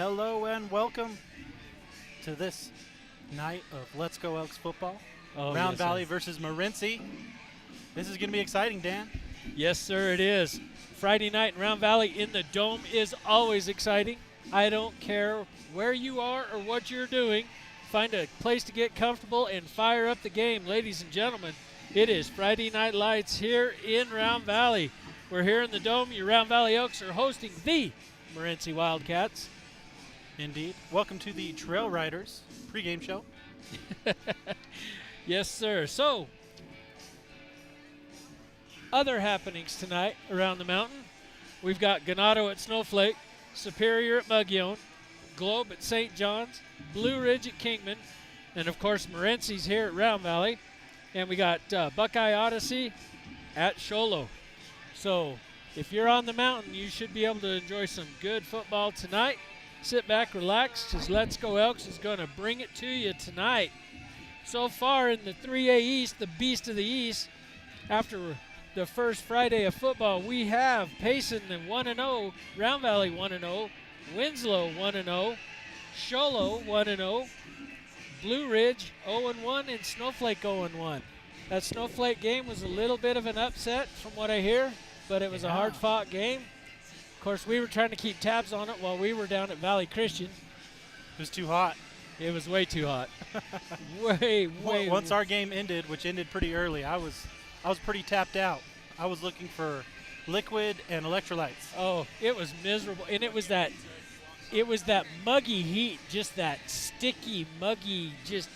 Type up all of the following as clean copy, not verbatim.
Hello and welcome to this night of Let's Go Elks football. Round Valley versus Morenci. This is going to be exciting, Dan. Yes, sir, it is. Friday night in Round Valley in the Dome is always exciting. I don't care where you are or what you're doing. Find a place to get comfortable and fire up the game. Ladies and gentlemen, it is Friday Night Lights here in Round Valley. We're here in the Dome. Your Round Valley Elks are hosting the Morenci Wildcats. Indeed. Welcome to the Trail Riders pregame show. Yes, sir. So, other happenings tonight around the mountain. We've got Ganado at Snowflake, Superior at Mogollon, Globe at St. John's, Blue Ridge at Kingman, and of course Morenci's here at Round Valley. And we got Buckeye Odyssey at Sholo. So if you're on the mountain, you should be able to enjoy some good football tonight. Sit back, relax, because Let's Go Elks is going to bring it to you tonight. So far in the 3A East, the Beast of the East, after the first Friday of football, we have Payson 1-0, Round Valley 1-0, Winslow 1-0, Sholo 1-0, Blue Ridge 0-1, and Snowflake 0-1. That Snowflake game was a little bit of an upset from what I hear, but it was a hard-fought game. Of course, we were trying to keep tabs on it while we were down at Valley Christian. It was too hot. It was way too hot. Once our game ended, which ended pretty early, I was pretty tapped out. I was looking for liquid and electrolytes. Oh, it was miserable, and it was that muggy heat, just that sticky, muggy, just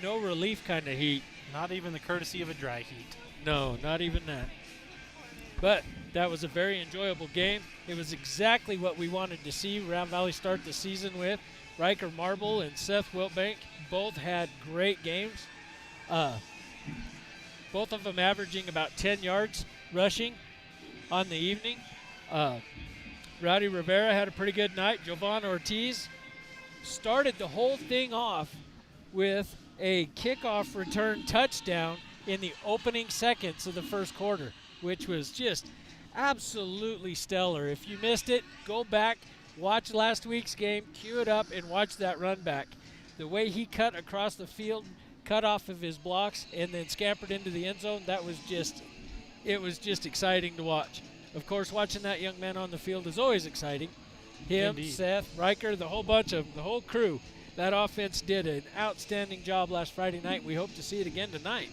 no relief kind of heat. Not even the courtesy of a dry heat. No, not even that. But that was a very enjoyable game. It was exactly what we wanted to see Round Valley start the season with. Riker Marble and Seth Wiltbank both had great games. Both of them averaging about 10 yards rushing on the evening. Rowdy Rivera had a pretty good night. Jovan Ortiz started the whole thing off with a kickoff return touchdown in the opening seconds of the first quarter, which was just absolutely stellar. If you missed it, go back, watch last week's game, cue it up, and watch that run back. The way he cut across the field, cut off of his blocks, and then scampered into the end zone, it was just exciting to watch. Of course, watching that young man on the field is always exciting. Him, Indeed. Seth, Riker, the whole bunch of them, the whole crew. That offense did an outstanding job last Friday night. We hope to see it again tonight.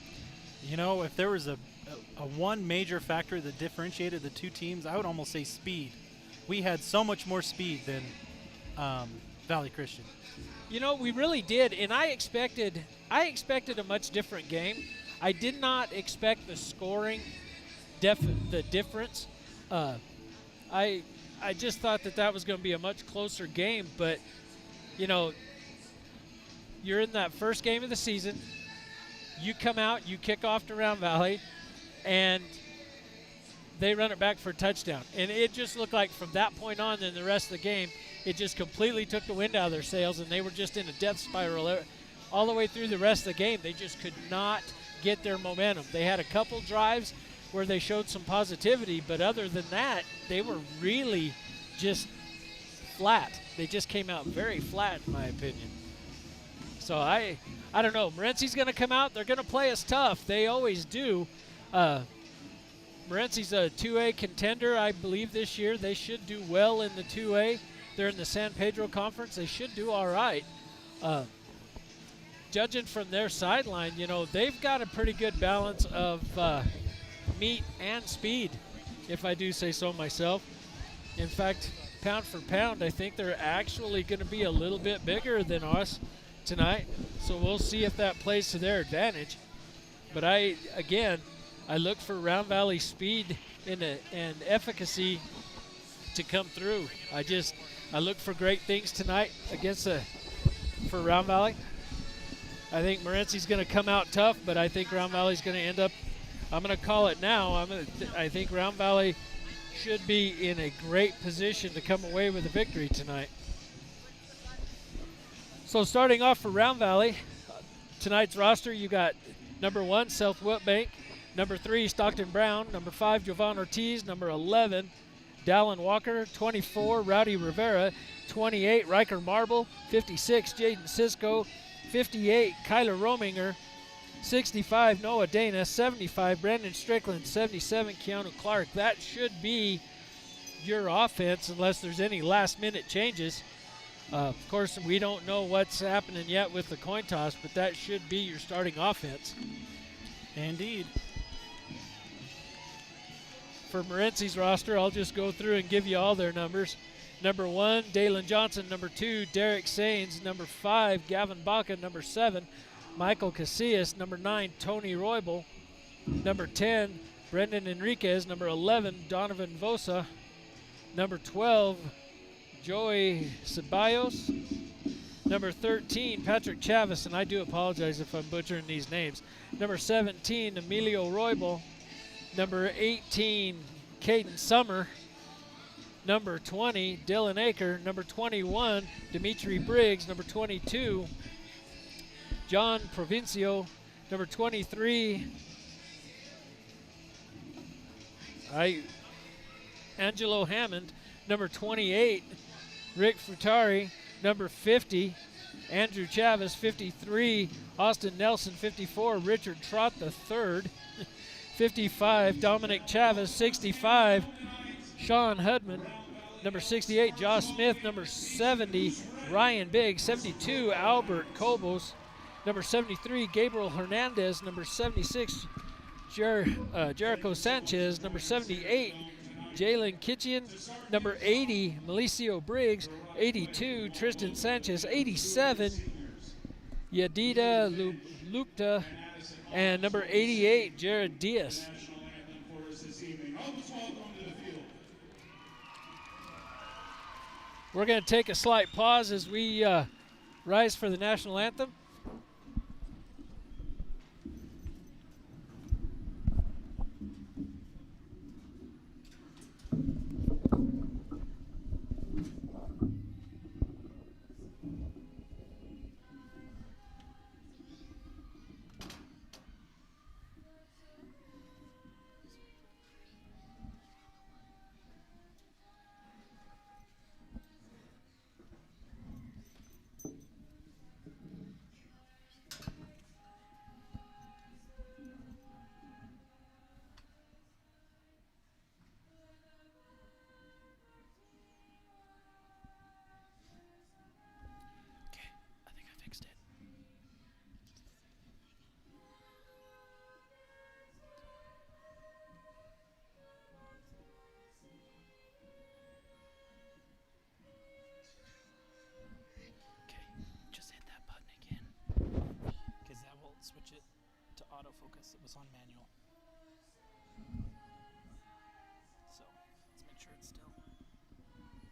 You know, if there was a one major factor that differentiated the two teams, I would almost say speed. We had so much more speed than Valley Christian. You know, we really did, and I expected a much different game. I did not expect the scoring, the difference. I just thought that was going to be a much closer game, but you know, you're in that first game of the season. You come out, you kick off to Round Valley, and they run it back for a touchdown. And it just looked like from that point on, then the rest of the game, it just completely took the wind out of their sails, and they were just in a death spiral all the way through the rest of the game. They just could not get their momentum. They had a couple drives where they showed some positivity, but other than that, they were really just flat. They just came out very flat, in my opinion. So I don't know. Morenci's going to come out. They're going to play us tough. They always do. Morenci's a 2A contender, I believe, this year. They should do well in the 2A. They're in the San Pedro Conference. They should do all right. Judging from their sideline, you know, they've got a pretty good balance of meat and speed, if I do say so myself. In fact, pound for pound, I think they're actually going to be a little bit bigger than us tonight. So we'll see if that plays to their advantage. But I look for Round Valley speed and efficacy to come through. I look for great things tonight for Round Valley. I think Morenci's going to come out tough, but I think Round Valley's going to end up, I'm going to call it now, I think Round Valley should be in a great position to come away with a victory tonight. So starting off for Round Valley, tonight's roster, you got number 1, Seth Wiltbank, number 3, Stockton Brown, number 5, Jovan Ortiz, number 11, Dallin Walker, 24, Rowdy Rivera, 28, Riker Marble. 56, Jaden Cisco. 58, Kyler Rominger. 65, Noah Dana. 75, Brandon Strickland. 77, Keanu Clark. That should be your offense unless there's any last-minute changes. Of course, we don't know what's happening yet with the coin toss, but that should be your starting offense. Indeed. For Morenci's roster, I'll just go through and give you all their numbers. Number 1, Dalen Johnson. Number 2, Derek Sains. Number 5, Gavin Baca. Number 7, Michael Casillas. Number 9, Tony Roybal. Number 10, Brendan Enriquez. Number 11, Donovan Vosa. Number 12, Joey Ceballos. Number 13, Patrick Chavis, and I do apologize if I'm butchering these names. Number 17, Emilio Roybal. Number 18, Caden Summer. Number 20, Dylan Aker. Number 21, Dimitri Briggs. Number 22, John Provincio. Number 23, Angelo Hammond. Number 28, Rick Frutari. Number 50, Andrew Chavis. 53, Austin Nelson. 54, Richard Trott III. 55, Dominic Chavis. 65, Sean Hudman. Number 68, Josh Smith. Number 70, Ryan Biggs. 72, Albert Cobos. Number 73, Gabriel Hernandez. Number 76, Jericho Sanchez. Number 78, Jalen Kitchen. Number 80, Malicio Briggs. 82, Tristan Sanchez. 87, Yadida Lupta. And number 88, Jared Diaz. We're going to take a slight pause as we rise for the national anthem. Switch it to autofocus. It was on manual. So let's make sure it's still. Right,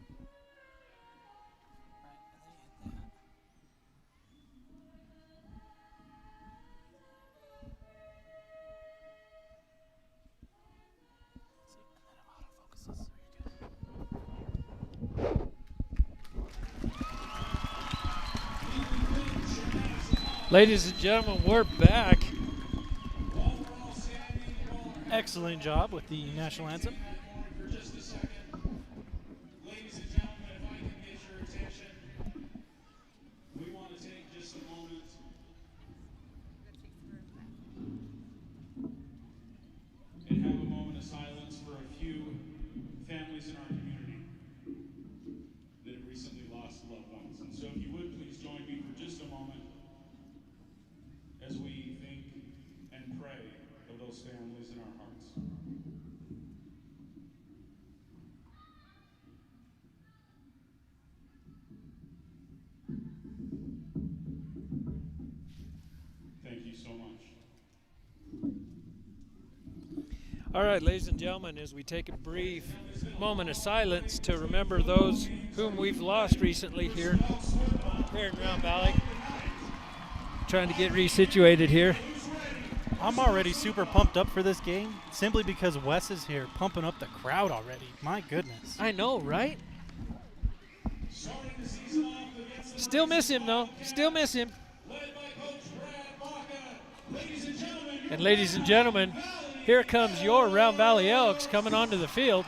and then you hit that. See, and then it autofocuses, so you're good. Ladies and gentlemen, we're back. Excellent job with the national anthem. Ladies and gentlemen, if I can get your attention, we want to take just a moment and have a moment of silence for a few families in our community that have recently lost loved ones. And so if you would please join me for just a moment as we think and pray of those families in our hearts. Thank you so much. All right, ladies and gentlemen, as we take a brief moment of silence to remember those whom we've lost recently here in Round Valley. Trying to get resituated here. I'm already super pumped up for this game simply because Wes is here pumping up the crowd already. My goodness. I know, right? Still miss him, though. Still miss him. And ladies and gentlemen, here comes your Round Valley Elks coming onto the field.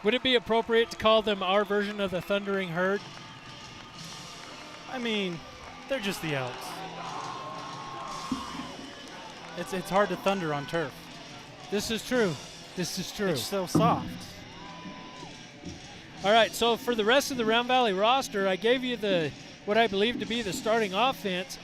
Would it be appropriate to call them our version of the Thundering Herd? I mean, they're just the Elks. It's hard to thunder on turf. This is true. This is true. It's so soft. All right, so for the rest of the Round Valley roster, I gave you what I believe to be the starting offense.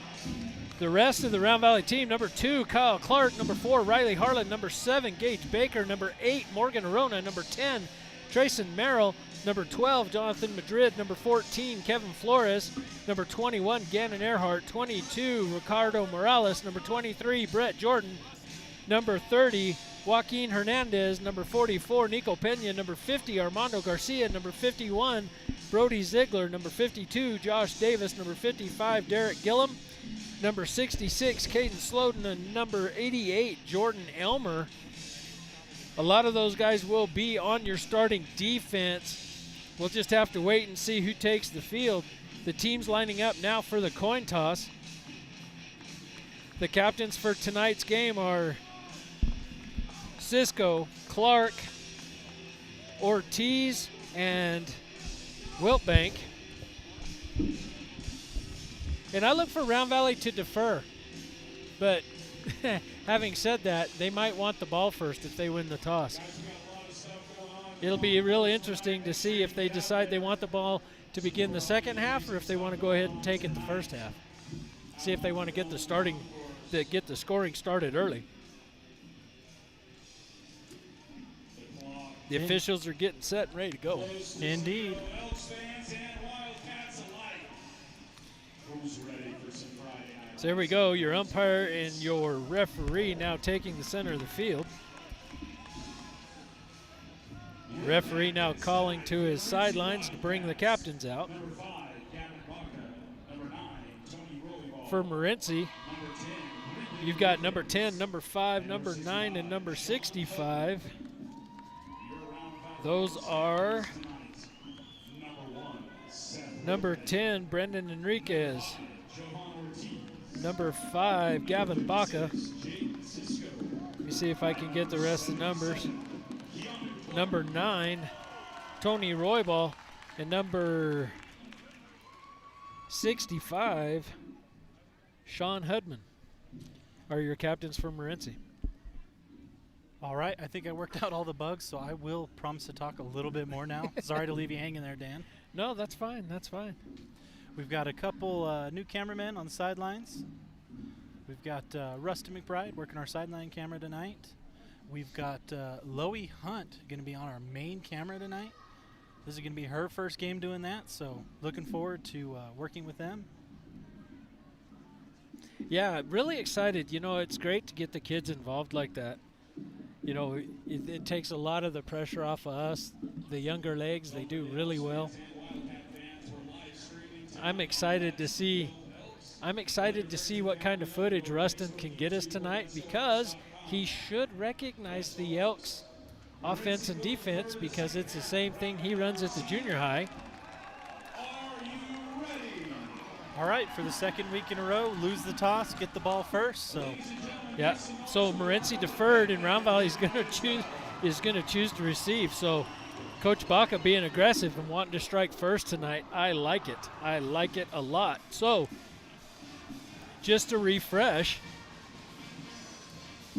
The rest of the Round Valley team: number 2, Kyle Clark; number 4, Riley Harlan; number 7, Gage Baker; number 8, Morgan Arona; number 10, Trayson Merrill; number 12, Jonathan Madrid; number 14, Kevin Flores; number 21, Gannon Earhart; 22, Ricardo Morales; number 23, Brett Jordan; number 30, Joaquin Hernandez; number 44, Nico Pena; number 50, Armando Garcia; number 51, Brody Ziegler; number 52, Josh Davis; number 55, Derek Gillum; number 66, Caden Sloden; and number 88, Jordan Elmer. A lot of those guys will be on your starting defense. We'll just have to wait and see who takes the field. The team's lining up now for the coin toss. The captains for tonight's game are Cisco, Clark, Ortiz, and Wiltbank. And I look for Round Valley to defer. But having said that, they might want the ball first if they win the toss. It'll be really interesting to see if they decide they want the ball to begin the second half or if they want to go ahead and take it the first half. See if they want to get the scoring started early. The officials are getting set and ready to go. Indeed. So there we go, your umpire and your referee now taking the center of the field. Referee now calling to his sidelines to bring the captains out. For Morenci, you've got number 10, number 5, number 9, and number 65. Those are number 10, Brendan Enriquez. Number 5, Gavin Baca. Let me see if I can get the rest of the numbers. Number 9, Tony Roybal. And number 65, Sean Hudman are your captains for Morenci. All right, I think I worked out all the bugs, so I will promise to talk a little bit more now. Sorry to leave you hanging there, Dan. No, that's fine. That's fine. We've got a couple new cameramen on the sidelines. We've got Rusty McBride working our sideline camera tonight. We've got Loie Hunt going to be on our main camera tonight. This is going to be her first game doing that, so looking forward to working with them. Yeah, really excited. You know, it's great to get the kids involved like that. You know, it takes a lot of the pressure off of us. The younger legs, they do really well. I'm excited to see what kind of footage Rustin can get us tonight, because he should recognize the Elks offense and defense, because it's the same thing he runs at the junior high. All right, for the second week in a row, lose the toss, get the ball first. So, yeah. So Morenci deferred, and Round Valley is going to choose to receive. So, Coach Baca being aggressive and wanting to strike first tonight, I like it. I like it a lot. So, just to refresh,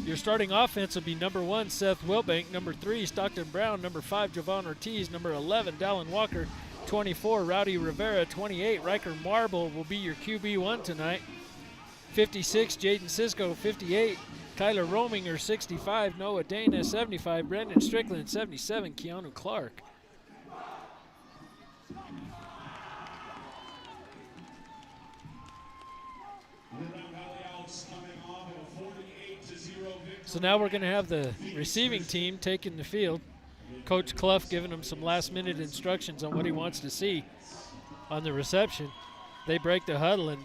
your starting offense will be number 1, Seth Wilbank; number 3, Stockton Brown; number 5, Javon Ortiz; number 11, Dallin Walker; 24, Rowdy Rivera; 28, Riker Marble will be your QB1 tonight; 56, Jaden Cisco; 58, Kyler Rominger; 65, Noah Dana; 75, Brendan Strickland; 77, Keanu Clark. So now we're going to have the receiving team taking the field. Coach Clough giving them some last-minute instructions on what he wants to see on the reception. They break the huddle, and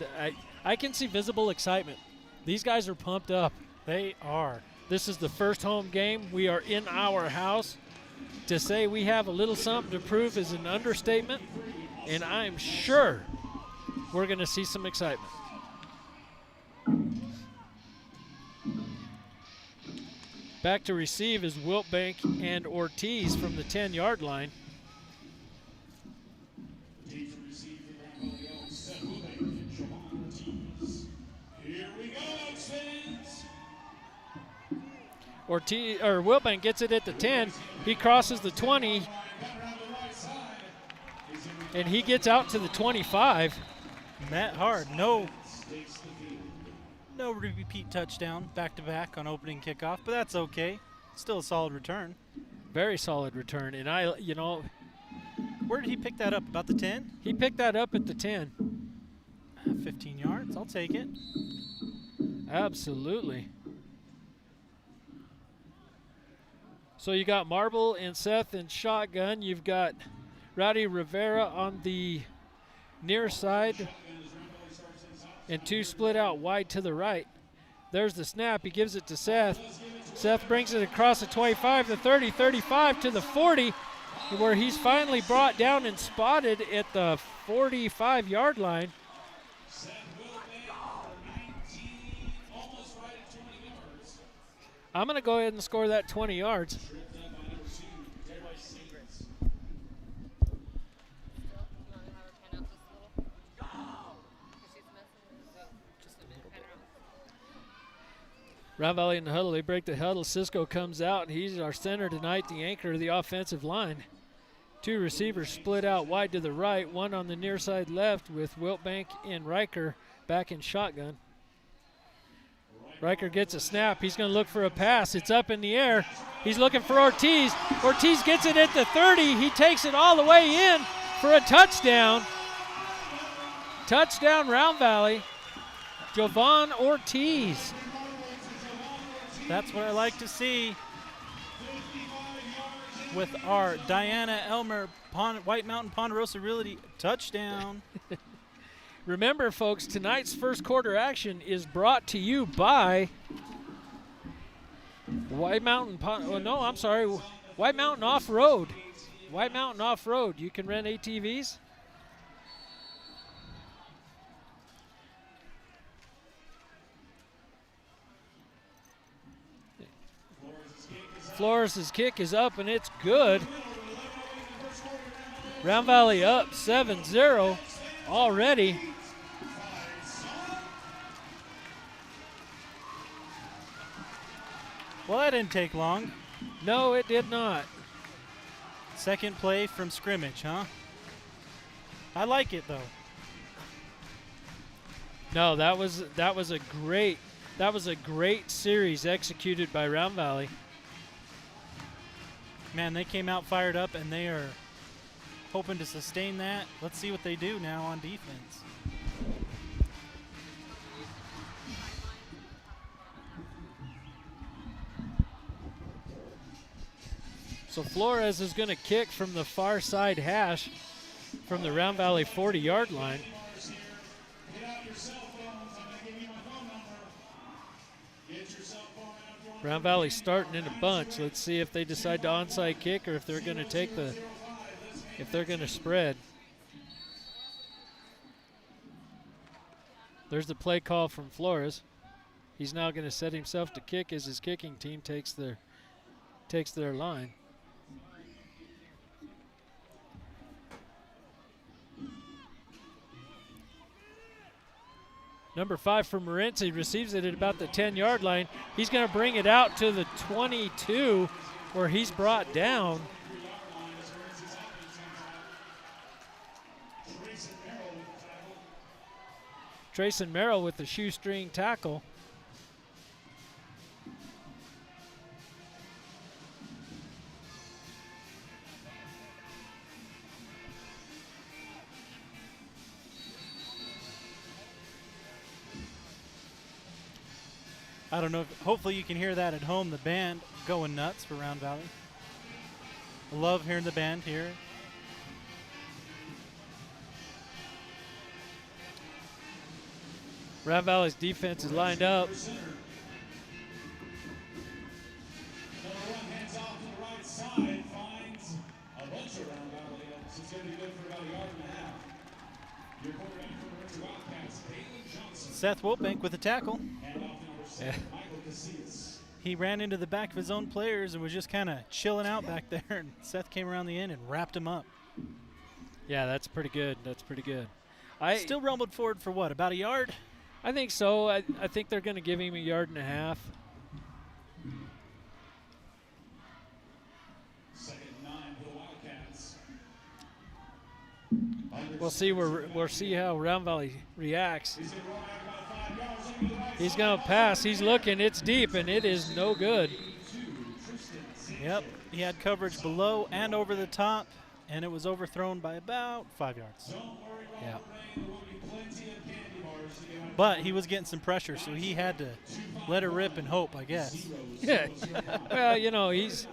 I can see visible excitement. These guys are pumped up. they are. This is the first home game. We are in our house. To say we have a little something to prove is an understatement, and I'm sure we're going to see some Back to receive is Wiltbank and Ortiz from the 10-yard line. Deep to receive for Round Valley Elks, Seth Wilbank and Javon Ortiz. Here we go, Elks fans. Wiltbank gets it at the 10. He crosses the 20, and he gets out to the 25. Matt Hard, no repeat touchdown back-to-back on opening kickoff, but that's okay. Still a solid return. Very solid return. And where did he pick that up? About the 10? He picked that up at the 10. 15 yards. I'll take it. Absolutely. So you got Marble and Seth in shotgun. You've got Rowdy Rivera on the near side, and two split out wide to the right. There's the snap. He gives it to Seth. Seth brings it across the 25, the 30, 35 to the 40, where he's finally brought down and spotted at the 45-yard line. I'm going to go ahead and score that 20 yards. Round Valley in the huddle. They break the huddle. Cisco comes out, and he's our center tonight, the anchor of the offensive line. Two receivers split out wide to the right, one on the near side left with Wiltbank and Riker back in shotgun. Riker gets a snap. He's going to look for a pass. It's up in the air. He's looking for Ortiz. Ortiz gets it at the 30. He takes it all the way in for a touchdown. Touchdown, Round Valley. Javon Ortiz. That's what I like to see with our Diana Elmer White Mountain Ponderosa Realty touchdown. Remember, folks, tonight's first quarter action is brought to you by White Mountain White Mountain Off-Road. White Mountain Off-Road. You can rent ATVs. Flores' kick is up, and it's good. Round Valley up 7-0 already. Well, that didn't take long. No, it did not. Second play from scrimmage, huh? I like it, though. No, that was a great series executed by Round Valley. Man, they came out fired up, and they are hoping to sustain that. Let's see what they do now on defense. So Flores is going to kick from the far side hash from the Round Valley 40-yard line. Round Valley starting in a bunch. Let's see if they decide to onside kick or if they're going to if they're going to spread. There's the play call from Flores. He's now going to set himself to kick as his kicking team takes their line. Number 5 for Morenci receives it at about the 10-yard line. He's going to bring it out to the 22 where he's brought down. Trayson Merrill with the shoestring tackle. I don't know. Hopefully you can hear that at home. The band going nuts for Round Valley. I love hearing the band here. Round Valley's defense is lined up. Seth Wiltbank with a tackle. Yeah. he ran into the back of his own players and was just kind of chilling out back there, and Seth came around the end and wrapped him up. Yeah, that's pretty good. That's pretty good. Still rumbled forward for what, about a yard? I think so. I think they're going to give him a yard and a half. Second and 9 for the Wildcats. We'll see we'll see how Round Valley reacts. He's going to pass. He's looking. It's deep, and it is no good. Yep, he had coverage below and over the top, and it was overthrown by about 5 yards. Yeah. But he was getting some pressure, so he had to let it rip and hope, I guess. Yeah. Well, you know, he's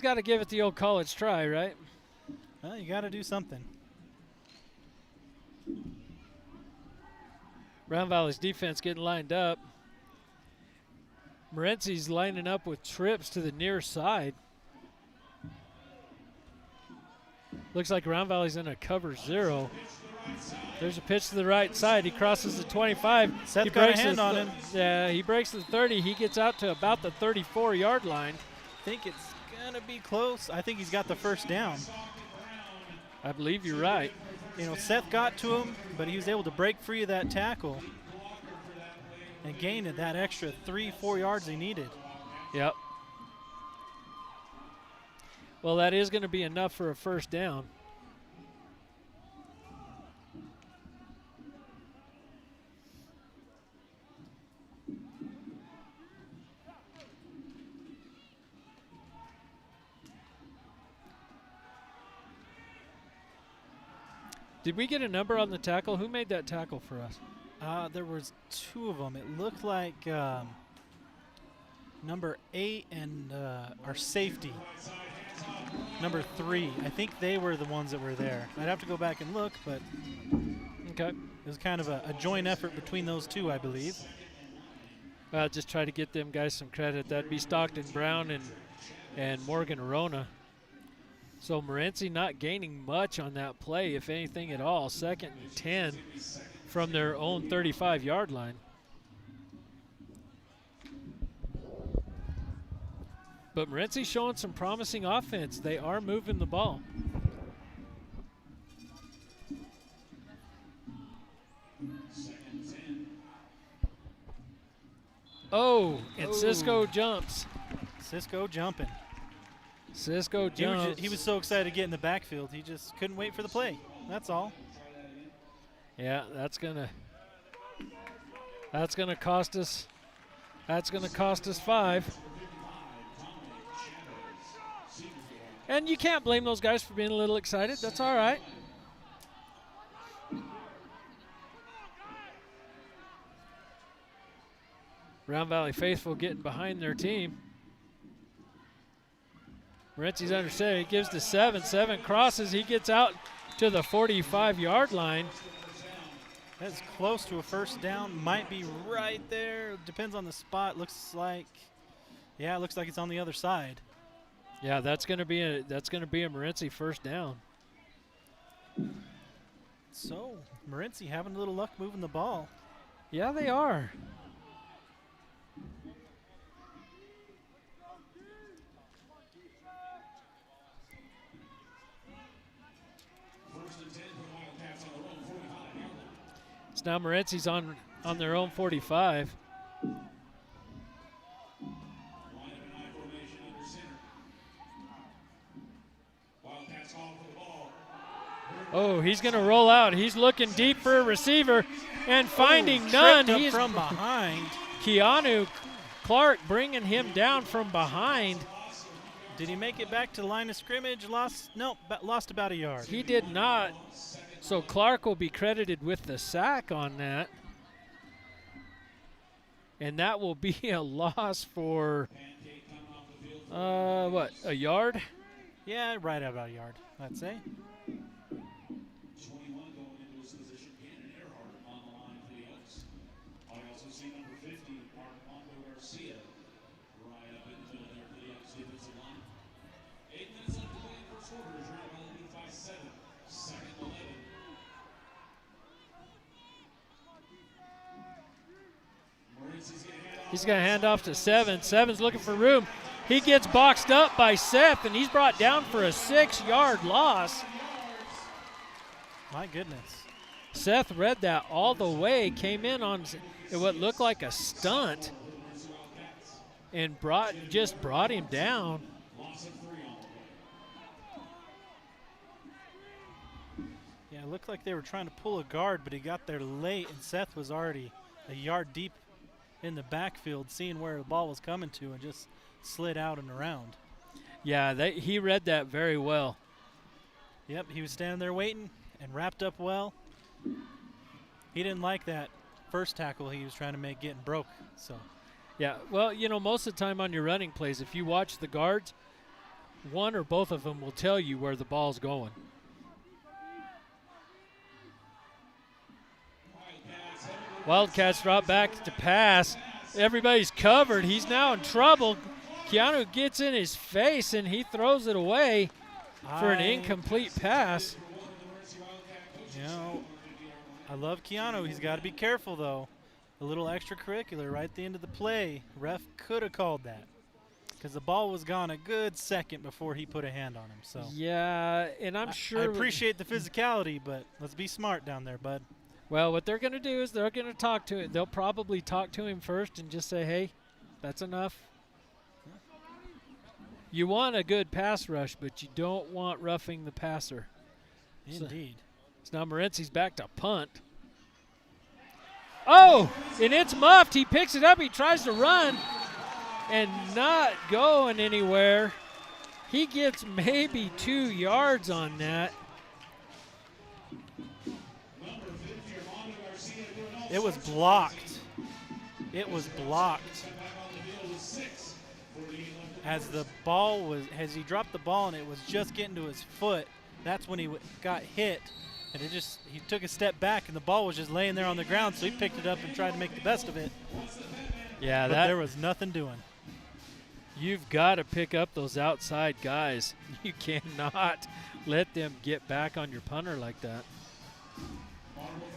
got to give it the old college try, right? Well, you got to do something. Round Valley's defense getting lined up. Morenci's lining up with trips to the near side. Looks like Round Valley's in a cover 0. There's a pitch to the right side. He crosses the 25. Seth he got a breaks hand on him. Yeah, he breaks the 30. He gets out to about the 34-yard line. I think it's going to be close. I think he's got the first down. I believe you're right. You know, Seth got to him, but he was able to break free of that tackle and gain that extra 3-4 yards he needed. Yep. Well, that is going to be enough for a first down. Did we get a number on the tackle? Who made that tackle for us? There was 2 of them. It looked like number 8 and our safety, number 3. I think they were the ones that were there. I'd have to go back and look, but Okay. it was kind of a joint effort between those 2, I believe. Just try to get them guys some credit. That'd be Stockton Brown and Morgan Arona. So Morenci not gaining much on that play, if anything at all. 2nd and 10 from their own 35-yard line. But Morenci's showing some promising offense. They are moving the ball. Oh, and Cisco jumps. Cisco jumping. Cisco jumps. He was so excited to get in the backfield, he just couldn't wait for the play. That's all. Yeah, that's gonna cost us. That's gonna cost us 5. And you can't blame those guys for being a little excited. That's all right. Round Valley faithful getting behind their team. Morenci's under center. He gives to 7. 7 crosses. He gets out to the 45-yard line. That's close to a first down. Might be right there. Depends on the spot. Looks like, yeah, it looks like it's on the other side. Yeah, that's going to be a Morenci first down. So Morenci having a little luck moving the ball. Yeah, they are. So now Morenci's on their own 45. Oh, he's going to roll out. He's looking deep for a receiver and finding none. He's from behind. Keanu Clark bringing him down from behind. Did he make it back to the line of scrimmage? Lost about a yard. He did not. So Clark will be credited with the sack on that. And that will be a loss for, what, a yard? Yeah, right about a yard, I'd say. 21 going into his position, Cannon Earhart on the line for the Elks. I also see number 50, Armando Garcia, right up in the middle there for the Elks defensive line. 8 minutes left to play in first quarter. Is Round Valley lead by 7. Second 11. Morenci's going to hand off. He's going to hand off to Seven. Seven's looking for room. He gets boxed up by Seth, and he's brought down for a 6-yard loss. My goodness. Seth read that all the way, came in on what looked like a stunt, and just brought him down. Yeah, it looked like they were trying to pull a guard, but he got there late, and Seth was already a yard deep in the backfield, seeing where the ball was coming to, and just slid out and around. Yeah, he read that very well. Yep, he was standing there waiting and wrapped up well. He didn't like that first tackle he was trying to make getting broke. So, yeah, well, most of the time on your running plays, if you watch the guards, one or both of them will tell you where the ball's going. Wildcats drop back to pass. Everybody's covered. He's now in trouble. Keanu gets in his face, and he throws it away for an incomplete pass. I love Keanu. He's got to be careful, though. A little extracurricular right at the end of the play. Ref could have called that because the ball was gone a good second before he put a hand on him. So yeah, and I'm sure. I appreciate the physicality, but let's be smart down there, bud. Well, what they're going to do is they're going to talk to it. They'll probably talk to him first and just say, hey, that's enough. You want a good pass rush, but you don't want roughing the passer. Indeed. So now Morenci's back to punt. Oh, and it's muffed. He picks it up. He tries to run and not going anywhere. He gets maybe 2 yards on that. It was blocked. It was blocked. As he dropped the ball and it was just getting to his foot, that's when he got hit. And he took a step back and the ball was just laying there on the ground, so he picked it up and tried to make the best of it. Yeah, but there was nothing doing. You've got to pick up those outside guys. You cannot let them get back on your punter like that.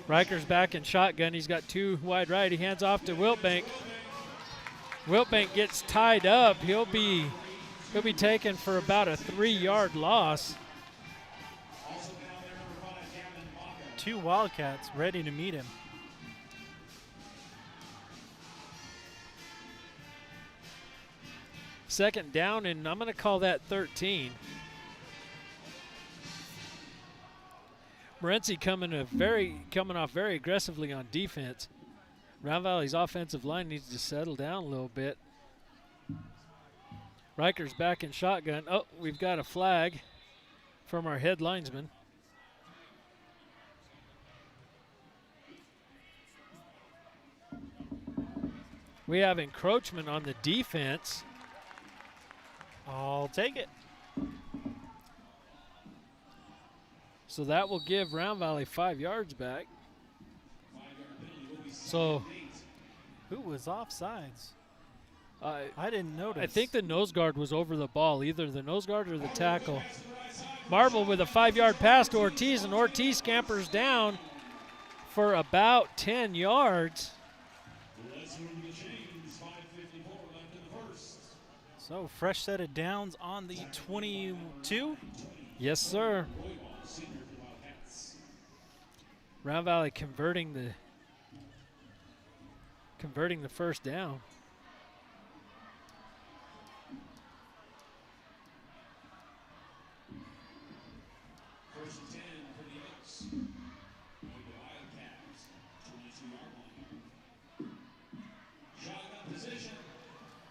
Riker's back in shotgun. He's got 2 wide right. He hands off to Wiltbank. Wiltbank gets tied up. He'll be taken for about a 3-yard loss. 2 Wildcats ready to meet him. Second down, and I'm going to call that 13. Morenci coming off very aggressively on defense. Round Valley's offensive line needs to settle down a little bit. Riker's back in shotgun. Oh, we've got a flag from our head linesman. We have encroachment on the defense. I'll take it. So that will give Round Valley 5 yards back. So, who was offsides? I didn't notice. I think the nose guard was over the ball, either the nose guard or the tackle. Marble with a 5-yard pass to Ortiz, and Ortiz scampers down for about 10 yards. So, fresh set of downs on the 22. Yes, sir. Round Valley converting the first down. First and 10 for the Elks. The Wildcats, 22-yard line. Shotgun position.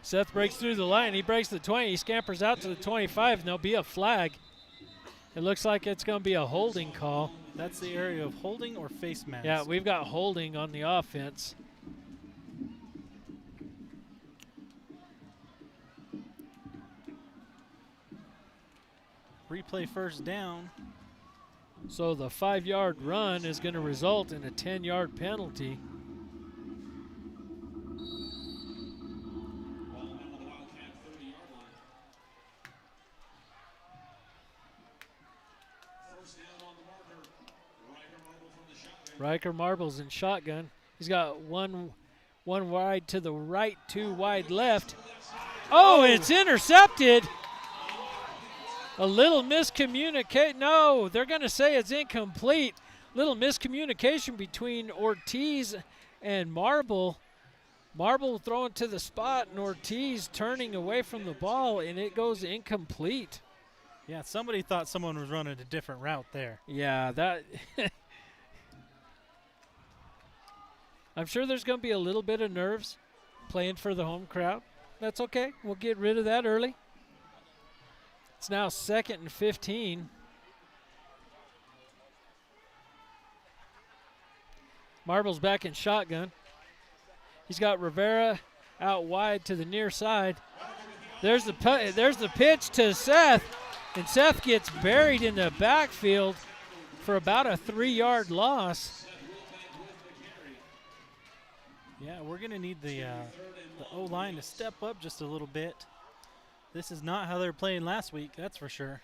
Seth breaks through the line. He breaks the 20. He scampers out to the 25, and there'll be a flag. It looks like it's going to be a holding call. That's the area of holding or face mask. Yeah, we've got holding on the offense. Replay first down. So the 5-yard run is going to result in a 10-yard penalty. Riker Marble's in shotgun. He's got one One wide to the right, two wide left. Oh, it's intercepted. A little miscommunication. No, they're going to say it's incomplete. Little miscommunication between Ortiz and Marble. Marble throwing to the spot, and Ortiz turning away from the ball, and it goes incomplete. Yeah, somebody thought someone was running a different route there. Yeah, that. I'm sure there's going to be a little bit of nerves playing for the home crowd. That's okay. We'll get rid of that early. It's now 2nd and 15. Marble's back in shotgun. He's got Rivera out wide to the near side. There's the pitch to Seth, and Seth gets buried in the backfield for about a 3-yard loss. Yeah, we're going to need the O-line to step up just a little bit. This is not how they were playing last week, that's for sure.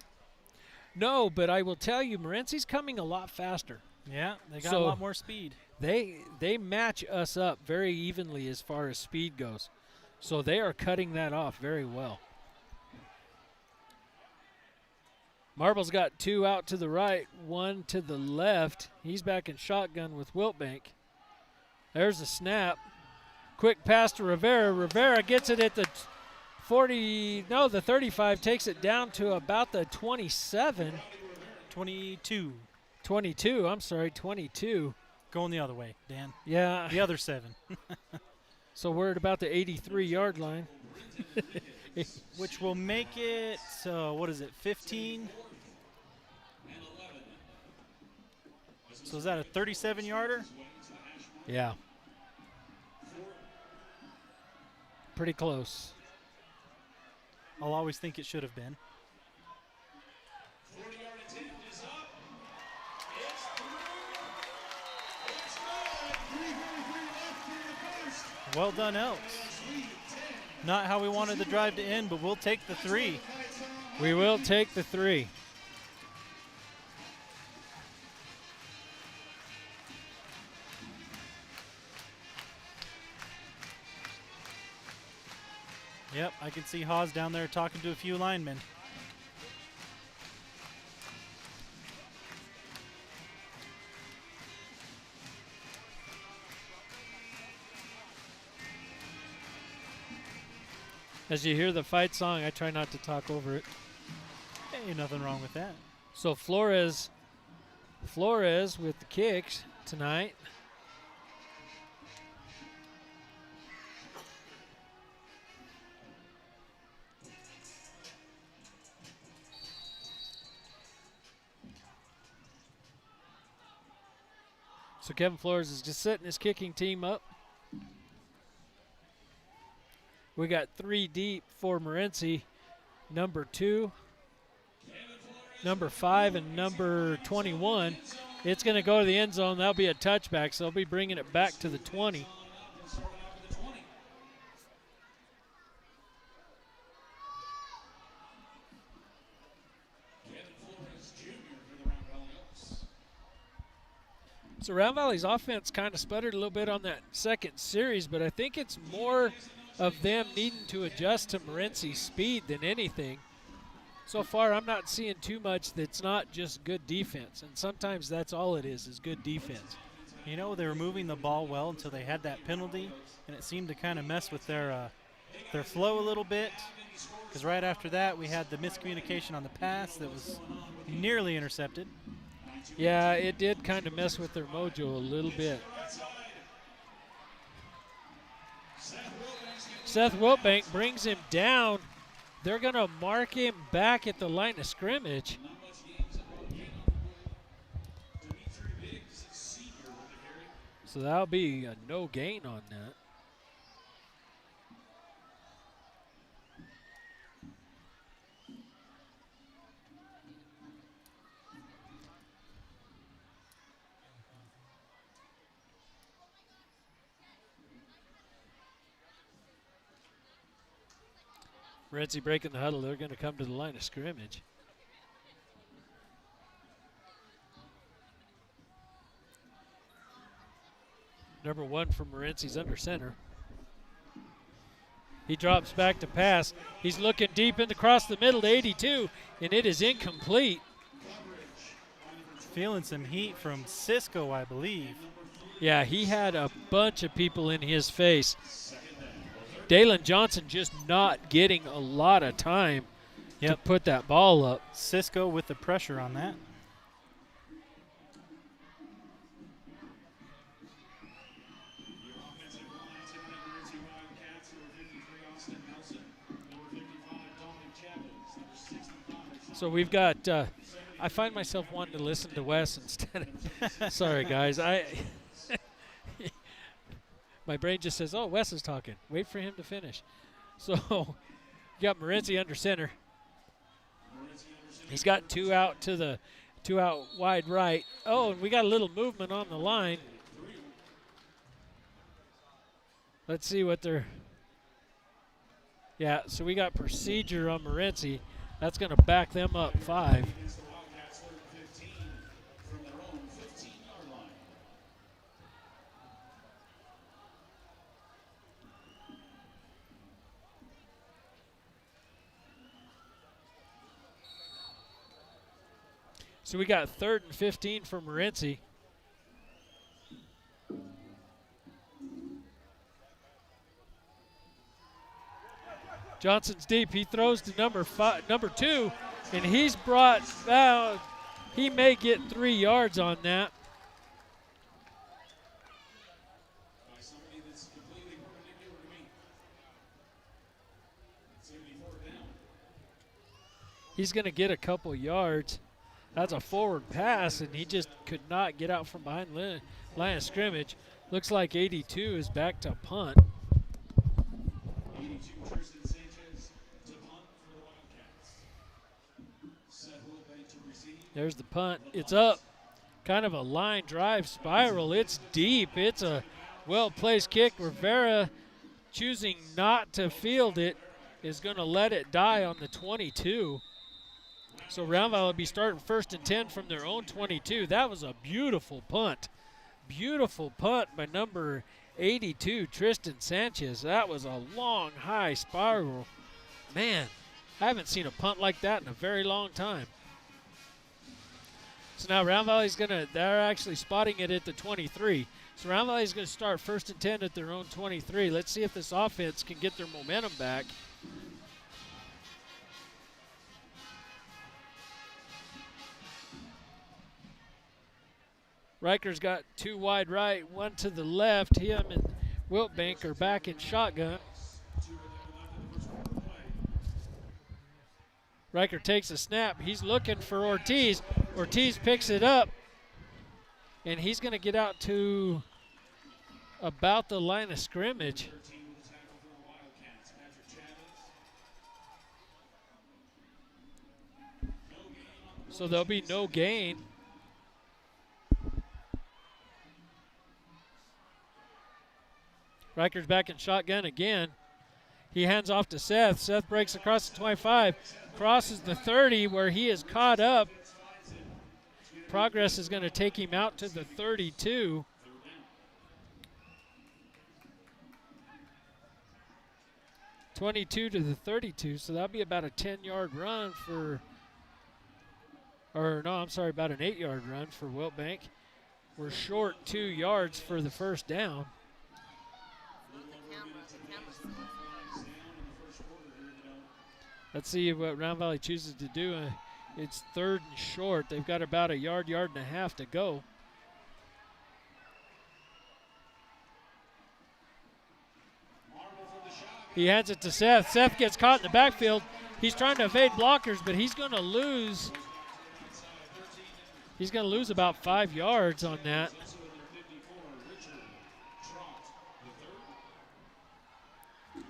No, but I will tell you, Morenci's coming a lot faster. Yeah, they got a lot more speed. They match us up very evenly as far as speed goes. So they are cutting that off very well. Marble's got 2 out to the right, 1 to the left. He's back in shotgun with Wiltbank. There's a snap. Quick pass to Rivera. Rivera gets it at the 35, takes it down to about the 27. 22. 22, I'm sorry, 22. Going the other way, Dan. Yeah. The other 7. So we're at about the 83-yard line. Which will make it, 15? So is that a 37-yarder? Yeah. Pretty close. I'll always think it should have been. Well done, Elks. Not how we wanted the drive to end, but we'll take the 3. We will take the 3. Yep, I can see Haas down there talking to a few linemen. As you hear the fight song, I try not to talk over it. Hey, nothing wrong with that. So Flores with the kicks tonight. So Kevin Flores is just setting his kicking team up. We got 3 deep for Morenci. Number 2, number 5, and number 21. It's going to go to the end zone. That'll be a touchback, so they'll be bringing it back to the 20. So Round Valley's offense kind of sputtered a little bit on that second series, but I think it's more of them needing to adjust to Morenci's speed than anything. So far, I'm not seeing too much that's not just good defense, and sometimes that's all it is good defense. You know, they were moving the ball well until they had that penalty, and it seemed to kind of mess with their flow a little bit, because right after that we had the miscommunication on the pass that was nearly intercepted. Yeah, it did kind of mess with their mojo a little bit. Seth Wiltbank brings him down. They're going to mark him back at the line of scrimmage. So that'll be a no gain on that. Morenci breaking the huddle. They're going to come to the line of scrimmage. Number 1 for Morenci's under center. He drops back to pass. He's looking deep in across the middle to 82, and it is incomplete. Feeling some heat from Cisco, I believe. Yeah, he had a bunch of people in his face. Dalen Johnson just not getting a lot of time to put that ball up. Cisco with the pressure on that. Your offensive line tonight, Morenci Wildcats, number 53, Austin Nelson, number 55, Dominic Chavez, number 65. So we've got, I find myself wanting to listen to Wes instead of, sorry guys, my brain just says, oh, Wes is talking. Wait for him to finish. So you got Morenci under center. He's got two out wide right. Oh, and we got a little movement on the line. Let's see what they're, yeah, so we got procedure on Morenci. That's going to back them up 5. So we got 3rd and 15 for Morenci. Johnson's deep. He throws to number 2, and he's brought out. He may get 3 yards on that. By somebody that's completely perpendicular to me. It's going to be 4th down. He's going to get a couple yards. That's a forward pass, and he just could not get out from behind line of scrimmage. Looks like 82 is back to punt. 82, Tristan Sanchez to punt for the Wildcats. Seth Wilbank to receive. There's the punt. It's up. Kind of a line drive spiral. It's deep. It's a well-placed kick. Rivera, choosing not to field it, is going to let it die on the 22. So Round Valley will be starting 1st and 10 from their own 22. That was a beautiful punt. Beautiful punt by number 82, Tristan Sanchez. That was a long, high spiral. Man, I haven't seen a punt like that in a very long time. So now Round Valley's they're actually spotting it at the 23. So Round Valley's going to start 1st and 10 at their own 23. Let's see if this offense can get their momentum back. Riker's got 2 wide right, 1 to the left. Him and Wiltbank are back in shotgun. Riker takes a snap. He's looking for Ortiz. Ortiz picks it up, and he's going to get out to about the line of scrimmage. So there'll be no gain. Riker's back in shotgun again. He hands off to Seth. Seth breaks across the 25, crosses the 30 where he is caught up. Progress is going to take him out to the 32. (22 to the 32), so that'll be about a 10-yard run for, or no, I'm sorry, about an 8-yard run for Wiltbank. We're short 2 yards for the first down. Let's see what Round Valley chooses to do. It's 3rd and short. They've got about a yard and a half to go. He hands it to Seth. Seth gets caught in the backfield. He's trying to evade blockers, but he's going to lose. He's going to lose about 5 yards on that.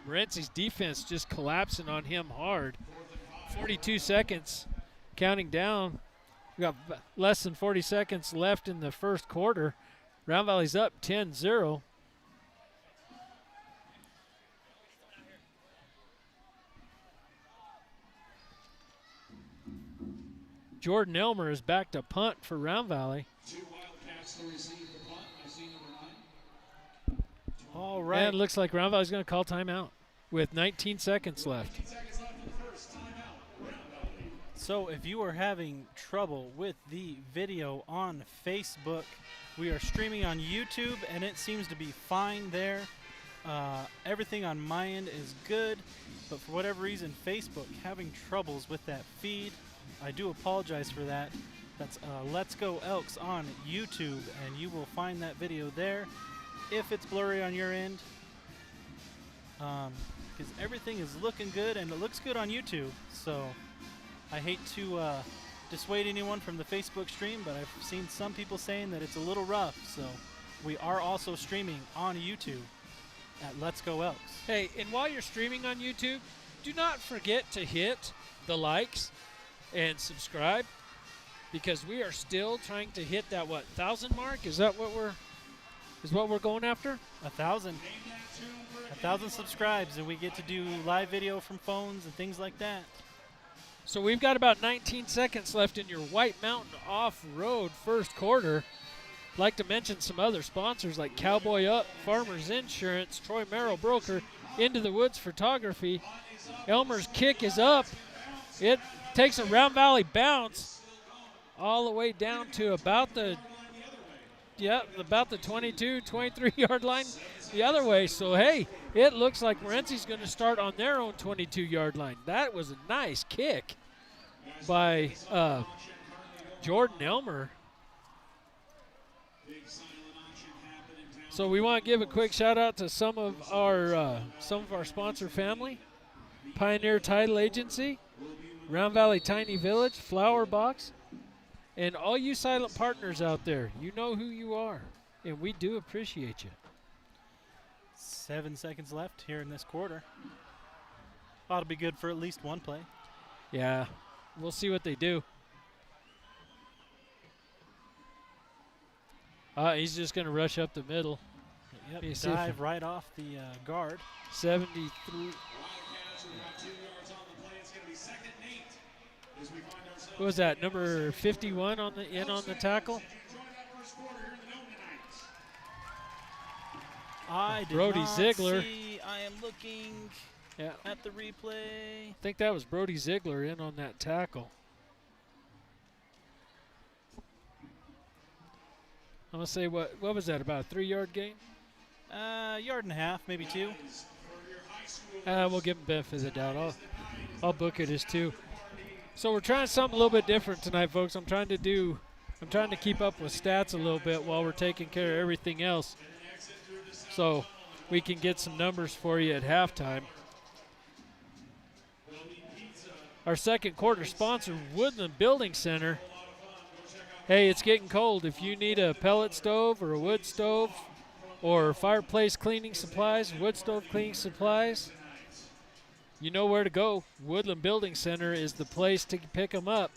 Morenci's defense just collapsing on him hard. 42 seconds counting down. We got less than 40 seconds left in the first quarter. Round Valley's up 10-0. Jordan Elmer is back to punt for Round Valley. 2 Wildcats to receive the punt. I see number 9. All right. And it looks like Round Valley's going to call timeout. with 19 seconds left. So if you are having trouble with the video on Facebook, we are streaming on YouTube, and it seems to be fine there. Everything on my end is good, but for whatever reason, Facebook having troubles with that feed. I do apologize for that. That's Let's Go Elks on YouTube, and you will find that video there. If it's blurry on your end, because everything is looking good, and it looks good on YouTube, so I hate to dissuade anyone from the Facebook stream, but I've seen some people saying that it's a little rough, so we are also streaming on YouTube at Let's Go Elks. Hey, and while you're streaming on YouTube, do not forget to hit the likes and subscribe, because we are still trying to hit that 1,000 mark. Is that what we're going after? 1,000 subscribes, and we get to do live video from phones and things like that. So we've got about 19 seconds left in your White Mountain Off-Road first quarter. I'd like to mention some other sponsors like Cowboy Up, Farmers Insurance, Troy Merrill Broker, Into the Woods Photography. Elmer's kick is up. It takes a Round Valley bounce all the way down to about the 22, 23-yard line the other way. So, hey, it looks like Morenci's going to start on their own 22-yard line. That was a nice kick by Jordan Elmer. So we want to give a quick shout out to some of our sponsor family: Pioneer Title Agency, Round Valley Tiny Village, Flower Box, and all you silent partners out there. You know who you are, and we do appreciate you. 7 seconds left here in this quarter. Ought to be good for at least one play. Yeah, we'll see what they do. He's just going to rush up the middle. Yep, dive right off the guard. 73. What was that, number 51 on the tackle? I did Brody not Ziegler. see. I am looking at the replay. I think that was Brody Ziegler in on that tackle. I'm going to say, what was that, about a 3-yard gain? Yard and a half, maybe 2. We'll give him benefit of the doubt. I'll book it as 2. So we're trying something a little bit different tonight, folks. I'm trying to keep up with stats a little bit while we're taking care of everything else, so we can get some numbers for you at halftime. Our second quarter sponsor, Woodland Building Center. Hey, it's getting cold. If you need a pellet stove or a wood stove or fireplace cleaning supplies, wood stove cleaning supplies, you know where to go. Woodland Building Center is the place to pick them up.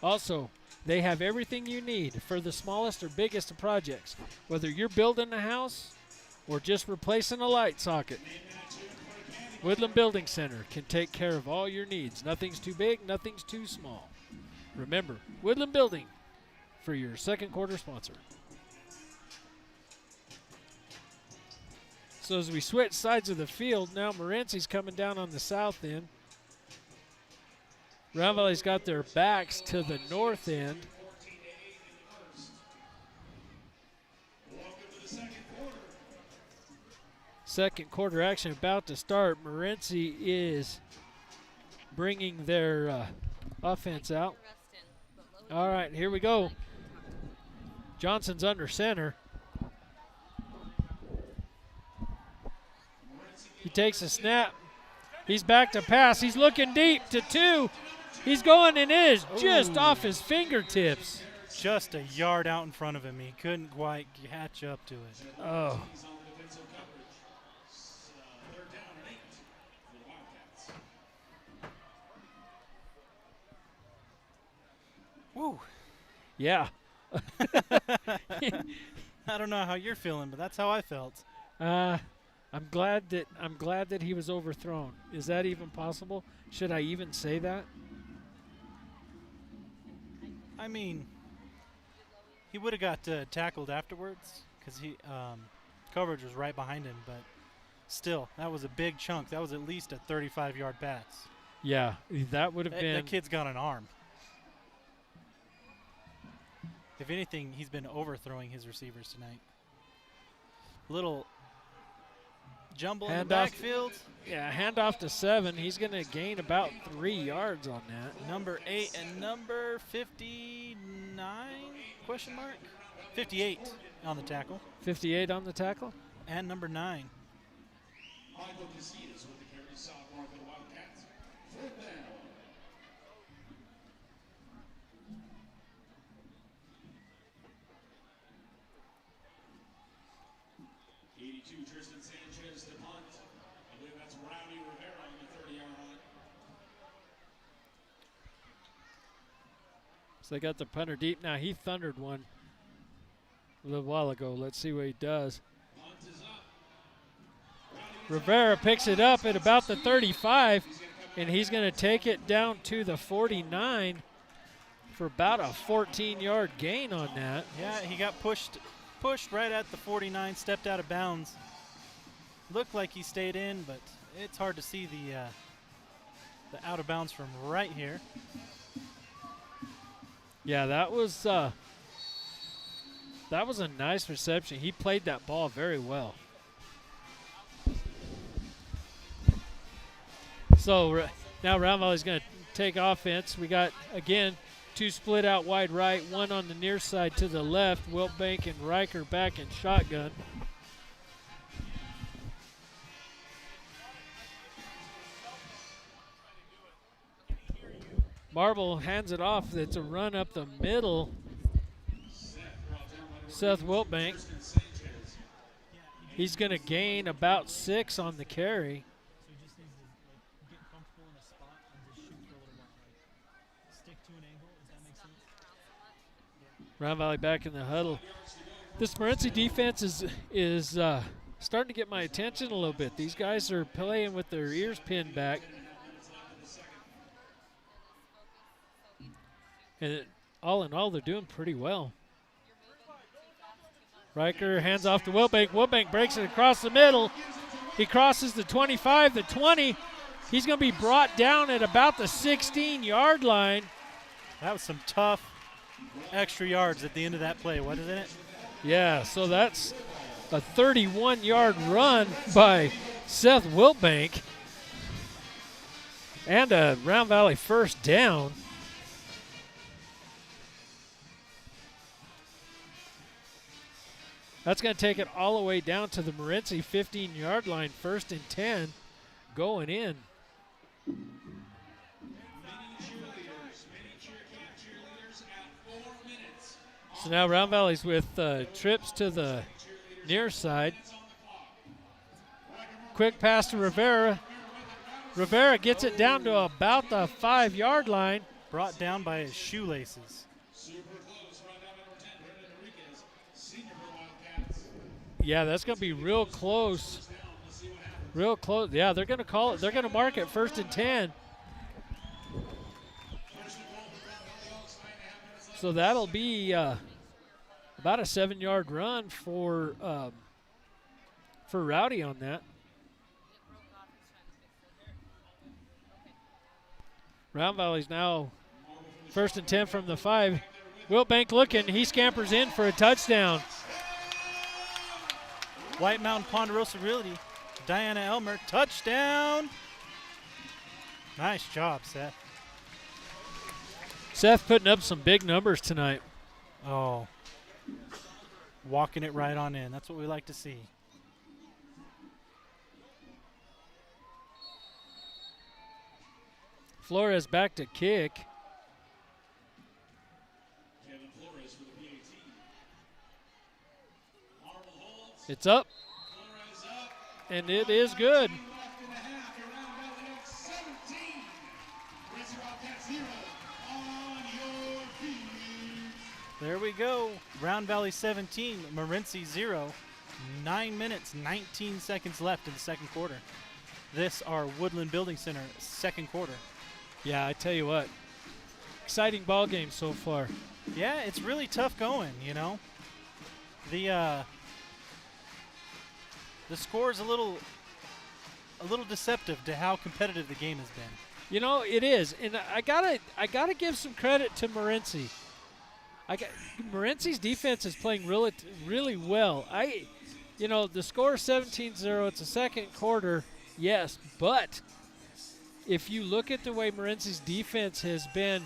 Also, they have everything you need for the smallest or biggest of projects. Whether you're building a house or just replacing a light socket, Woodland Building Center can take care of all your needs. Nothing's too big, nothing's too small. Remember, Woodland Building for your second quarter sponsor. So as we switch sides of the field, now Morenci's coming down on the south end. Round Valley's got their backs to the north end. Second quarter action about to start. Morenci is bringing their offense out. All right, here we go. Johnson's under center. He takes a snap. He's back to pass. He's looking deep to 2. He's going, and it is just off his fingertips. Just a yard out in front of him. He couldn't quite catch up to it. Oh. Woo. Yeah. I don't know how you're feeling, but that's how I felt. I'm glad that he was overthrown. Is that even possible? Should I even say that? I mean, he would have got tackled afterwards because he coverage was right behind him. But Still, that was a big chunk. That was at least a 35-yard pass. Yeah, that would have been. That kid's got an arm. If anything, he's been overthrowing his receivers tonight. Little jumble in the backfield. Yeah, handoff to 7. He's going to gain about 3 yards on that. Number 8 and number 59, question mark? 58 on the tackle. 58 on the tackle? And number 9. Michael Casitas with the carry, sophomore for the Wildcats. 4th down. Tristan Sanchez to punt. I believe that's Rowdy Rivera on the 30-yard line. So they got the punter deep. Now he thundered one a little while ago. Let's see what he does. Punt is up. Rivera picks it up at about the 35, and he's going to take it down to the 49 for about a 14-yard gain on that. Yeah, he got pushed right at the 49, stepped out of bounds. Looked like he stayed in, but it's hard to see the out of bounds from right here. Yeah, that was a nice reception. He played that ball very well. So now Round Valley's going to take offense. We got, again, 2 split out wide right, 1 on the near side to the left. Wiltbank and Riker back in shotgun. Marble hands it off. It's a run up the middle. Seth Wiltbank. He's going to gain about 6 on the carry. Round Valley back in the huddle. This Morenci defense is starting to get my attention a little bit. These guys are playing with their ears pinned back. And all in all, they're doing pretty well. Riker hands off to Wilbank. Wilbank breaks it across the middle. He crosses the 25, the 20. He's going to be brought down at about the 16-yard line. That was some tough extra yards at the end of that play, wasn't it? Yeah, so that's a 31-yard run by Seth Wilbank and a Round Valley first down. That's going to take it all the way down to the Morenci 15-yard line, 1st and 10, going in. So now Round Valley's with trips to the near side. Quick pass to Rivera. Rivera gets it down to about the 5-yard line. Brought down by his shoelaces. Yeah, that's going to be real close. Real close. Yeah, they're going to call it. They're going to mark it 1st and 10. So that'll be about a 7-yard run for Rowdy on that. Round Valley's now 1st and 10 from the 5. Wiltbank looking. He scampers in for a touchdown. White Mountain Ponderosa Realty, Diana Elmer, touchdown. Nice job, Seth. Seth putting up some big numbers tonight. Oh, walking it right on in. That's what we like to see. Flores back to kick. It's up, and it is good. There we go. Round Valley 17, Morenci 0. 9 minutes, 19 seconds left in the second quarter. This, our Woodland Building Center, second quarter. Yeah, I tell you what, exciting ball game so far. Yeah, it's really tough going, you know. The score is a little a little deceptive to how competitive the game has been. You know, it is, and I gotta give some credit to Morenci. Morenci's defense is playing really well. The score is 17-0. It's a second quarter, yes, but if you look at the way Morenci's defense has been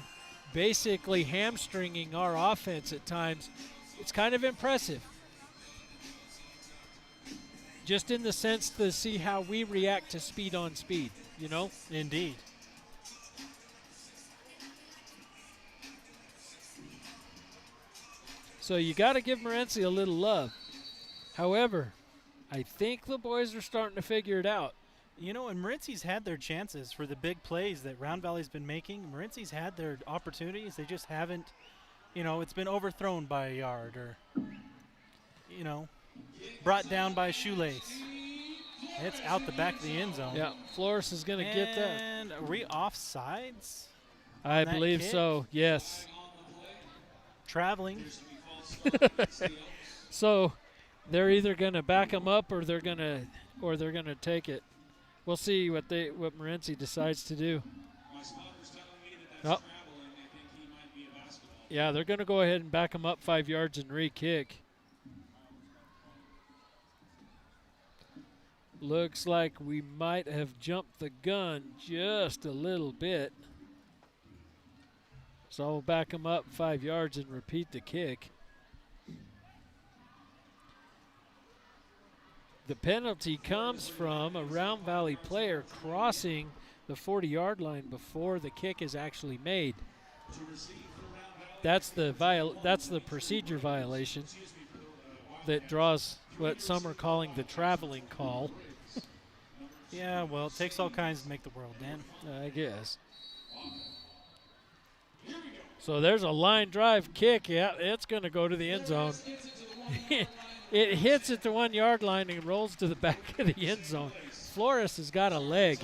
basically hamstringing our offense at times, it's kind of impressive. Just in the sense to see how we react to speed on speed, you know? Indeed. So you got to give Morenci a little love. However, I think the boys are starting to figure it out. You know, and Morenci's had their chances for the big plays that Round Valley's been making. Morenci's had their opportunities. They just haven't, it's been overthrown by a yard or, brought down by a shoelace. It's out the back of the end zone. Yeah, Flores is going to get that. And are we offsides? I believe so, yes. Traveling. So they're either going to back them up or they're going to take it. We'll see what Morenci decides to do. Oh. Yeah, they're going to go ahead and back them up 5 yards and re-kick. Looks like we might have jumped the gun just a little bit. So we'll back them up 5 yards and repeat the kick. The penalty comes from a Round Valley player crossing the 40-yard line before the kick is actually made. That's the procedure violation that draws what some are calling the traveling call. Yeah, well, it takes all kinds to make the world, Dan. I guess. So there's a line drive kick. Yeah, it's going to go to the end zone. It hits at the 1 yard line and rolls to the back of the end zone. Flores has got a leg.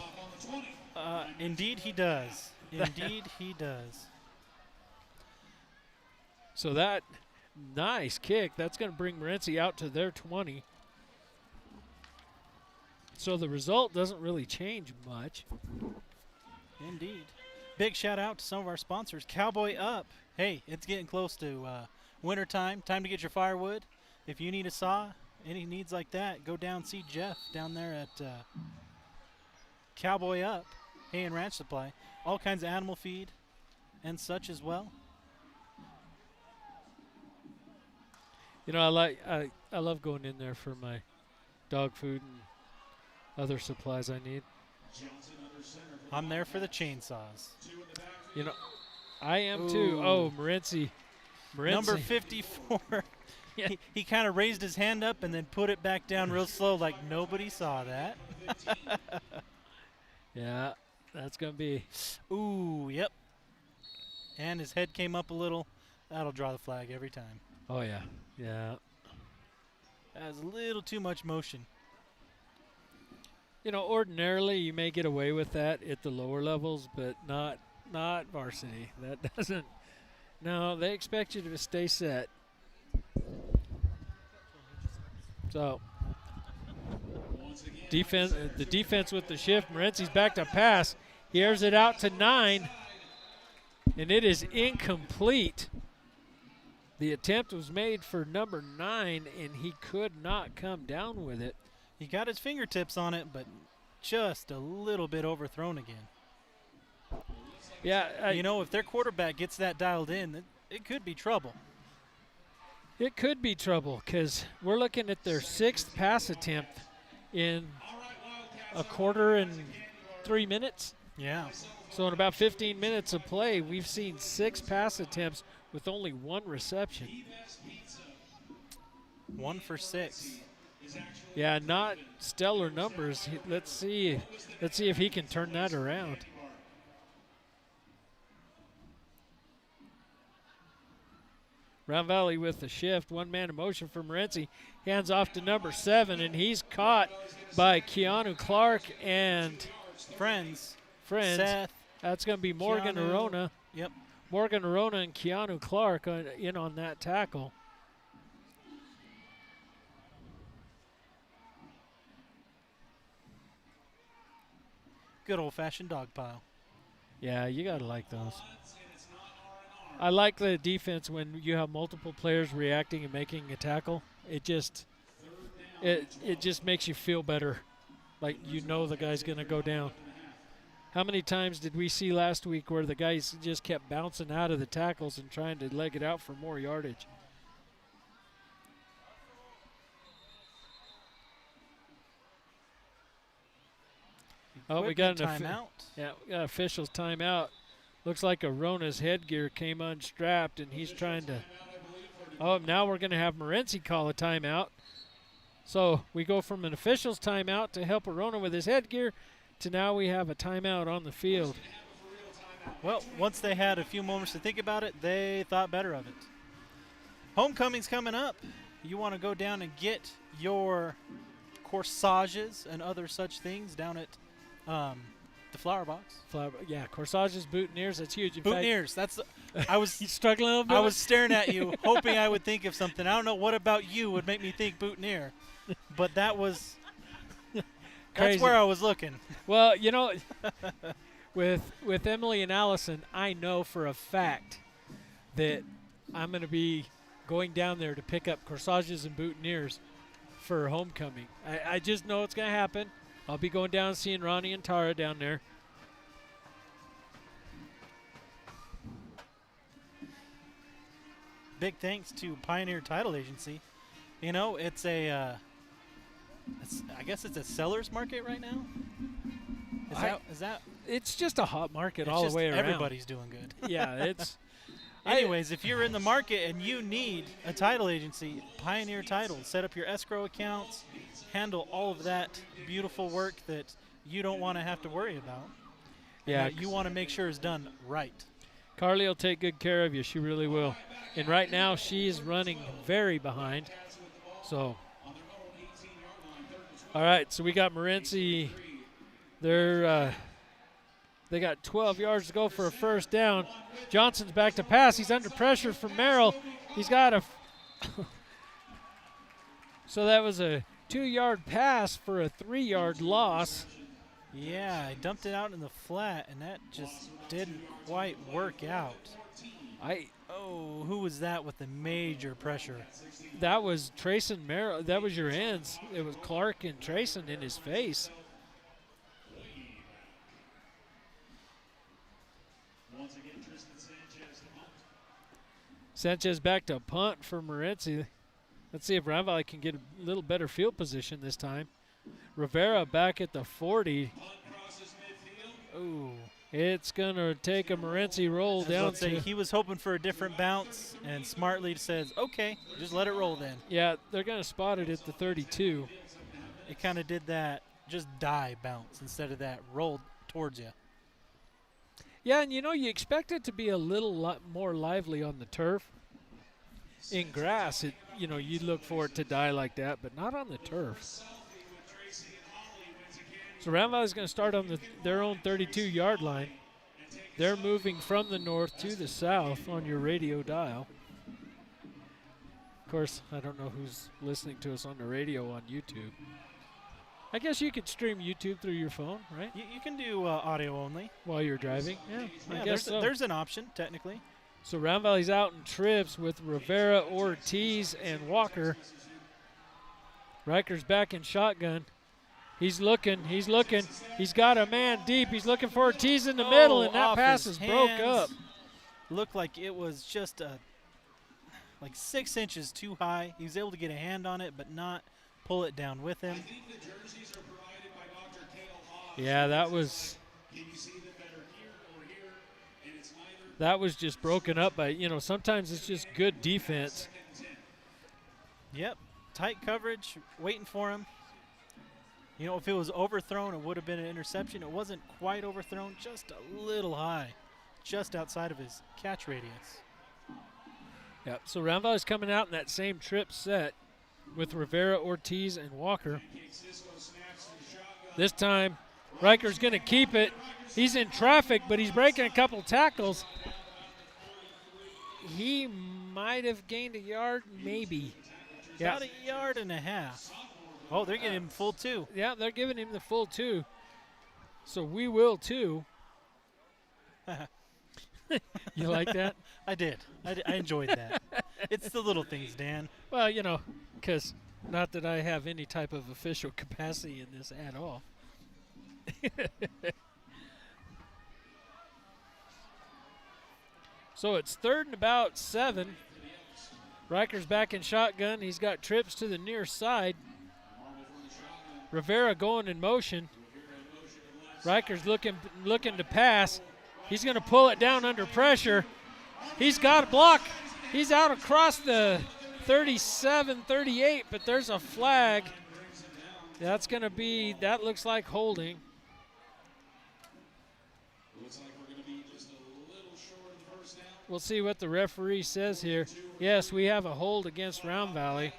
Indeed he does. Indeed he does. So that nice kick. That's going to bring Morenci out to their 20. So the result doesn't really change much. Indeed. Big shout out to some of our sponsors. Cowboy Up. Hey, it's getting close to winter time. Time to get your firewood. If you need a saw, any needs like that, go down see Jeff down there at Cowboy Up, Hay and Ranch Supply. All kinds of animal feed and such as well. You know, I love going in there for my dog food and other supplies I need. I'm there for the chainsaws. You know, I am too. Oh, Morenci. Number 54. Yeah. He kind of raised his hand up and then put it back down real slow like nobody saw that. Yeah, that's going to be. Ooh, yep. And his head came up a little. That'll draw the flag every time. Oh, yeah. Yeah. That was a little too much motion. You know, ordinarily you may get away with that at the lower levels, but not varsity. That doesn't. No, they expect you to stay set. So, the defense with the shift. Morenci's back to pass. He airs it out to 9, and it is incomplete. The attempt was made for number 9, and he could not come down with it. He got his fingertips on it, but just a little bit overthrown again. Yeah. If their quarterback gets that dialed in, it could be trouble. It could be trouble because we're looking at their 6th pass attempt in a quarter and 3 minutes. Yeah. So in about 15 minutes of play, we've seen 6 pass attempts with only 1 reception. 1 for 6. Yeah, not stellar numbers. Let's see if he can turn that around. Round Valley with the shift. 1-man in motion for Morenci. Hands off to number 7, and he's caught by Keanu Clark and friends. Seth. That's going to be Morgan Arona. Yep. Morgan Arona and Keanu Clark in on that tackle. Good old-fashioned dog pile. Yeah, you got to like those. I like the defense when you have multiple players reacting and making a tackle. It just makes you feel better, like you know the guy's going to go down. How many times did we see last week where the guys just kept bouncing out of the tackles and trying to leg it out for more yardage? Oh, we got an timeout. Yeah, we got officials timeout. Looks like Arona's headgear came unstrapped, and he's trying to. Oh, now we're going to have Morenci call a timeout. So we go from an official's timeout to help Arona with his headgear to now we have a timeout on the field. Well, once they had a few moments to think about it, they thought better of it. Homecoming's coming up. You want to go down and get your corsages and other such things down at the Flower Box. Corsages, boutonnieres, that's huge. In Boutonnieres, that's I was he's struggling a little bit. I was staring at you, hoping I would think of something. I don't know what about you would make me think boutonniere, but that was that's where I was looking. Well, you know, with Emily and Allison, I know for a fact that I'm going to be going down there to pick up corsages and boutonnieres for homecoming. I just know it's going to happen. I'll be going down and seeing Ronnie and Tara down there. Big thanks to Pioneer Title Agency. You know, it's a, I guess it's a seller's market right now. Is that? It's just a hot market all the way around. Everybody's doing good. Yeah, it's. Anyways, if you're in the market and you need a title agency, Pioneer Title, set up your escrow accounts, handle all of that beautiful work that you don't want to have to worry about. Yeah, you want to make sure it's done right. Carly will take good care of you. She really will. And right now she's running very behind. So, all right. So we got Morenci. They got 12 yards to go for a first down. Johnson's back to pass. He's under pressure from Merrill. He's got a. So that was a 2-yard pass for a 3-yard loss. Yeah, I dumped it out in the flat, and that just didn't quite work out. Who was that with the major pressure? That was Trayson Merrill. That was your ends. It was Clark and Trayson in his face. Sanchez back to punt for Morenci. Let's see if Round Valley can get a little better field position this time. Rivera back at the 40. Ooh. It's going to take a Morenci roll down. He was hoping for a different bounce, and smartly says, okay, just let it roll then. Yeah, they're going to spot it at the 32. It kind of did that just die bounce instead of that roll towards you. Yeah, and you know, you expect it to be a little more lively on the turf. In grass, you'd look for it to die like that, but not on the turf. So Round Valley's going to start on their own 32-yard line. They're moving from the north to the south on your radio dial. Of course, I don't know who's listening to us on the radio on YouTube. I guess you could stream YouTube through your phone, right? You can do audio only. While you're driving? Yeah, I guess so. There's an option, technically. So Round Valley's out in trips with Rivera, Ortiz, and Walker. Riker's back in shotgun. He's looking. He's got a man deep. He's looking for Ortiz in the middle, and that pass is broke up. Looked like it was just like 6 inches too high. He was able to get a hand on it, but not pull it down with him. Yeah, that was just broken up by, sometimes it's just good defense. Yep, tight coverage, waiting for him. If it was overthrown, it would have been an interception. It wasn't quite overthrown, just a little high, just outside of his catch radius. Yep, so Round Valley's coming out in that same trip set with Rivera, Ortiz, and Walker. This time, Riker's going to keep it. He's in traffic, but he's breaking a couple tackles. He might have gained a yard, maybe. About a yard and a half. Oh, they're getting him full 2. Yeah, they're giving him the full 2. So we will too. You like that? I did. I enjoyed that. It's the little things, Dan. Well, you know, because not that I have any type of official capacity in this at all. So it's 3rd and about 7. Riker's back in shotgun. He's got trips to the near side. Rivera going in motion. Riker's looking to pass. He's going to pull it down under pressure. He's got a block. He's out across the 37-38, but there's a flag. That looks like holding. We'll see what the referee says here. Yes, we have a hold against Round Valley.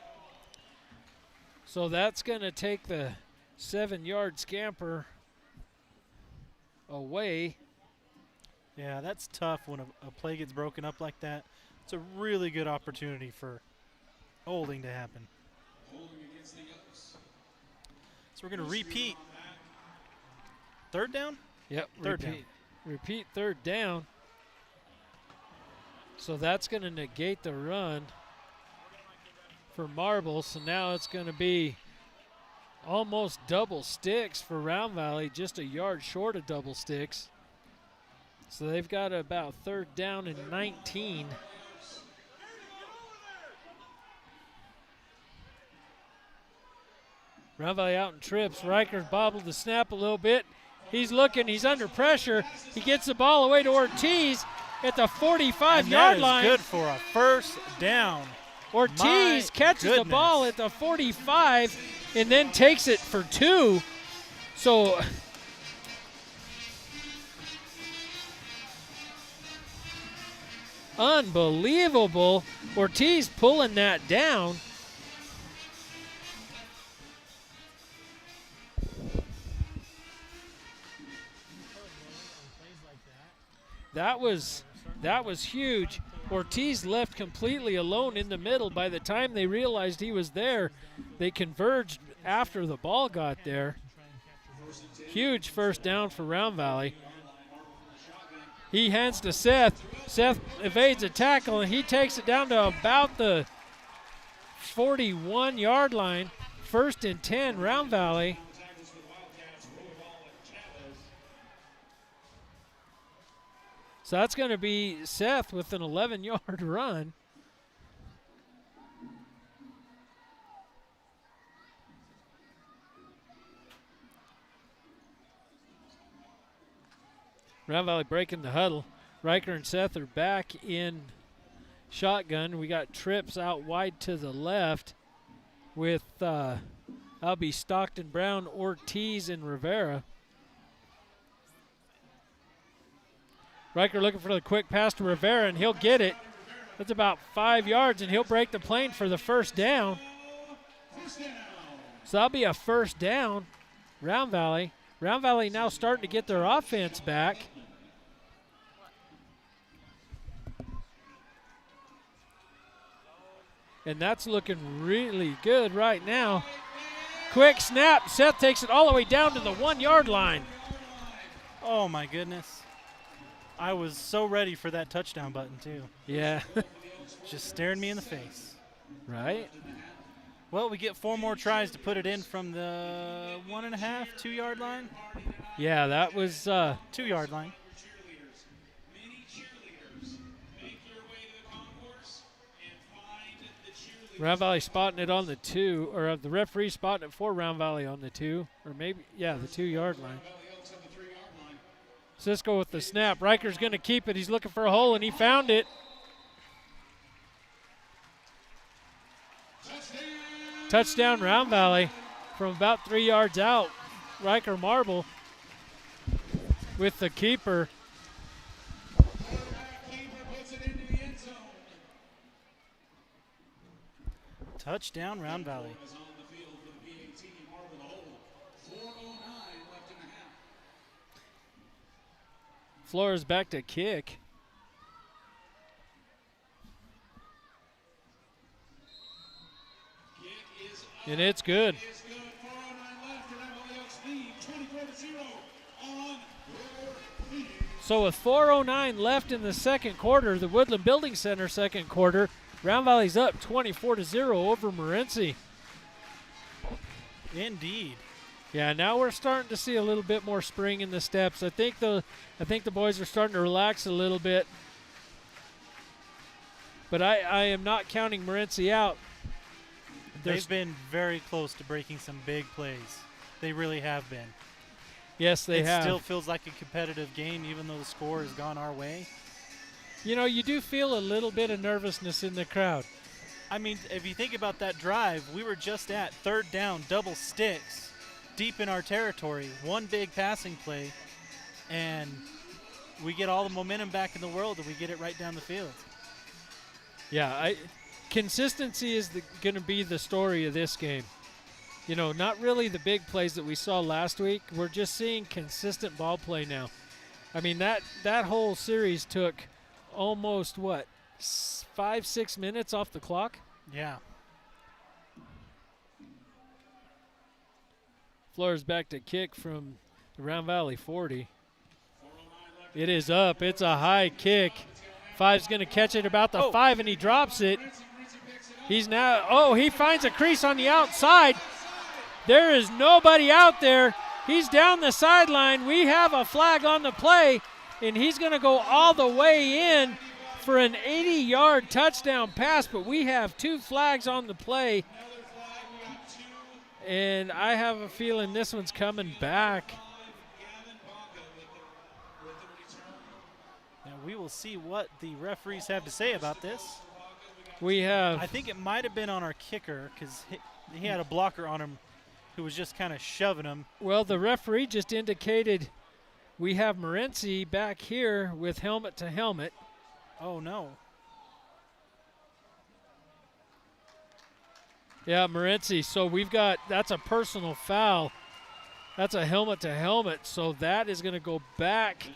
So that's going to take the 7-yard scamper away. Yeah, that's tough when a play gets broken up like that. It's a really good opportunity for holding to happen. So we're going to repeat. 3rd down? Yep, Third down. Repeat 3rd down. So that's going to negate the run for Marble. So now it's going to be almost double sticks for Round Valley, just a yard short of double sticks. So they've got about 3rd down and 19. Round Valley out in trips. Riker's bobbled the snap a little bit. He's looking, he's under pressure. He gets the ball away to Ortiz at the 45-yard line. Good for a 1st down. Ortiz catches the ball at the 45 and then takes it for 2. So unbelievable. Ortiz pulling that down. That was huge. Ortiz left completely alone in the middle. By the time they realized he was there, they converged after the ball got there. Huge 1st down for Round Valley. He hands to Seth. Seth evades a tackle, and he takes it down to about the 41-yard line. 1st and 10, Round Valley. So that's going to be Seth with an 11-yard run. Round Valley breaking the huddle. Riker and Seth are back in shotgun. We got trips out wide to the left with Albie, Stockton, Brown, Ortiz, and Rivera. Riker looking for the quick pass to Rivera, and he'll get it. That's about 5 yards, and he'll break the plane for the 1st down. So that'll be a 1st down, Round Valley. Round Valley now starting to get their offense back. And that's looking really good right now. Quick snap. Seth takes it all the way down to the 1-yard line. Oh, my goodness. I was so ready for that touchdown button, too. Yeah. Just staring me in the face. Right? Well, we get 4 more tries to put it in from the 1.5, 2-yard line. Yeah, that was 2-yard line. Round Valley spotting it on the 2, or the referee spotting it for Round Valley on the 2, or maybe, yeah, the 2-yard line. Cisco with the snap. Riker's going to keep it. He's looking for a hole, and he found it. Touchdown, Round Valley from about 3 yards out. Riker Marble with the keeper. Touchdown, Round Valley. Flores back to kick. And it's good. So with 4:09 left in the second quarter, the Woodland Building Center second quarter, Round Valley's up 24-0 over Morenci. Indeed. Yeah, now we're starting to see a little bit more spring in the steps. I think the boys are starting to relax a little bit. But I am not counting Morenci out. They've been very close to breaking some big plays. They really have been. Yes, they have. It still feels like a competitive game, even though the score has gone our way. You know, you do feel a little bit of nervousness in the crowd. I mean, if you think about that drive, we were just at third down, double sticks, deep in our territory, one big passing play, and we get all the momentum back in the world and we get it right down the field. Yeah, consistency is going to be the story of this game. You know, not really the big plays that we saw last week. We're just seeing consistent ball play now. I mean, that whole series took almost, 5-6 minutes off the clock? Yeah. Flores back to kick from the Round Valley 40. It is up. It's a high kick. Five's going to catch it about the 5, and he drops it. He's now, he finds a crease on the outside. There is nobody out there. He's down the sideline. We have a flag on the play, and he's going to go all the way in for an 80-yard touchdown pass, but we have 2 flags on the play, and I have a feeling this one's coming back. Now we will see what the referees have to say about this. I think it might have been on our kicker because he had a blocker on him who was just kind of shoving him. Well, the referee just indicated we have Morenci back here with helmet to helmet. Oh, no. Yeah, Morenci. So that's a personal foul. That's a helmet to helmet. So that is going to go back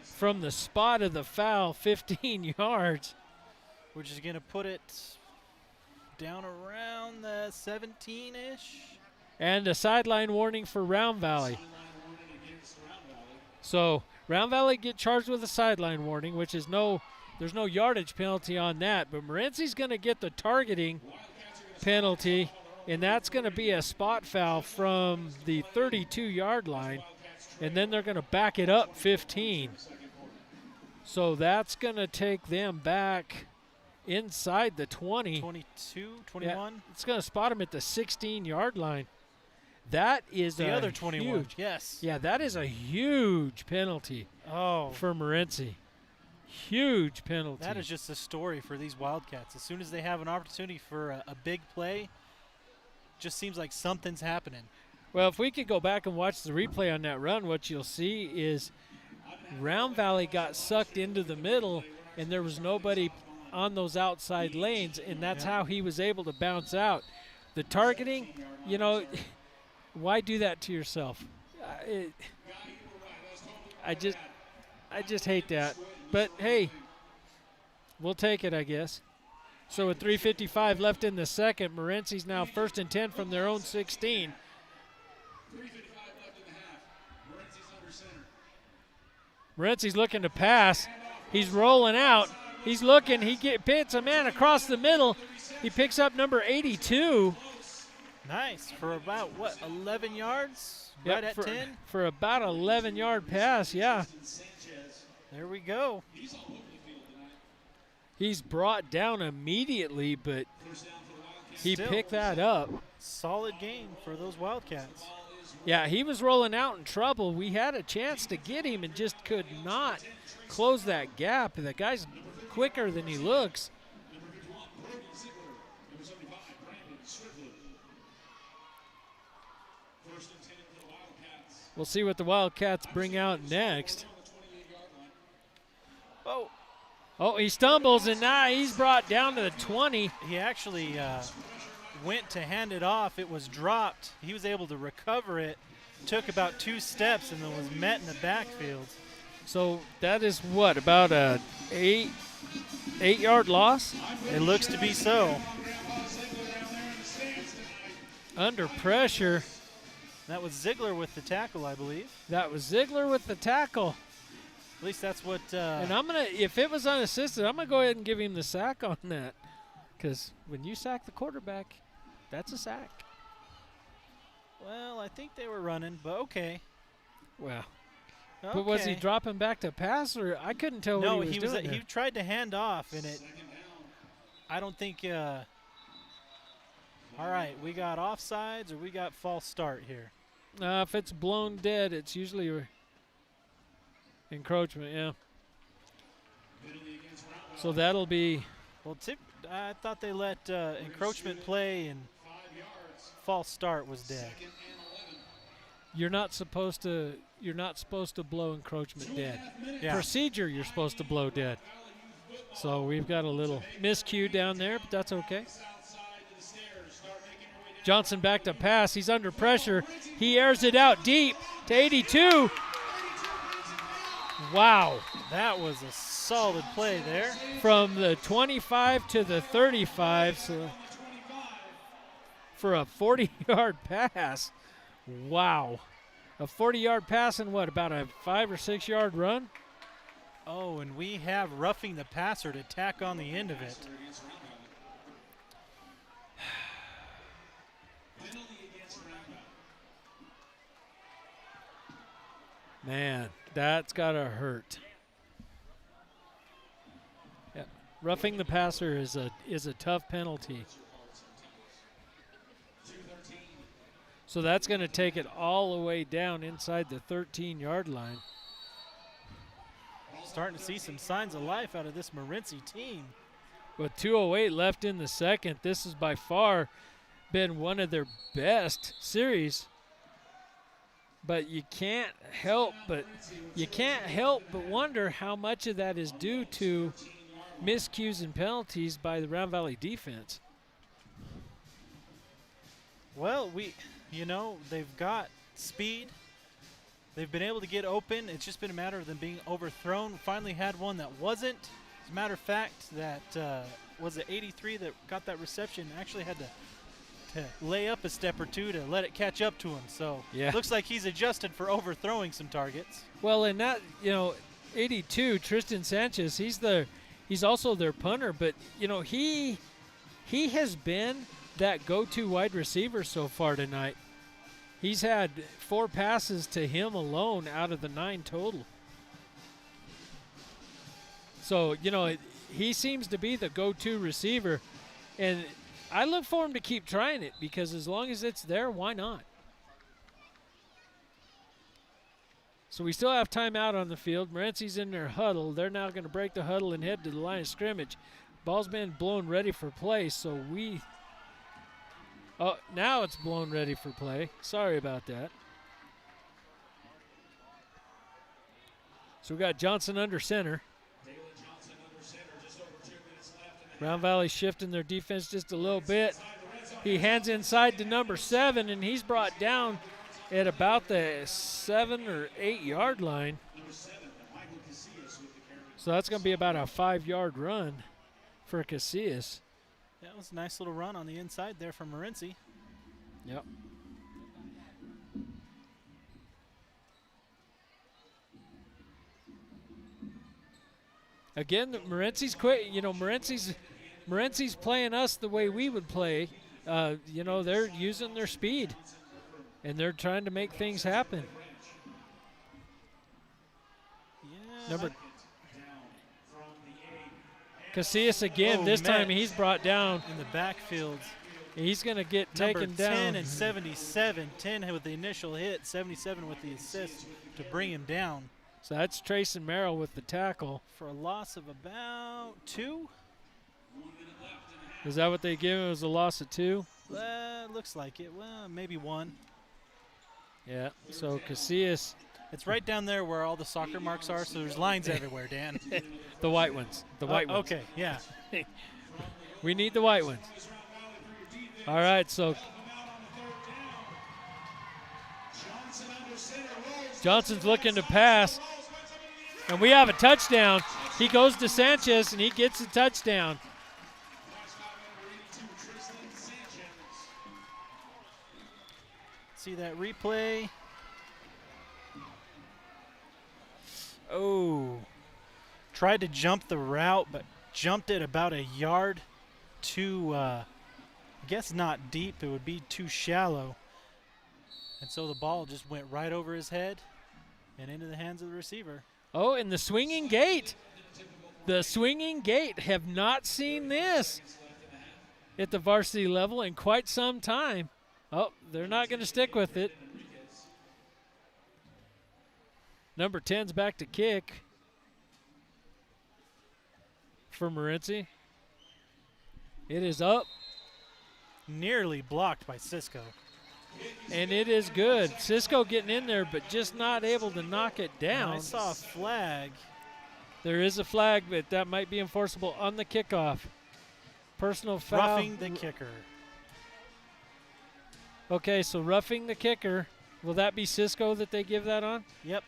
from the spot of the foul 15 yards. Which is going to put it down around the 17-ish. And a sideline warning for Round Valley. So Round Valley get charged with a sideline warning, which is there's no yardage penalty on that. But Morenci's going to get the targeting penalty, and that's going to be a spot foul from the 32-yard line. And then they're going to back it up 15. So that's going to take them back inside the 20. 22, 21. Yeah, it's going to spot them at the 16-yard line. That is the other 21. Yes. Yeah, that is a huge penalty for Morenci. Huge penalty. That is just a story for these Wildcats. As soon as they have an opportunity for a big play, just seems like something's happening. Well, if we could go back and watch the replay on that run, what you'll see is Round Valley got sucked into the middle, and there was nobody on those outside lanes, and that's how he was able to bounce out. The targeting, why do that to yourself? I just hate that. But, hey, we'll take it, I guess. So with 3:55 left in the second, Morenci's now 1st and 10 from their own 16. 3:55 left in the half. Morenci's under center. Morenci's looking to pass. He's rolling out. He's looking. He pits a man across the middle. He picks up number 82. Nice. For about, 11 yards? Yep, right at 10? For about 11-yard pass, yeah. There we go. He's brought down immediately, but he picked that up. Solid game for those Wildcats. Yeah, he was rolling out in trouble. We had a chance to get him and just could not close that gap. The guy's quicker than he looks. We'll see what the Wildcats bring out next. Oh, he stumbles, and now he's brought down to the 20. He actually went to hand it off. It was dropped. He was able to recover it, took about 2 steps, and then was met in the backfield. So that is what, about a 8-yard loss? It looks to be so. Under pressure. That was Ziegler with the tackle, I believe. That was Ziegler with the tackle. At least that's what. And I'm gonna, if it was unassisted, I'm gonna go ahead and give him the sack on that, because when you sack the quarterback, that's a sack. Well, I think they were running, but okay. Well, Okay. but was he dropping back to pass, or I couldn't tell No, what he was doing there. He tried to hand off, and it. I don't think. All right, we got offsides or we got false start here. If it's blown dead, it's usually encroachment. Yeah. So that'll be. Well, I thought they let encroachment play and false start was dead. You're not supposed to. You're not supposed to blow encroachment dead. Yeah. Procedure, you're supposed to blow dead. So we've got a little miscue down there, but that's okay. Johnson back to pass. He's under pressure. He airs it out deep to 82. Wow. That was a solid play there. From the 25 to the 35, so for a 40-yard pass. Wow. A 40-yard pass and what, about a 5 or 6 yard run? Oh, and we have roughing the passer to tack on the end of it. Man, that's gotta hurt. Yeah, roughing the passer is a tough penalty. So that's going to take it all the way down inside the 13-yard line. Starting to see some signs of life out of this Morenci team. With 2:08 left in the second, this has by far been one of their best series. But you can't help but wonder how much of that is due to miscues and penalties by the Round Valley defense. Well, they've got speed. They've been able to get open. It's just been a matter of them being overthrown. We finally had one that wasn't. As a matter of fact, that was it 83 that got that reception. Actually had to lay up a step or two to let it catch up to him. So yeah. Looks like he's adjusted for overthrowing some targets. Well, and that 82 Tristan Sanchez, he's also their punter, but he has been that go-to wide receiver so far tonight. He's had 4 passes to him alone out of the 9 total. So, he seems to be the go-to receiver. And I look for him to keep trying it because as long as it's there, why not? So we still have time out on the field. Morenci's in their huddle. They're now going to break the huddle and head to the line of scrimmage. Ball's been blown ready for play, so oh, now it's blown ready for play. Sorry about that. So we got Johnson under center. Round Valley shifting their defense just a little bit. He hands inside to number 7, and he's brought down at about the 7 or 8 yard line. So that's going to be about a 5-yard run for Casillas. That was a nice little run on the inside there from Morenci. Yep. Again, Morenci's quick. Morenci's playing us the way we would play. They're using their speed, and they're trying to make things happen. Yeah. Casillas again. This time he's brought down in the backfield. He's going to get taken down. 10 and 77. 10 with the initial hit, 77 with the assist to bring him down. So that's Trayson Merrill with the tackle. For a loss of about 2. Is that what they give him? It was a loss of 2? Looks like it. Well, maybe 1. Yeah, so Casillas. It's right down there where all the soccer marks are, so there's lines everywhere, Dan. The white ones. The white ones. Okay, yeah. We need the white ones. All right, so Johnson's looking to pass, and we have a touchdown. He goes to Sanchez, and he gets a touchdown. See that replay. Oh. tried to jump the route, but jumped it about a yard too, I guess not deep. It would be too shallow. And so the ball just went right over his head and into the hands of the receiver. Oh, and the swinging gate. The swinging gate. Have not seen this at the varsity level in quite some time. Oh, they're not going to stick with it. Number 10's back to kick for Morenci. It is up. Nearly blocked by Cisco. And it is good. Cisco getting in there, but just not able to knock it down. I saw a flag. There is a flag, but that might be enforceable on the kickoff. Personal foul. Roughing the kicker. Okay, so roughing the kicker. Will that be Cisco that they give that on? Yep.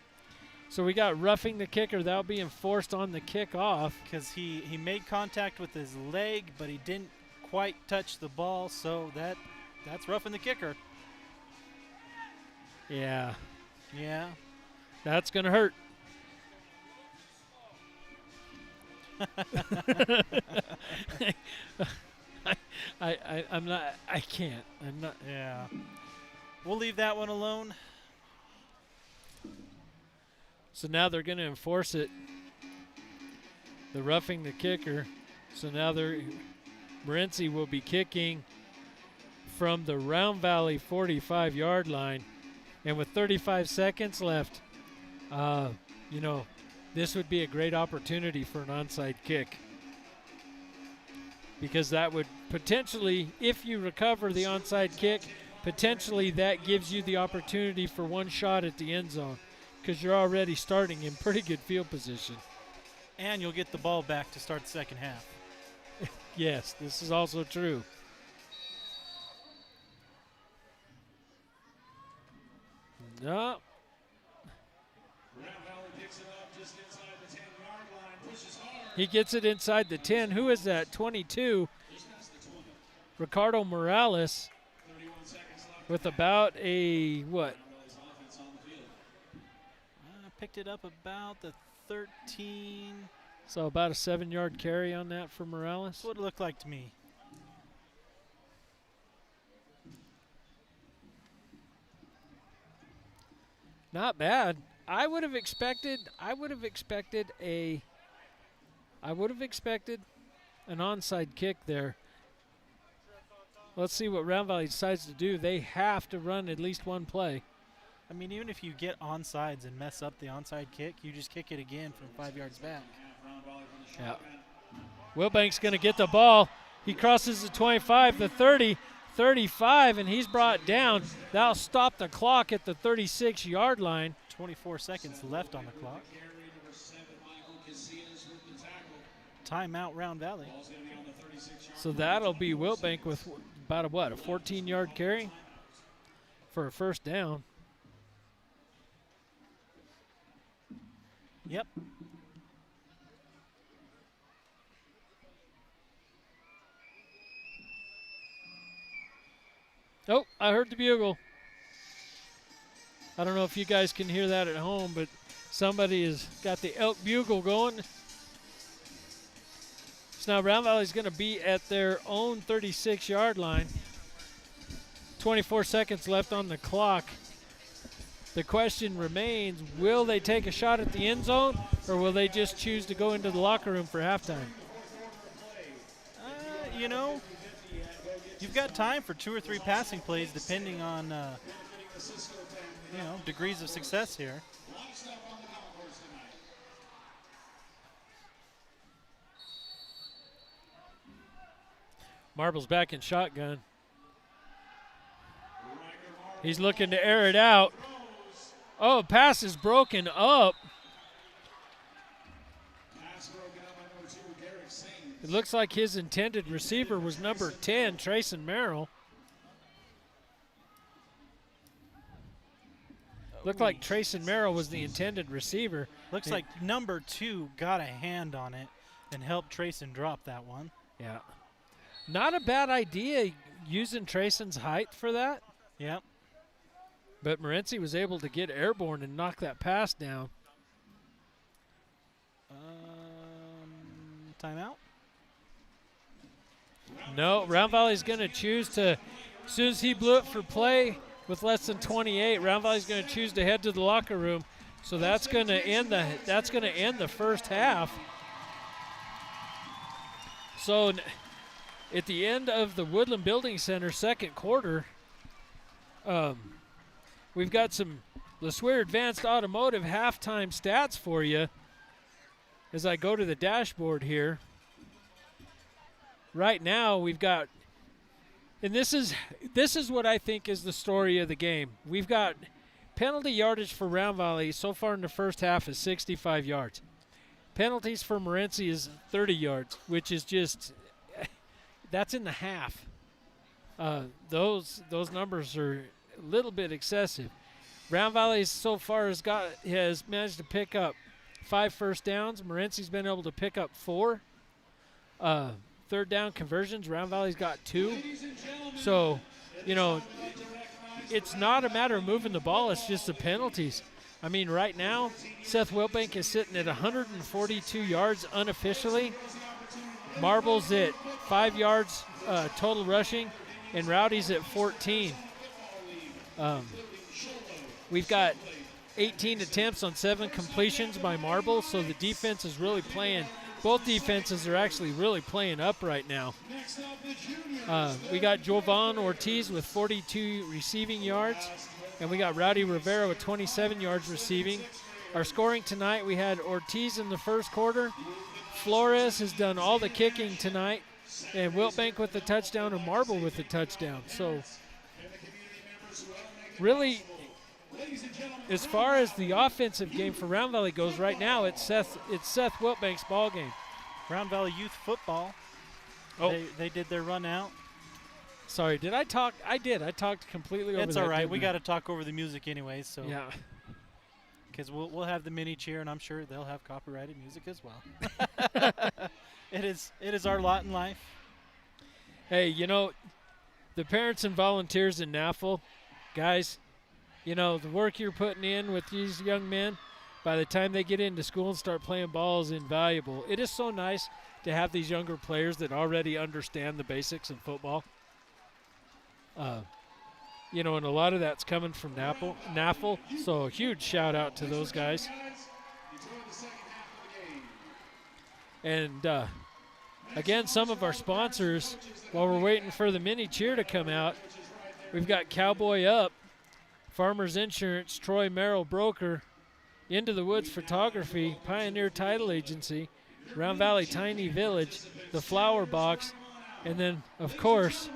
So we got roughing the kicker. That'll be enforced on the kickoff. Because he made contact with his leg, but he didn't quite touch the ball, so that's roughing the kicker. Yeah. Yeah. That's going to hurt. I'm not. I can't. I'm not. Yeah. We'll leave that one alone. So now they're going to enforce it. The roughing the kicker. So now Morenci will be kicking from the Round Valley 45-yard line. And with 35 seconds left, this would be a great opportunity for an onside kick. Because that would potentially, if you recover the onside kick, potentially that gives you the opportunity for one shot at the end zone. Because you're already starting in pretty good field position. And you'll get the ball back to start the second half. Yes, this is also true. No. He gets it inside the 10. Who is that? 22. Ricardo Morales with about a what? I picked it up about the 13. So about a 7-yard carry on that for Morales. That's what it looked like to me. Not bad. I would have expected an onside kick there. Let's see what Round Valley decides to do. They have to run at least one play. I mean, even if you get onsides and mess up the onside kick, you just kick it again from 5 yards back. Yeah. Wilbank's going to get the ball. He crosses the 25, the 30, 35, and he's brought down. That'll stop the clock at the 36-yard line. 24 seconds left on the clock. Timeout, Round Valley. So that'll be Wilbank with about a 14-yard carry for a first down. Yep. Oh, I heard the bugle. I don't know if you guys can hear that at home, but somebody has got the elk bugle going. So now Round Valley's going to be at their own 36-yard line. 24 seconds left on the clock. The question remains, will they take a shot at the end zone, or will they just choose to go into the locker room for halftime? You've got time for 2 or 3 passing plays depending on, degrees of success here. Marble's back in shotgun. He's looking to air it out. Oh, pass is broken up. It looks like his intended receiver was number 10, Trayson Merrill. Looked like Trayson Merrill was the intended receiver. Looks like number 2 got a hand on it and helped Trayson drop that one. Yeah. Not a bad idea using Trayson's height for that. Yep. But Morenci was able to get airborne and knock that pass down. timeout? No, Round Valley's going to choose to, as soon as he blew it for play with less than 28, Round Valley's going to choose to head to the locker room. So that's going to end the first half. So at the end of the Woodland Building Center second quarter, we've got some LeSueur Advanced Automotive halftime stats for you as I go to the dashboard here. Right now we've got, and this is what I think is the story of the game. We've got penalty yardage for Round Valley so far in the first half is 65 yards. Penalties for Morenci is 30 yards, which is just, that's in the half. Those numbers are a little bit excessive. Round Valley so far has managed to pick up 5 first downs. Morenci's been able to pick up 4. Third down conversions, Round Valley's got 2. So, it's not a matter of moving the ball, it's just the penalties. I mean, right now, Seth Wilbank is sitting at 142 yards unofficially. Marble's at 5 yards total rushing, and Rowdy's at 14. We've got 18 attempts on 7 completions by Marble, so the defense is really playing. Both defenses are actually really playing up right now. We got Jovan Ortiz with 42 receiving yards, and we got Rowdy Rivera with 27 yards receiving. Our scoring tonight, we had Ortiz in the first quarter. Flores has done all the kicking tonight, and Wiltbank with the touchdown and Marble with the touchdown. So really, as far as the offensive game for Round Valley goes right now, it's Seth Wiltbank's ball game. Round Valley Youth Football. Oh. They did their run out. Sorry, did I talk? I did. I talked completely over that. It's all right. didn't We I? got to talk over the music anyways. So Yeah. because we'll have the mini cheer, and I'm sure they'll have copyrighted music as well. It is our lot in life. Hey, the parents and volunteers in NAFL, guys, the work you're putting in with these young men, by the time they get into school and start playing ball is invaluable. It is so nice to have these younger players that already understand the basics in football. And a lot of that's coming from NAFL, so a huge shout out to those guys. And again, some of our sponsors, while we're waiting for the mini cheer to come out, we've got Cowboy Up, Farmers Insurance, Troy Merrill Broker, Into the Woods Photography, Pioneer Title Agency, Round Valley Tiny Village, The Flower Box, and then, of course,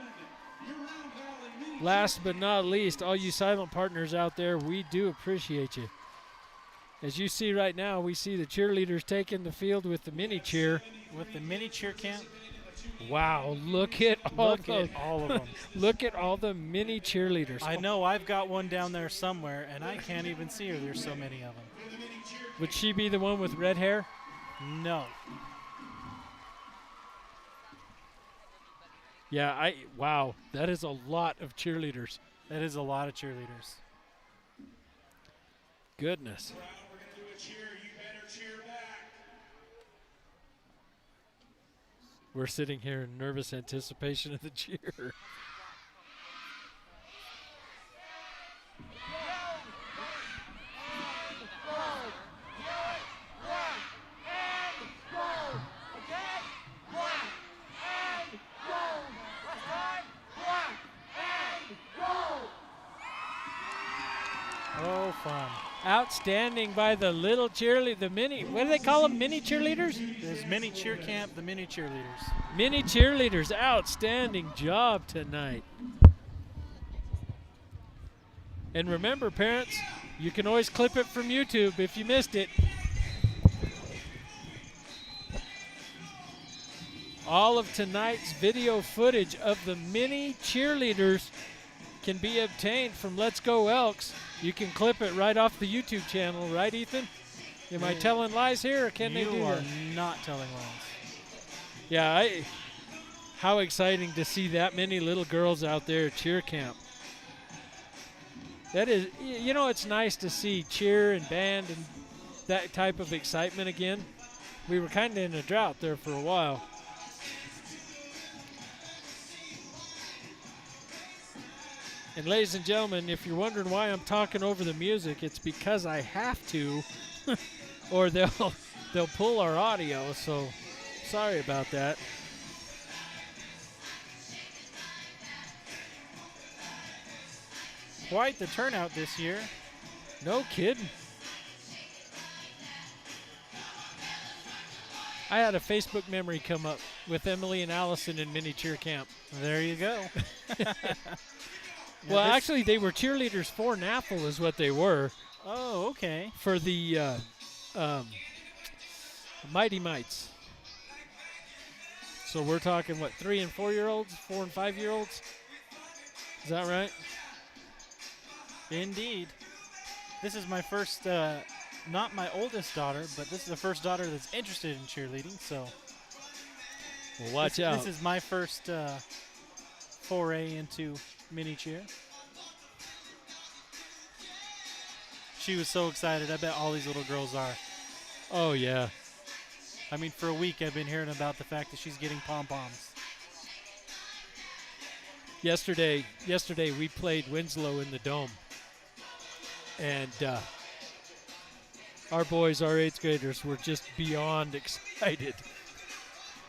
last but not least, all you silent partners out there, we do appreciate you. As you see right now, we see the cheerleaders taking the field with the mini cheer. With the mini cheer camp. Wow, look at all Look at all of them. Look at all the mini cheerleaders. I know I've got one down there somewhere, and I can't even see her. There's so many of them. Would she be the one with red hair? No. Yeah, wow, that is a lot of cheerleaders. That is a lot of cheerleaders. Goodness. We're going to do a cheer. You better cheer back. We're sitting here in nervous anticipation of the cheer. Oh, fun. Outstanding by the little cheerleader, the mini, what do they call them, mini cheerleaders? There's mini cheer camp, the mini cheerleaders. Mini cheerleaders, outstanding job tonight. And remember, parents, you can always clip it from YouTube if you missed it. All of tonight's video footage of the mini cheerleaders can be obtained from Let's Go Elks. You can clip it right off the YouTube channel, right, Ethan? Am I telling lies here, or can they do You are that? not telling lies. Yeah, how exciting to see that many little girls out there at cheer camp. That is, it's nice to see cheer and band and that type of excitement again. We were kind of in a drought there for a while. And ladies and gentlemen, if you're wondering why I'm talking over the music, it's because I have to, or they'll pull our audio. So sorry about that. Quite the turnout this year. No kidding. I had a Facebook memory come up with Emily and Allison in mini cheer camp. There you go. Well, actually, they were cheerleaders for NAFL is what they were. Oh, okay. For the Mighty Mites. So we're talking, what, 3 and 4-year-olds, 4 and 5-year-olds? Is that right? Indeed. This is my first, not my oldest daughter, but this is the first daughter that's interested in cheerleading, so. Well, watch out. This is my first foray into mini cheer. She was so excited. I bet all these little girls are. Oh, yeah. I mean, for a week I've been hearing about the fact that she's getting pom-poms. Yesterday we played Winslow in the Dome. And our boys, our 8th graders, were just beyond excited.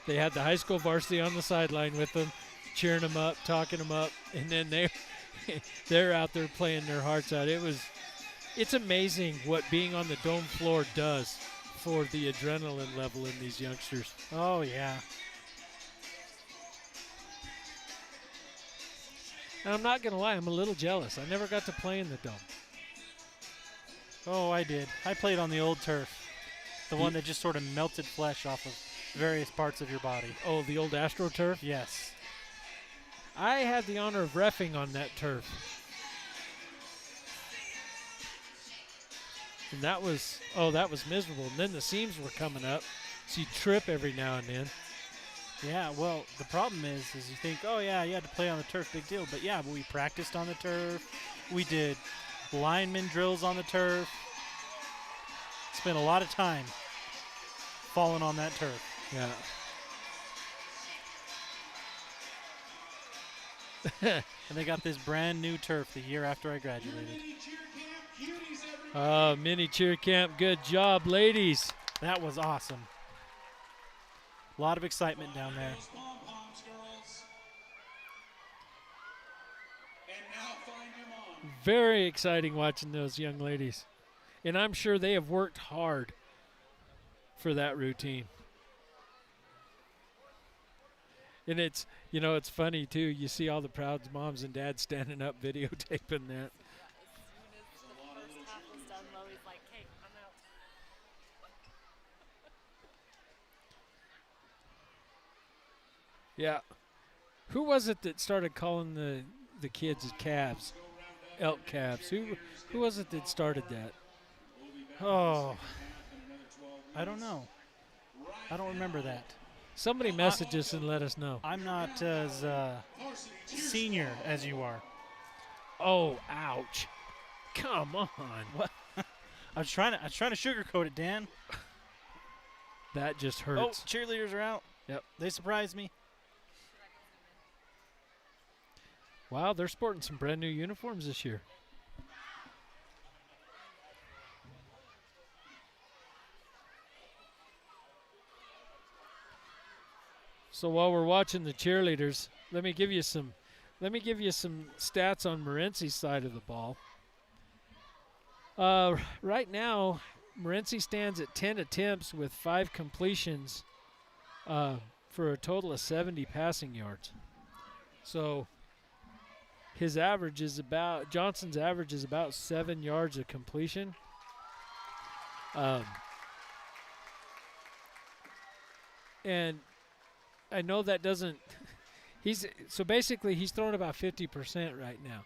They had the high school varsity on the sideline with them, cheering them up, talking them up, and then they're out there playing their hearts out. It's amazing what being on the dome floor does for the adrenaline level in these youngsters. Oh, yeah. And I'm not going to lie, I'm a little jealous. I never got to play in the dome. Oh, I did. I played on the old turf. The one that just sort of melted flesh off of various parts of your body. Oh, the old AstroTurf? Yes. I had the honor of reffing on that turf. And that was miserable. And then the seams were coming up, so you trip every now and then. Yeah, well, the problem is you think, oh, yeah, you had to play on the turf, big deal. But, yeah, we practiced on the turf. We did lineman drills on the turf. Spent a lot of time falling on that turf. Yeah. And they got this brand new turf the year after I graduated. Mini cheer camp. Good job, ladies. That was awesome. A lot of excitement down there. Very exciting watching those young ladies. And I'm sure they have worked hard for that routine. And it's funny, too. You see all the proud moms and dads standing up videotaping that. Yeah. Who was it that started calling the kids calves? Elk calves. Who was it that started that? Oh, I don't know. I don't remember that. Somebody message us and let us know. I'm not as senior as you are. Oh, ouch. Come on. What? I was trying to sugarcoat it, Dan. That just Oh, hurts. cheerleaders are out. Yep. They surprised me. Wow, they're sporting some brand new uniforms this year. So while we're watching the cheerleaders, let me give you some stats on Morenci's side of the ball. Right now, Morenci stands at 10 attempts with 5 completions for a total of 70 passing yards. So his average is Johnson's average is about 7 yards of completion. And I know that doesn't he's throwing about 50% right now,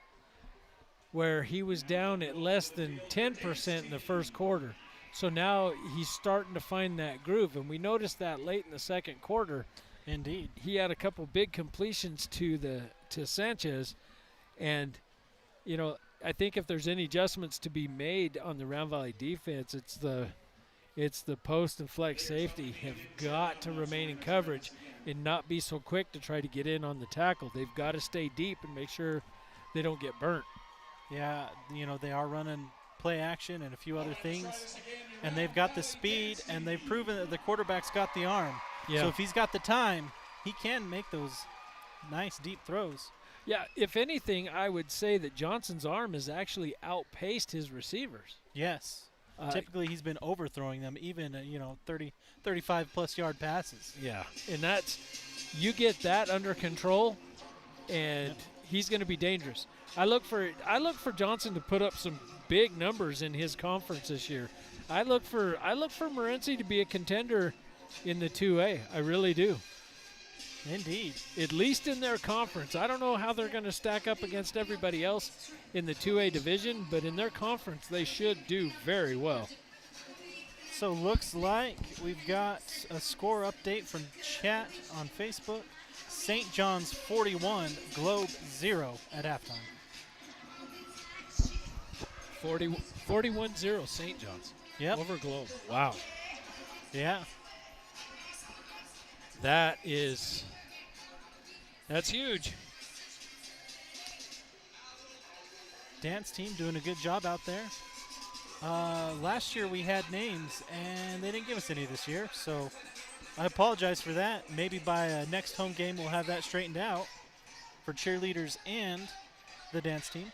where he was down at less than 10% in the first quarter. So now he's starting to find that groove, and we noticed that late in the second quarter. Indeed. He had a couple big completions to Sanchez, and I think if there's any adjustments to be made on the Round Valley defense, it's It's the post and flex safety have got to remain in coverage and not be so quick to try to get in on the tackle. They've got to stay deep and make sure they don't get burnt. Yeah, you know, they are running play action and a few other things, and they've got the speed, and they've proven that the quarterback's got the arm. Yeah. So if he's got the time, he can make those nice deep throws. Yeah, if anything, I would say that Johnson's arm has actually outpaced his receivers. Yes. Typically, he's been overthrowing them, even, 30, 35-plus yard passes. Yeah, and that's – you get that under control, and he's going to be dangerous. I look for Johnson to put up some big numbers in his conference this year. I look for Morenci to be a contender in the 2A. I really do. Indeed. At least in their conference. I don't know how they're going to stack up against everybody else in the 2A division, but in their conference they should do very well. So looks like we've got a score update from chat on Facebook. St. John's 41, Globe 0 at halftime. 41-0 St. John's. Yep. Over Globe. Wow. Yeah. That's huge. Dance team doing a good job out there. Last year we had names, and they didn't give us any this year, so I apologize for that. Maybe by next home game we'll have that straightened out for cheerleaders and the dance team.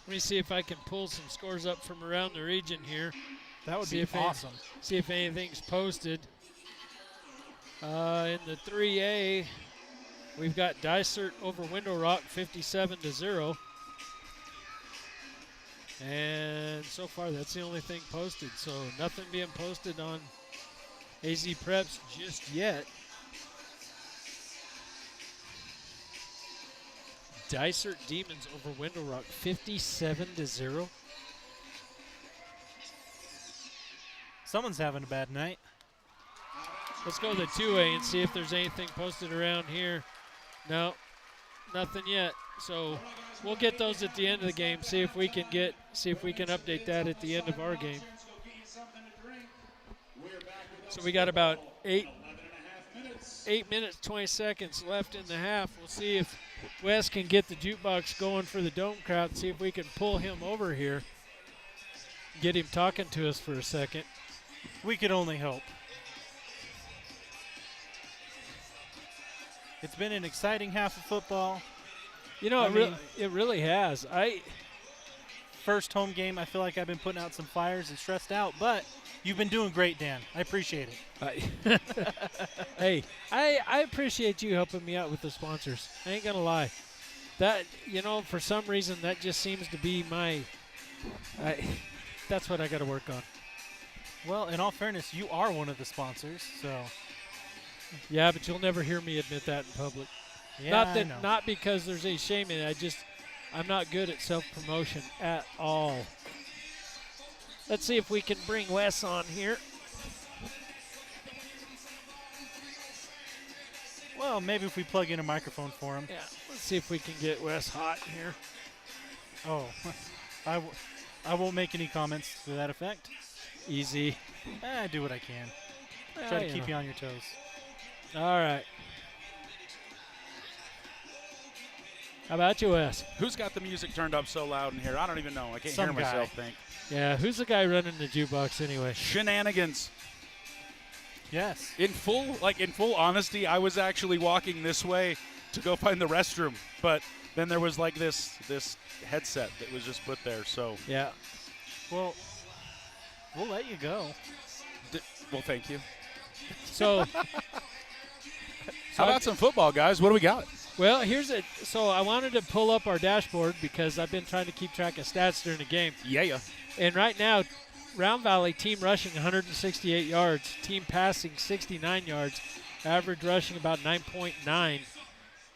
Let me see if I can pull some scores up from around the region here. That would be awesome. See if anything's posted. In the 3A, we've got Dysart over Window Rock 57-0. And so far, that's the only thing posted. So nothing being posted on AZ Preps just yet. Dysart Demons over Window Rock 57-0. Someone's having a bad night. Let's go to the 2A and see if there's anything posted around here. No, nothing yet. So we'll get those at the end of the game. See if we can update that at the end of our game. So we got about 8 minutes, 20 seconds left in the half. We'll see if Wes can get the jukebox going for the Dome crowd. See if we can pull him over here. Get him talking to us for a second. We could only hope. It's been an exciting half of football. You know, it really has. First home game, I feel like I've been putting out some fires and stressed out, but you've been doing great, Dan. I appreciate it. Hey, I appreciate you helping me out with the sponsors. I ain't going to lie. That, for some reason, that just seems to be that's what I got to work on. Well, in all fairness, you are one of the sponsors, so. Yeah, but you'll never hear me admit that in public. Yeah, Not because there's any shame in it. I'm not good at self-promotion at all. Let's see if we can bring Wes on here. Well, maybe if we plug in a microphone for him. Yeah, let's see if we can get Wes hot here. Oh, I won't make any comments to that effect. Easy. I do what I can. Try to keep you on your toes. All right. How about you, Wes? Who's got the music turned up so loud in here? I don't even know. I can't Some hear myself guy. think. Yeah, who's the guy running the jukebox anyway? Shenanigans. Yes. In full honesty, I was actually walking this way to go find the restroom, but then there was like this headset that was just put there. So yeah. Well, we'll let you go. Well, thank you. So how about some football, guys? What do we got? Well, so I wanted to pull up our dashboard because I've been trying to keep track of stats during the game. Yeah. And right now, Round Valley team rushing 168 yards, team passing 69 yards, average rushing about 9.9,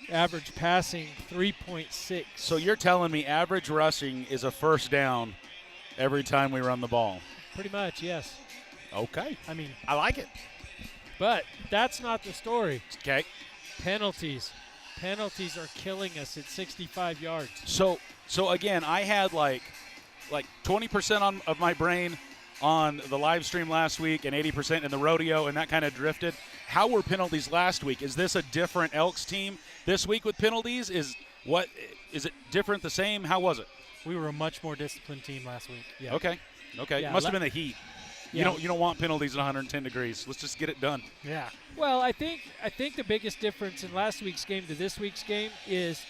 average passing 3.6. So you're telling me average rushing is a first down every time we run the ball? Pretty much, yes. Okay. I mean, I like it. But that's not the story. Okay. Penalties. Penalties are killing us at 65 yards. So again, I had like 20% of my brain on the live stream last week and 80% in the rodeo, and that kind of drifted. How were penalties last week? Is this a different Elks team this week with penalties? Is it different, the same? How was it? We were a much more disciplined team last week. Yeah. Okay. Yeah, Must have been the heat. Yeah. You don't want penalties at 110 degrees. Let's just get it done. Yeah. Well, I think the biggest difference in last week's game to this week's game is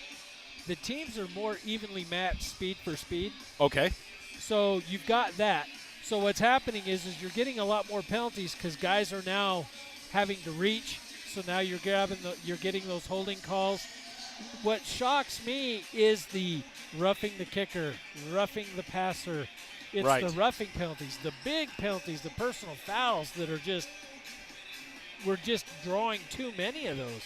the teams are more evenly matched speed for speed. Okay. So you've got that. So what's happening is you're getting a lot more penalties because guys are now having to reach. So now you're getting those holding calls. What shocks me is the roughing the kicker, roughing the passer. It's right. the roughing penalties, the big penalties, the personal fouls that are we're just drawing too many of those.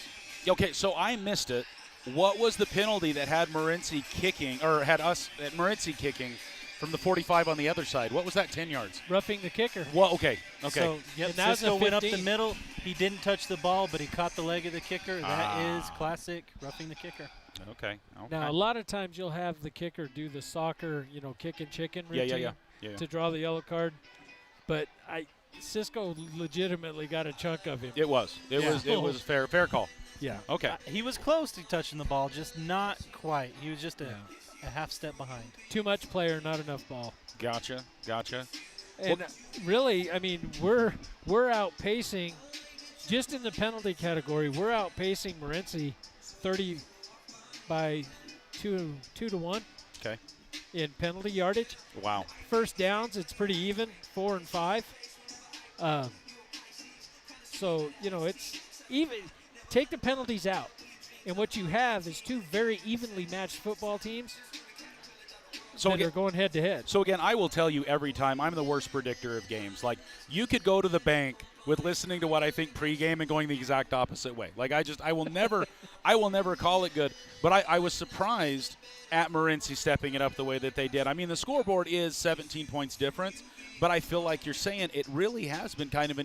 Okay, so I missed it. What was the penalty that had Morenci kicking, or had us at Morenci kicking from the 45 on the other side? What was that, 10 yards? Roughing the kicker. Well, okay. So, yep, And that was Cisco a went up 15. the middle. He didn't touch the ball, but he caught the leg of the kicker. That is Ah. classic roughing the kicker. Okay. Now, a lot of times you'll have the kicker do the soccer, kick and chicken routine Yeah. to draw the yellow card. But Cisco legitimately got a chunk of him. It was a fair call. Yeah. Okay. He was close to touching the ball, just not quite. He was just a half step behind. Too much player, not enough ball. Gotcha. And really, I mean, we're outpacing, just in the penalty category, we're outpacing Morenci 30 by 2 to 1. Okay. In penalty yardage. Wow. First downs, it's pretty even, 4 and 5. So, it's even. Take the penalties out, and what you have is two very evenly matched football teams that are going head to head. So again, I will tell you every time, I'm the worst predictor of games. Like, you could go to the bank with listening to what I think pregame and going the exact opposite way. Like, I will never call it good. But I was surprised at Morenci stepping it up the way that they did. I mean, the scoreboard is 17 points difference, but I feel like you're saying it really has been kind of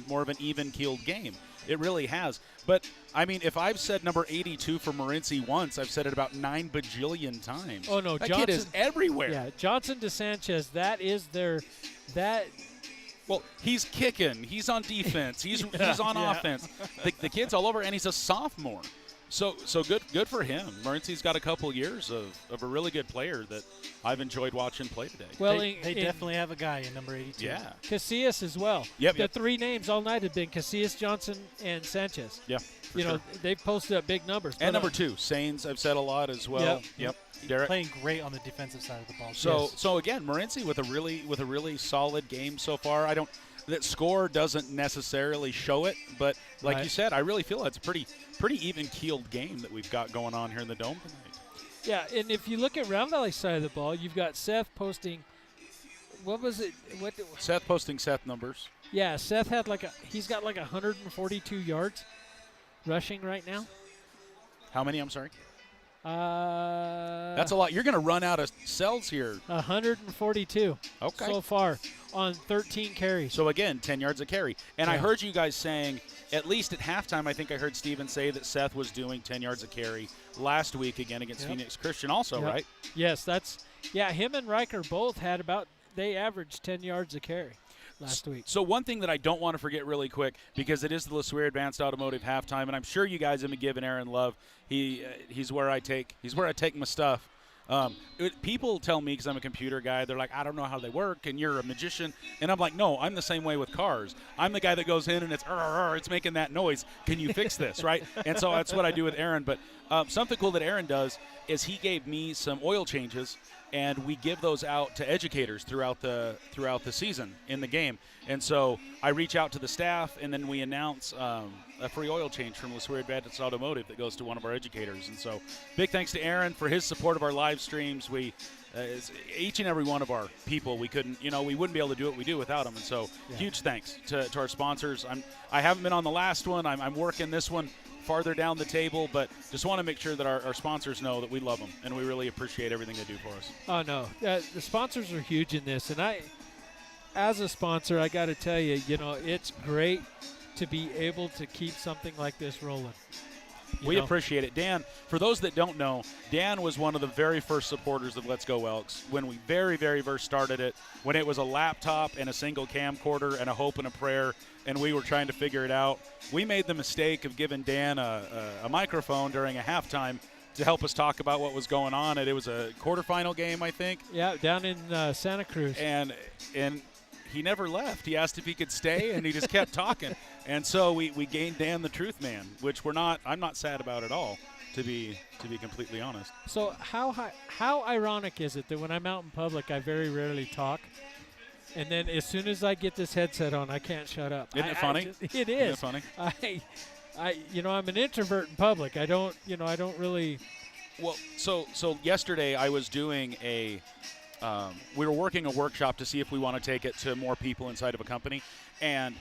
more of an even-keeled game. It really has. But, I mean, if I've said number 82 for Morenci once, I've said it about 9 bajillion times. Oh, no, that Johnson, kid is everywhere. Yeah, Johnson DeSanchez, that is that. Well, he's kicking. He's on defense. He's on offense. The kid's all over, and he's a sophomore. So good for him. Morenci's got a couple years of a really good player that I've enjoyed watching play today. Well, they definitely have a guy in number 82. Yeah. Casillas as well. Yep. The three names all night have been Casillas, Johnson, and Sanchez. Yeah. They've posted up big numbers. And number 2, Sains, I've said a lot as well. Yep. Derek. Playing great on the defensive side of the ball. So again, Morenci with a really solid game so far. That score doesn't necessarily show it, but like you said, I really feel it's a pretty even-keeled game that we've got going on here in the Dome tonight. Yeah, and if you look at Round Valley side of the ball, you've got Seth posting. What was it? Seth posting Seth numbers. Yeah, Seth had he's got 142 yards rushing right now. How many? I'm sorry. That's a lot. You're going to run out of cells here. 142 so far on 13 carries. So, again, 10 yards a carry. And I heard you guys saying, at least at halftime, I think I heard Steven say that Seth was doing 10 yards a carry last week again against Phoenix Christian also, right? Yes, him and Riker both had they averaged 10 yards a carry last week. So one thing that I don't want to forget really quick, because it is the LeSueur Advanced Automotive halftime, and I'm sure you guys have been giving Aaron love. He's where I take my stuff. People tell me, because I'm a computer guy, they're like, I don't know how they work, and you're a magician. And I'm like, no, I'm the same way with cars. I'm the guy that goes in and it's making that noise. Can you fix this, right? And so that's what I do with Aaron. But something cool that Aaron does is he gave me some oil changes, and we give those out to educators throughout the season in the game. And so I reach out to the staff, and then we announce a free oil change from LeSueur Advanced Automotive that goes to one of our educators. And so big thanks to Aaron for his support of our live streams. We each and every one of our people, we wouldn't be able to do what we do without them. And so huge thanks to our sponsors. I haven't been on the last one. I'm working this one farther down the table, but just want to make sure that our sponsors know that we love them and we really appreciate everything they do for us. Oh, no. The sponsors are huge in this. And as a sponsor, I got to tell you, it's great to be able to keep something like this rolling. We appreciate it. Dan, for those that don't know, Dan was one of the very first supporters of Let's Go Elks when we very, very first started it, when it was a laptop and a single camcorder and a hope and a prayer, and we were trying to figure it out. We made the mistake of giving Dan a microphone during a halftime to help us talk about what was going on. And it was a quarterfinal game, I think. Yeah, down in Santa Cruz. And he never left. He asked if he could stay, and he just kept talking. And so we gained Dan the Truth Man, which I'm not sad about at all, to be completely honest. So how ironic is it that when I'm out in public, I very rarely talk, and then as soon as I get this headset on, I can't shut up. Isn't it funny? It is. Isn't it funny? I'm an introvert in public. I don't really. Well, so yesterday I was doing we were working a workshop to see if we want to take it to more people inside of a company, and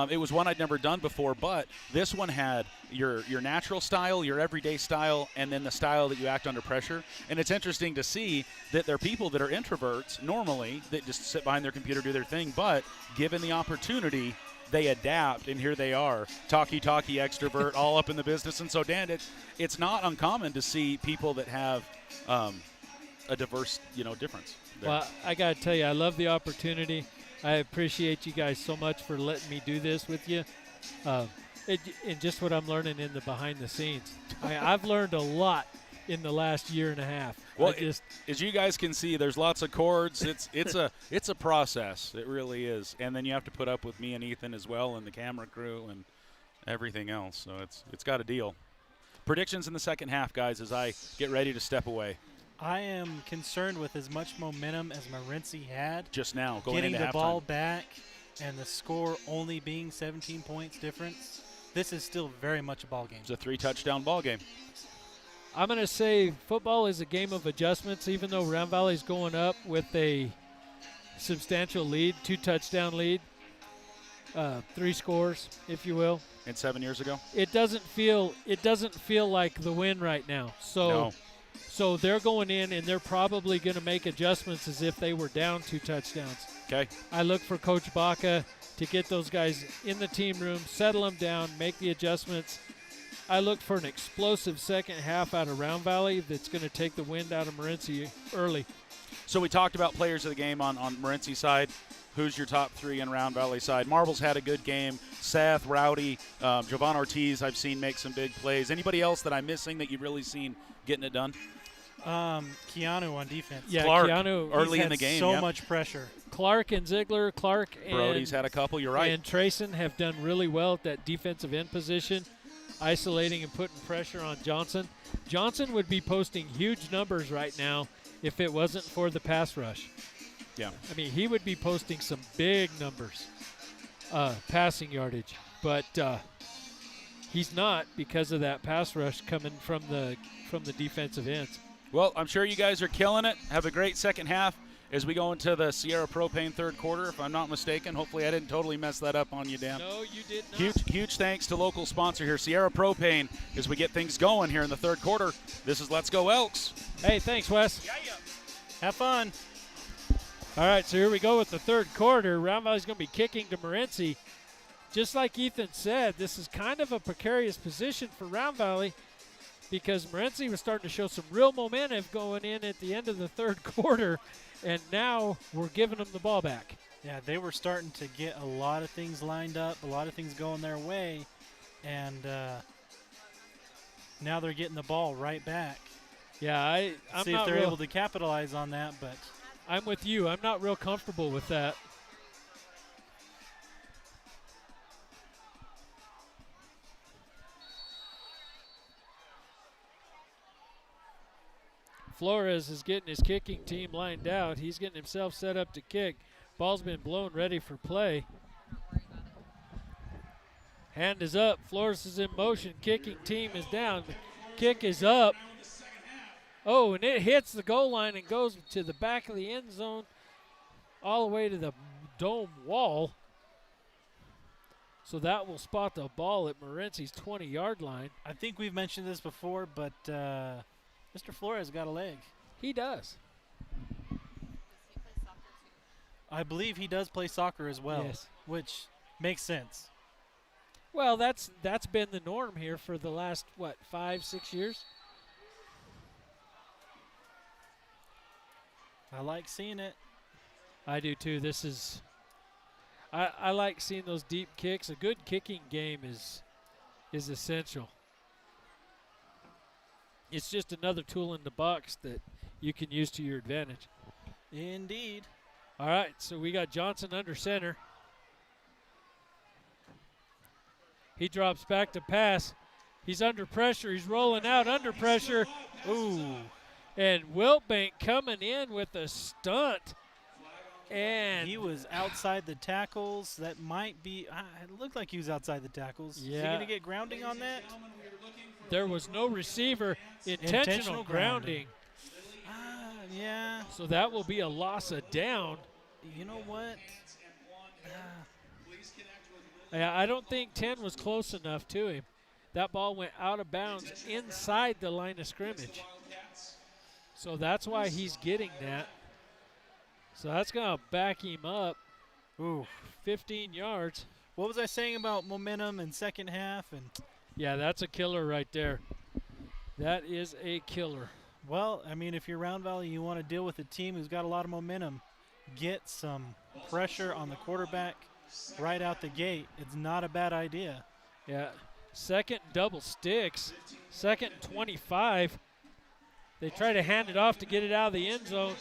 it was one I'd never done before, but this one had your natural style, your everyday style, and then the style that you act under pressure. And it's interesting to see that there are people that are introverts normally that just sit behind their computer, do their thing, but given the opportunity, they adapt, and here they are, talky extrovert, all up in the business. And so, Dan, it's not uncommon to see people that have a diverse, difference there. Well, I got to tell you, I love the opportunity. I appreciate you guys so much for letting me do this with you. And just what I'm learning in the behind the scenes. I've learned a lot in the last year and a half. Well, as you guys can see, there's lots of chords. It's a process. It really is. And then you have to put up with me and Ethan as well, and the camera crew and everything else. So it's got a deal. Predictions in the second half, guys, as I get ready to step away. I am concerned with as much momentum as Morenci had just now, going getting into the halftime. ball back and the score only being 17 points difference. This is still very much a ball game. It's a 3-touchdown ball game. I'm going to say football is a game of adjustments, even though Round Valley's going up with a substantial lead, 2-touchdown lead, 3 scores, if you will. And 7 years ago? It doesn't feel like the win right now. So they're going in, and they're probably going to make adjustments as if they were down 2 touchdowns. Okay. I look for Coach Baca to get those guys in the team room, settle them down, make the adjustments. I look for an explosive second half out of Round Valley that's going to take the wind out of Morenci early. So we talked about players of the game on Morenci's side. Who's your top 3 in Round Valley side? Marbles had a good game. Seth, Rowdy, Javon Ortiz I've seen make some big plays. Anybody else that I'm missing that you've really seen getting it done? Keanu on defense. Yeah, Clark, Keanu early in the game. So much pressure. Clark and Ziegler, Brody's had a couple, you're right. And Trayson have done really well at that defensive end position, isolating and putting pressure on Johnson. Johnson would be posting huge numbers right now if it wasn't for the pass rush. Yeah. I mean, he would be posting some big numbers, passing yardage. But he's not because of that pass rush coming from the defensive ends. Well, I'm sure you guys are killing it. Have a great second half as we go into the Sierra Propane third quarter, if I'm not mistaken. Hopefully I didn't totally mess that up on you, Dan. No, you did not. Huge thanks to local sponsor here, Sierra Propane, as we get things going here in the third quarter. This is Let's Go Elks. Hey, thanks, Wes. Have fun. All right, so here we go with the third quarter. Round Valley's going to be kicking to Morenci. Just like Ethan said, this is kind of a precarious position for Round Valley because Morenci was starting to show some real momentum going in at the end of the third quarter, and now we're giving them the ball back. Yeah, they were starting to get a lot of things lined up, a lot of things going their way, and now they're getting the ball right back. Yeah, I'm see not if they're real, able to capitalize on that, but I'm with you. I'm not real comfortable with that. Flores is getting his kicking team lined out. He's getting himself set up to kick. Ball's been blown, ready for play. Hand is up. Flores is in motion. Kicking team is down. The kick is up. Oh, and it hits the goal line and goes to the back of the end zone all the way to the dome wall. So that will spot the ball at Morenci's 20-yard line. I think we've mentioned this before, but Mr. Flores got a leg. He does. I believe he does play soccer as well, Yes. which makes sense. Well, that's been the norm here for the last, 5, 6 years? I like seeing it. I do too. This is I like seeing those deep kicks. A good kicking game is essential. It's just another tool in the box that you can use to your advantage. Indeed. All right, so we got Johnson under center. He drops back to pass. He's under pressure. He's rolling out under pressure. Ooh. And Wiltbank coming in with a stunt. And he was outside the tackles. That might be, it looked like he was outside the tackles. Yeah. Is he going to get grounding on that? There was no receiver. Intentional grounding. Yeah. So that will be a loss of down. You know what? Yeah, I don't think 10 was close enough to him. That ball went out of bounds inside the line of scrimmage. So that's why he's getting that. So that's going to back him up. Ooh. 15 yards. What was I saying about momentum in second half? And yeah, that's a killer right there. That is a killer. well, I mean, if you're Round Valley, you want to deal with a team who's got a lot of momentum. Get some pressure on the quarterback right out the gate. It's not a bad idea. Yeah, second double sticks. Second 25. They try to hand it off to get it out of the end zone.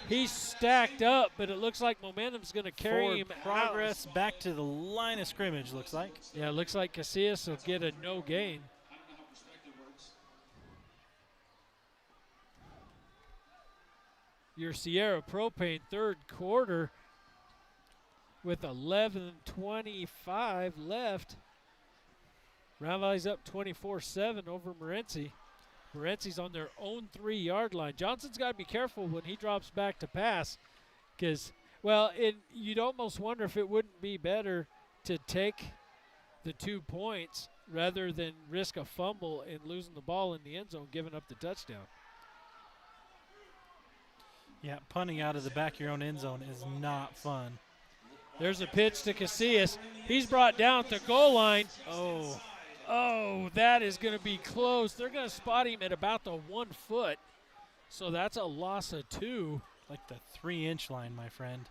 He's stacked up, but it looks like momentum's going to carry Forward him progress out. back to the line of scrimmage, looks like. Yeah, it looks like Casillas will get a no gain. Your Sierra Propane third quarter with 11:25 left. Round Valley's up 24-7 over Morenci. Morenci's on their own 3-yard line. Johnson's got to be careful when he drops back to pass because, well, you'd almost wonder if it wouldn't be better to take the 2 points rather than risk a fumble and losing the ball in the end zone, giving up the touchdown. Yeah, punting out of the back of your own end zone is not fun. There's a pitch to Casillas. He's brought down at the goal line. Oh, that is going to be close. They're going to spot him at about the 1 foot. So that's a loss of 2. Like the 3-inch line, my friend.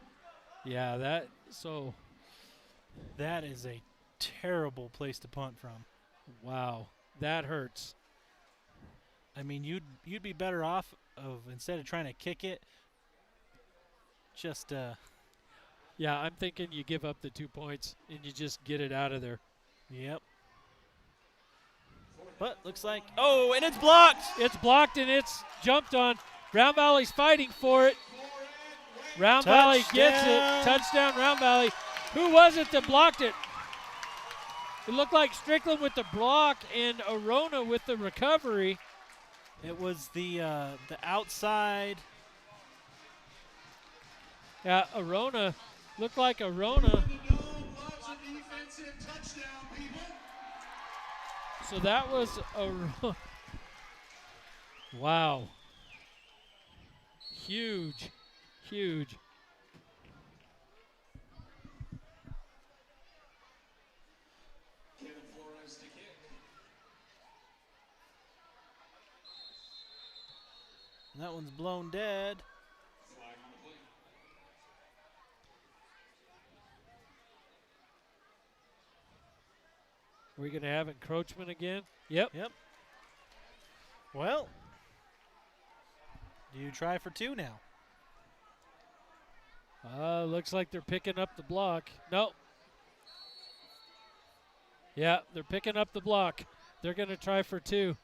Yeah, that is a terrible place to punt from. Wow, that hurts. I mean, you'd be better off of, instead of trying to kick it, just yeah, I'm thinking you give up the 2 points and you just get it out of there. Yep. But looks like, oh, and it's blocked. It's blocked and it's jumped on. Round Valley's fighting for it. Round Valley gets it. Touchdown, Round Valley. Who was it that blocked it? It looked like Strickland with the block and Arona with the recovery. It was the outside. Yeah, Arona. Looked like Arona. So that was Arona. Wow. Huge. Huge. That one's blown dead. Are we going to have encroachment again? Yep. Well, do you try for 2 now? Looks like they're picking up the block. Nope. Yeah, they're picking up the block. They're going to try for 2.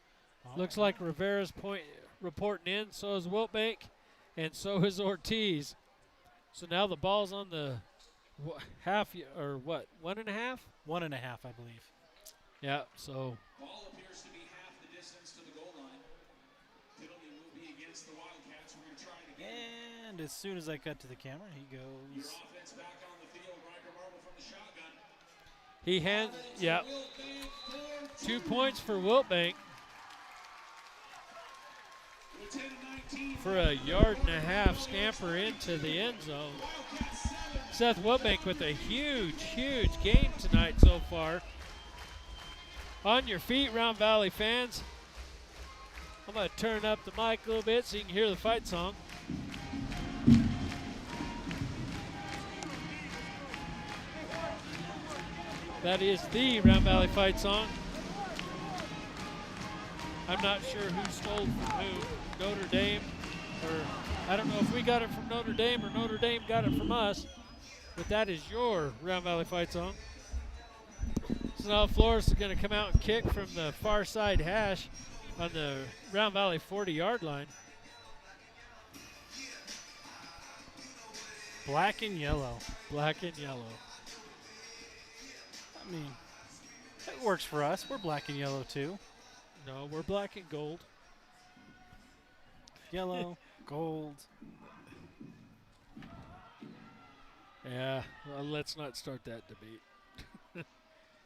Looks like Rivera's reporting in. So is Wiltbank, and so is Ortiz. So now the ball's on the half, or what, 1.5? 1.5, I believe. Yeah, so. Ball appears to be half the distance to the goal line. Penalty will be against the Wildcats. We're going to try it again. And as soon as I cut to the camera, he goes. Your offense back on the field. Riker Marble from the shotgun. He hands, yeah. 2 points for Wiltbank. For a 1.5 yard scamper into the end zone. Seth Wiltbank with a huge, huge game tonight so far. On your feet, Round Valley fans. I'm going to turn up the mic a little bit so you can hear the fight song. That is the Round Valley fight song. I'm not sure who stole from who, Notre Dame, or I don't know if we got it from Notre Dame or Notre Dame got it from us, but that is your Round Valley fight song. So now Flores is going to come out and kick from the far side hash on the Round Valley 40-yard line. Black and yellow. Black and yellow. I mean, that works for us. We're black and yellow too. No, we're black and gold. Yellow, gold. Yeah, well, let's not start that debate.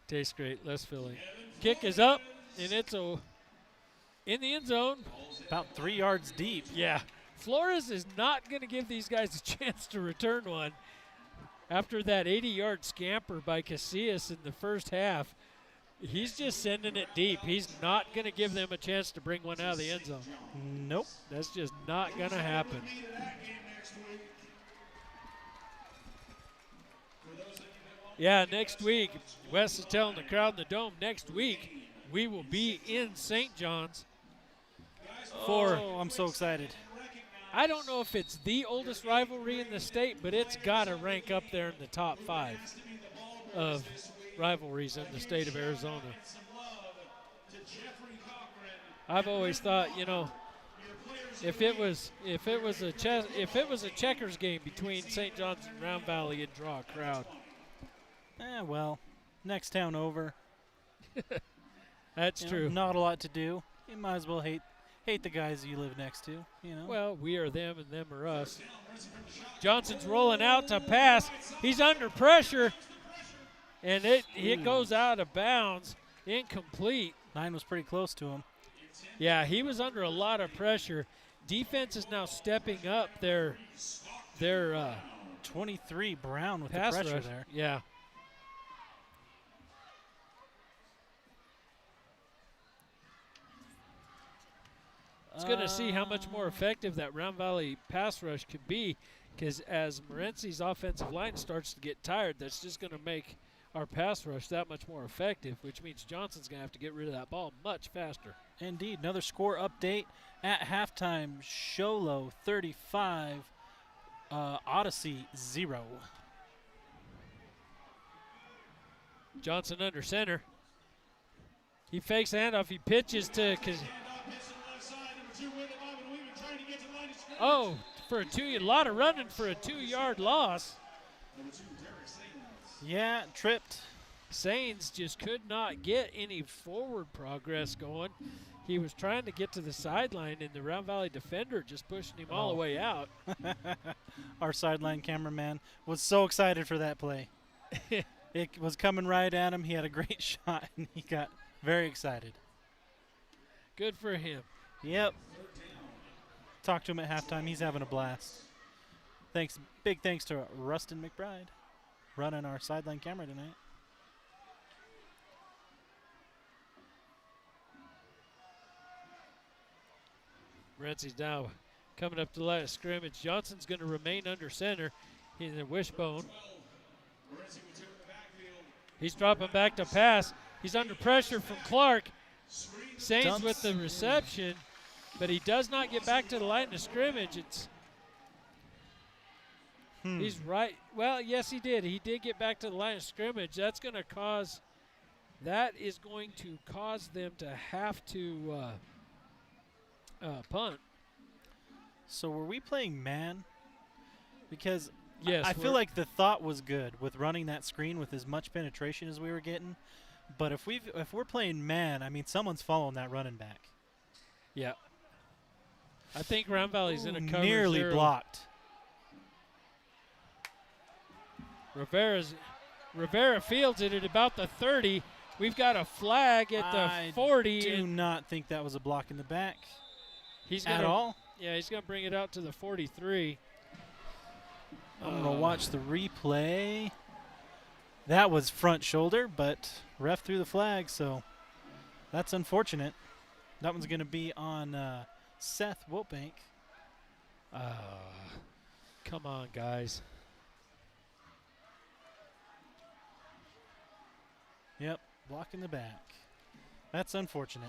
Tastes great, less filling. Kick is up, and it's in the end zone. About 3 yards deep. Yeah, Flores is not going to give these guys a chance to return one. After that 80-yard scamper by Casillas in the first half, he's just sending it deep. He's not going to give them a chance to bring one out of the end zone. Nope. That's just not going to happen. Yeah, next week, Wes is telling the crowd in the Dome, next week we will be in St. John's for, I'm so excited. I don't know if it's the oldest rivalry in the state, but it's got to rank up there in the top 5 of rivalries in the state of Arizona. I've always thought, you know, if it was a checkers game between St. John's and Round Valley, it'd draw a crowd. Well, next town over. That's true. Not a lot to do. You might as well hate the guys you live next to, you know. Well, we are them and them are us. Johnson's rolling out to pass. He's under pressure, and it goes out of bounds, incomplete. 9 was pretty close to him. Yeah, he was under a lot of pressure. Defense is now stepping up their 23 Brown with the pass pressure rush. there. Yeah. It's going to see how much more effective that Round Valley pass rush could be, because as Morenci's offensive line starts to get tired, that's just going to make our pass rush that much more effective, which means Johnson's going to have to get rid of that ball much faster. Indeed. Another score update at halftime. Sholo 35, Odyssey 0. Johnson under center. He fakes the handoff. He pitches to for a lot of running for a 2-yard loss. Yeah, tripped. Sains just could not get any forward progress going. He was trying to get to the sideline, and the Round Valley defender just pushing him all the way out. Our sideline cameraman was so excited for that play. It was coming right at him. He had a great shot, and he got very excited. Good for him. Yep. Talked to him at halftime. He's having a blast. Big thanks to Rustin McBride running our sideline camera tonight. Morenci's now coming up to the line of scrimmage. Johnson's going to remain under center in the wishbone. He's dropping back to pass. He's under pressure from Clark. Sains with the reception, but he does not get back to the line of scrimmage. He's right. Well, yes, he did. He did get back to the line of scrimmage. That is going to cause them to have to punt. So were we playing man? Because yes, I feel like the thought was good with running that screen with as much penetration as we were getting. But if we're playing man, I mean, someone's following that running back. Yeah. I think Round Valley's in a cover nearly zero. Blocked. Rivera fields it at about the 30. We've got a flag at the 40. I do not think that was a block in the back. He's at all? Yeah, he's going to bring it out to the 43. I'm going to watch the replay. That was front shoulder, but ref threw the flag, so That's unfortunate. That one's going to be on Seth Wilbank. Come on, guys. Yep, blocking the back. That's unfortunate.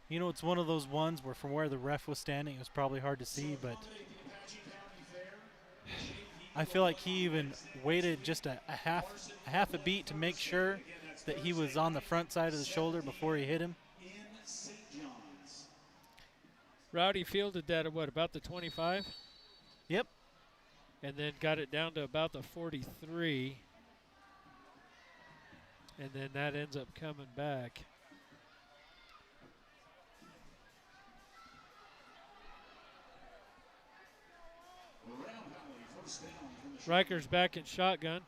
You know, it's one of those ones where from where the ref was standing, it was probably hard to see, but I feel like he even waited just a half a beat to make sure that he was on the front side of the shoulder before he hit him. Rowdy fielded that at what, about the 25? Yep. And then got it down to about the 43. And then that ends up coming back. Riker's back in shotgun.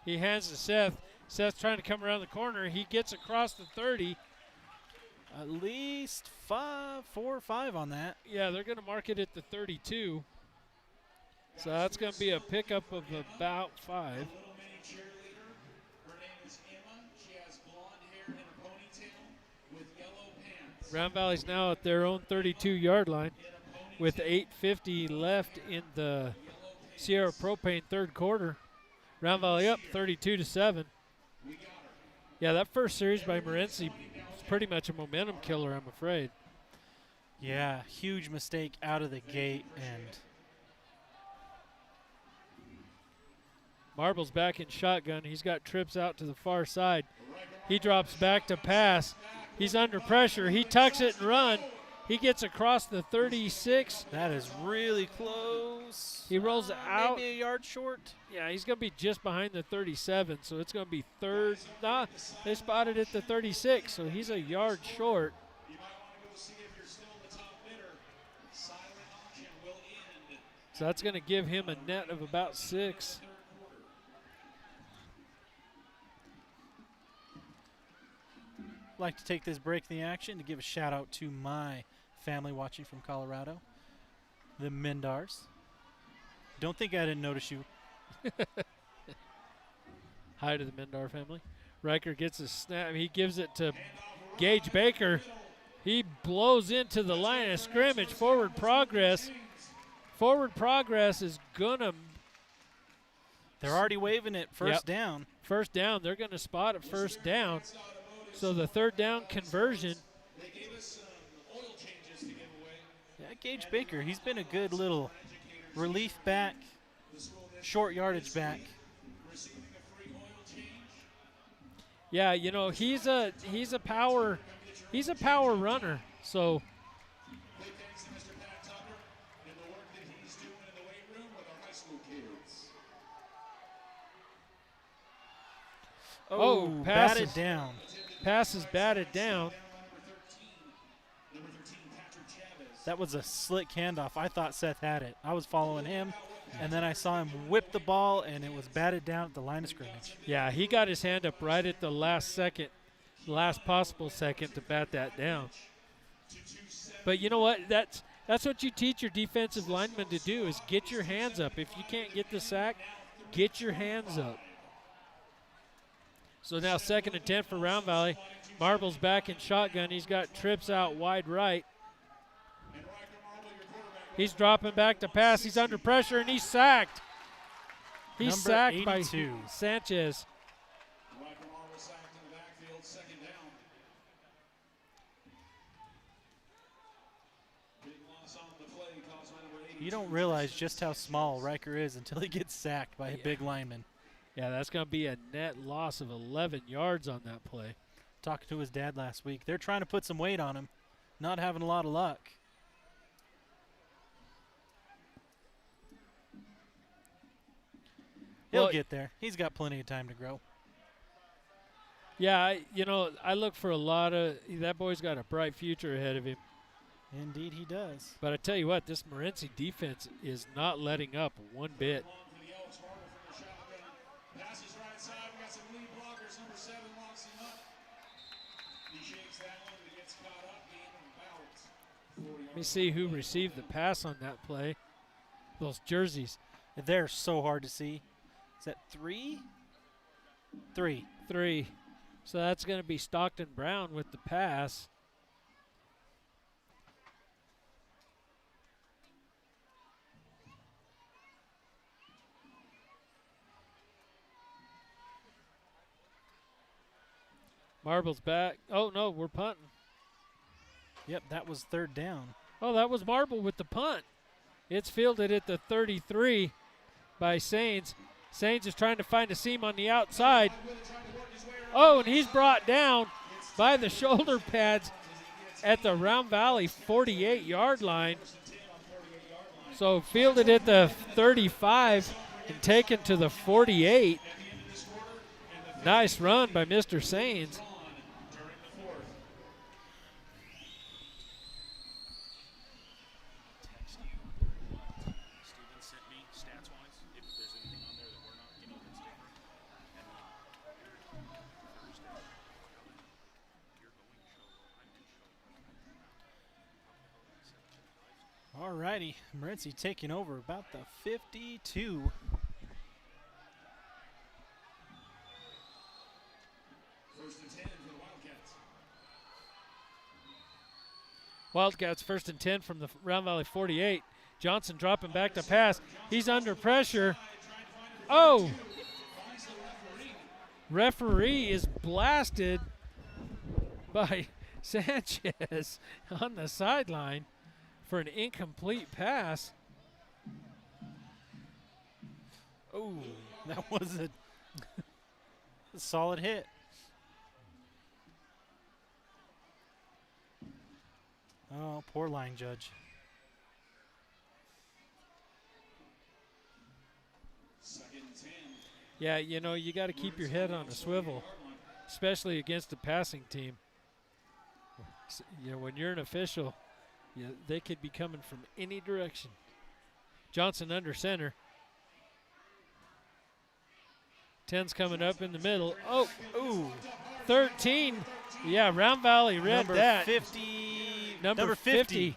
He hands to Seth. Seth's trying to come around the corner. He gets across the 30. At least 4 or 5 on that. Yeah, they're going to mark it at the 32. So that's going to be a pickup of about 5. Round Valley's now at their own 32-yard line with 8:50 left in the Sierra Propane third quarter. Round Valley up 32-7. Yeah, that first series by Morenci was pretty much a momentum killer, I'm afraid. Yeah, huge mistake out of the gate, and Marble's back in shotgun. He's got trips out to the far side. He drops back to pass. He's under pressure. He tucks it and run. He gets across the 36. that is really close. He rolls out. Maybe a yard short. Yeah, he's going to be just behind the 37, so it's going to be third. Nah, they spotted at the 36, so he's a yard short. So that's going to give him a net of about 6. I'd like to take this break in the action to give a shout out to my family watching from Colorado, the Mendars. Don't think I didn't notice you. Hi to the Mendar family. Riker gets a snap. He gives it to Gage Baker. He blows into the line of scrimmage. Forward progress. Forward progress is going to. They're already waving it first down. First down. They're going to spot it first down. So the third down conversion. Yeah, Gage Baker, he's been a good little relief back, short yardage back. Yeah, you know, he's a power runner. So batted down. Pass is batted down. That was a slick handoff. I thought Seth had it. I was following him, and then I saw him whip the ball, and it was batted down at the line of scrimmage. Yeah, he got his hand up right at the last possible second to bat that down. But you know what? That's what you teach your defensive linemen to do is get your hands up. If you can't get the sack, get your hands up. So now 2nd and 10 for Round Valley. Marble's back in shotgun. He's got trips out wide right. He's dropping back to pass. He's under pressure, and he's sacked. He's sacked by Sanchez. You don't realize just how small Riker is until he gets sacked by a big lineman. Yeah, that's going to be a net loss of 11 yards on that play. Talking to his dad last week. They're trying to put some weight on him. Not having a lot of luck. He'll get there. He's got plenty of time to grow. Yeah, I look for a lot of – that boy's got a bright future ahead of him. Indeed he does. But I tell you what, this Morenci defense is not letting up one bit. Let me see who received the pass on that play. Those jerseys. They're so hard to see. Is that 3? 3. 3. So that's going to be Stockton Brown with the pass. Marble's back. Oh, no, we're punting. Yep, that was 3rd down. Oh, that was Marble with the punt. It's fielded at the 33 by Sains. Sains is trying to find a seam on the outside. Oh, and he's brought down by the shoulder pads at the Round Valley 48-yard line. So fielded at the 35 and taken to the 48. Nice run by Mr. Sains. Alrighty, Morenci taking over about the 52. First and 10 for the Wildcats. Wildcats 1st and 10 from the Round Valley 48. Johnson dropping back to pass. He's under pressure. Oh! Referee is blasted by Sanchez on the sideline for an incomplete pass. Oh, that was a solid hit. Oh, poor line judge. Second and 10. Yeah, you know, you got to keep your head on a swivel, especially against a passing team. You know, when you're an official, they could be coming from any direction. Johnson under center. 10's coming up in the middle. Oh, ooh, 13. Yeah, Round Valley read Number that. 50. Number 50.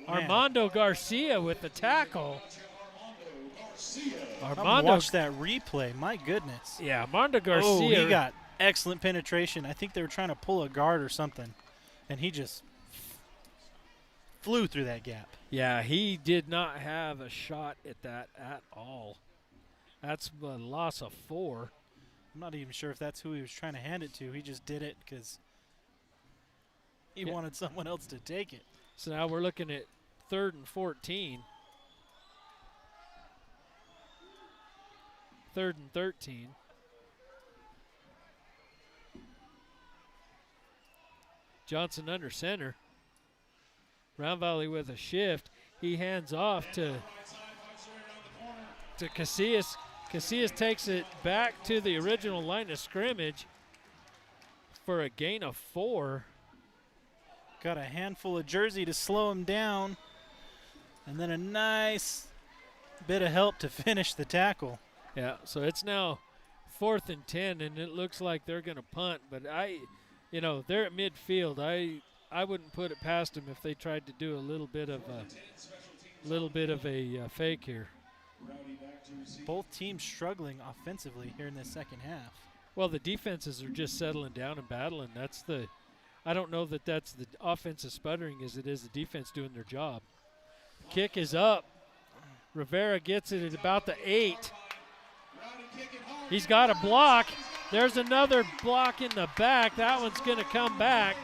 Armando Garcia with the tackle. Armando, watch that replay. My goodness. Yeah, Armando Garcia. Oh, he got excellent penetration. I think they were trying to pull a guard or something, and he just flew through that gap. Yeah, he did not have a shot at that at all. That's a loss of 4. I'm not even sure if that's who he was trying to hand it to. He just did it because he wanted someone else to take it. So now we're looking at 3rd and 14. 3rd and 13. Johnson under center. Round Valley with a shift. He hands off to Casillas. Casillas takes it back to the original line of scrimmage for a gain of 4. Got a handful of jersey to slow him down, and then a nice bit of help to finish the tackle. Yeah, so it's now 4th and 10, and it looks like they're going to punt. But they're at midfield. I wouldn't put it past them if they tried to do a little bit of a fake here. Both teams struggling offensively here in the second half. Well, the defenses are just settling down and battling. I don't know that that's the offensive sputtering as it is the defense doing their job. Kick is up. Rivera gets it at about the 8. He's got a block. There's another block in the back. That one's going to come back.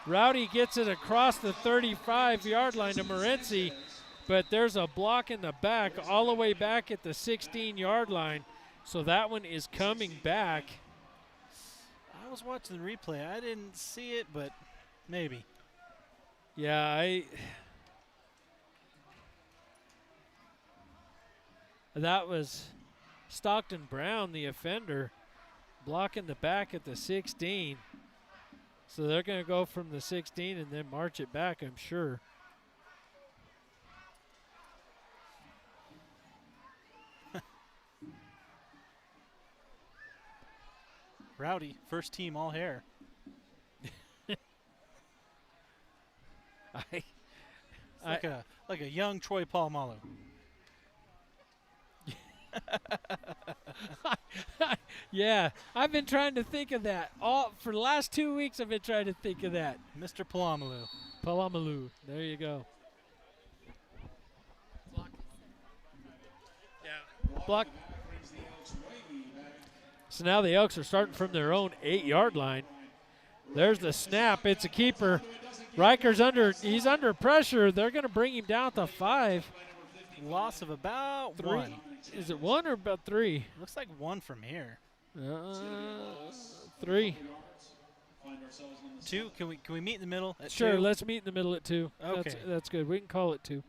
Rowdy gets it across the 35-yard line to Morenci, but there's a block in the back all the way back at the 16-yard line. So that one is coming back. I was watching the replay. I didn't see it, but maybe. Yeah, that was Stockton Brown, the offender, blocking the back at the 16. So they're going to go from the 16 and then march it back, I'm sure. Rowdy, first team all hair. Like a young Troy Polamalu. Yeah, I've been trying to think of that. For the last 2 weeks, I've been trying to think of that. Mr. Palamalu. Palamalu. There you go. Yeah. Block. So now the Elks are starting from their own 8-yard line. There's the snap. It's a keeper. Riker's he's under pressure. They're going to bring him down to 5. Loss of about 3. 1. Is it 1 or about 3? Looks like 1 from here. 3. 2. Can we meet in the middle? At Sure, 2? let's meet in the middle at 2. Okay. That's good. We can call it 2.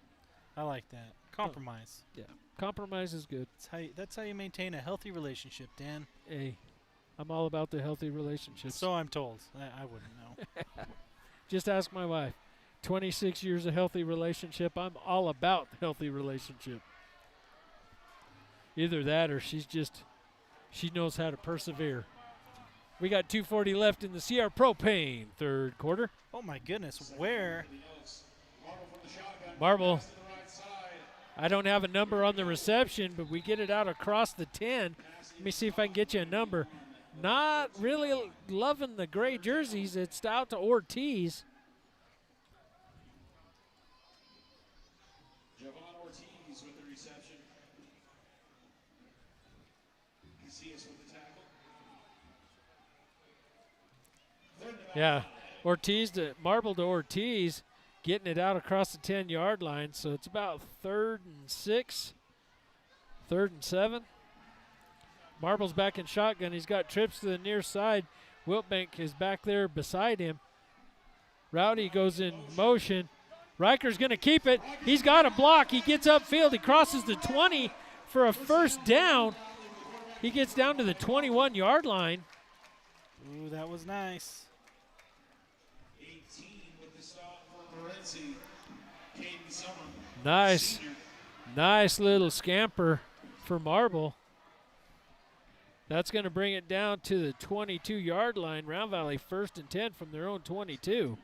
I like that. Compromise. Yeah, compromise is good. That's how you maintain a healthy relationship, Dan. Hey, I'm all about the healthy relationships. So I'm told. I wouldn't know. Just ask my wife. 26 years of healthy relationship. I'm all about the healthy relationship. Either that or she knows how to persevere. We got 2:40 left in the CR Propane third quarter. Oh my goodness, where? Marble. I don't have a number on the reception, but we get it out across the 10. Let me see if I can get you a number. Not really loving the gray jerseys. It's out to Ortiz. Ortiz with the reception. Casillas with the tackle. Yeah, Ortiz Marble to Ortiz, getting it out across the 10-yard line. So it's about 3rd and 6, 3rd and 7. Marble's back in shotgun. He's got trips to the near side. Wiltbank is back there beside him. Rowdy goes in motion. Riker's going to keep it. He's got a block. He gets upfield. He crosses the 20 for a first down. He gets down to the 21-yard line. Ooh, that was nice. 18 with the stop for Morenci. Caden Summer. Nice. Senior. Nice little scamper for Marble. That's going to bring it down to the 22-yard line. Round Valley 1st and 10 from their own 22.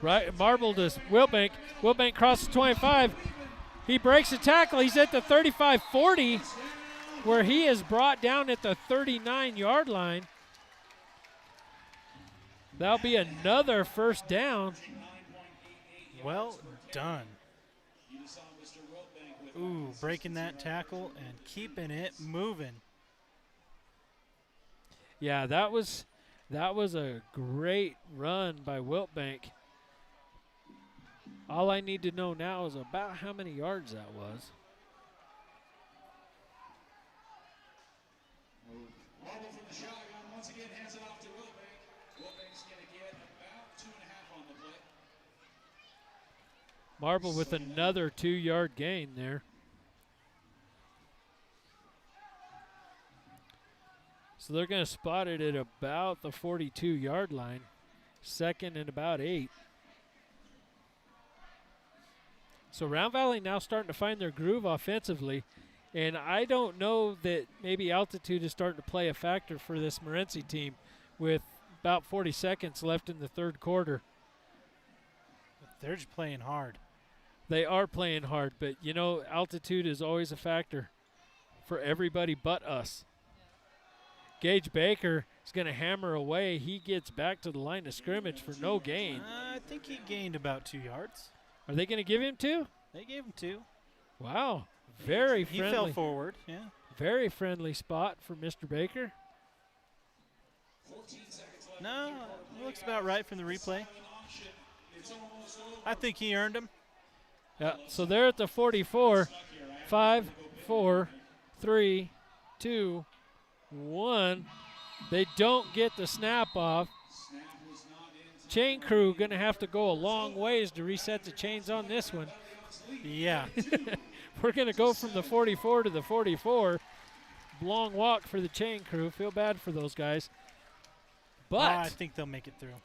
Right, Marble to Wilbank. Wilbank crosses 25. He breaks the tackle. He's at the 35-40, where he is brought down at the 39-yard line. That'll be another first down. Well done. Ooh, breaking that tackle and keeping it moving. Yeah, that was a great run by Wiltbank. All I need to know now is about how many yards that was. Marble from the shotgun once again hands it off to Wilbank. Wilbank's going to get about 2.5 on the play. Marble with another 2-yard gain there. So they're going to spot it at about the 42-yard line. 2nd and about 8. So Round Valley now starting to find their groove offensively. And I don't know that maybe altitude is starting to play a factor for this Morenci team with about 40 seconds left in the third quarter. They're just playing hard. They are playing hard, but, you know, altitude is always a factor for everybody but us. Gage Baker is going to hammer away. He gets back to the line of scrimmage for no gain. I think he gained about 2 yards. Are they going to give him 2? They gave him 2. Wow. Very He friendly. fell forward, yeah. Very friendly spot for Mr. Baker. 14 seconds left. No, it looks about right from the replay. I think he earned him. Yeah, so they're at the 44. 5, 4, 3, 2, 1. They don't get the snap off. Chain crew going to have to go a long ways to reset the chains on this one. Yeah. We're going to go from the 44 to the 44. Long walk for the chain crew. Feel bad for those guys. But I think they'll make it through.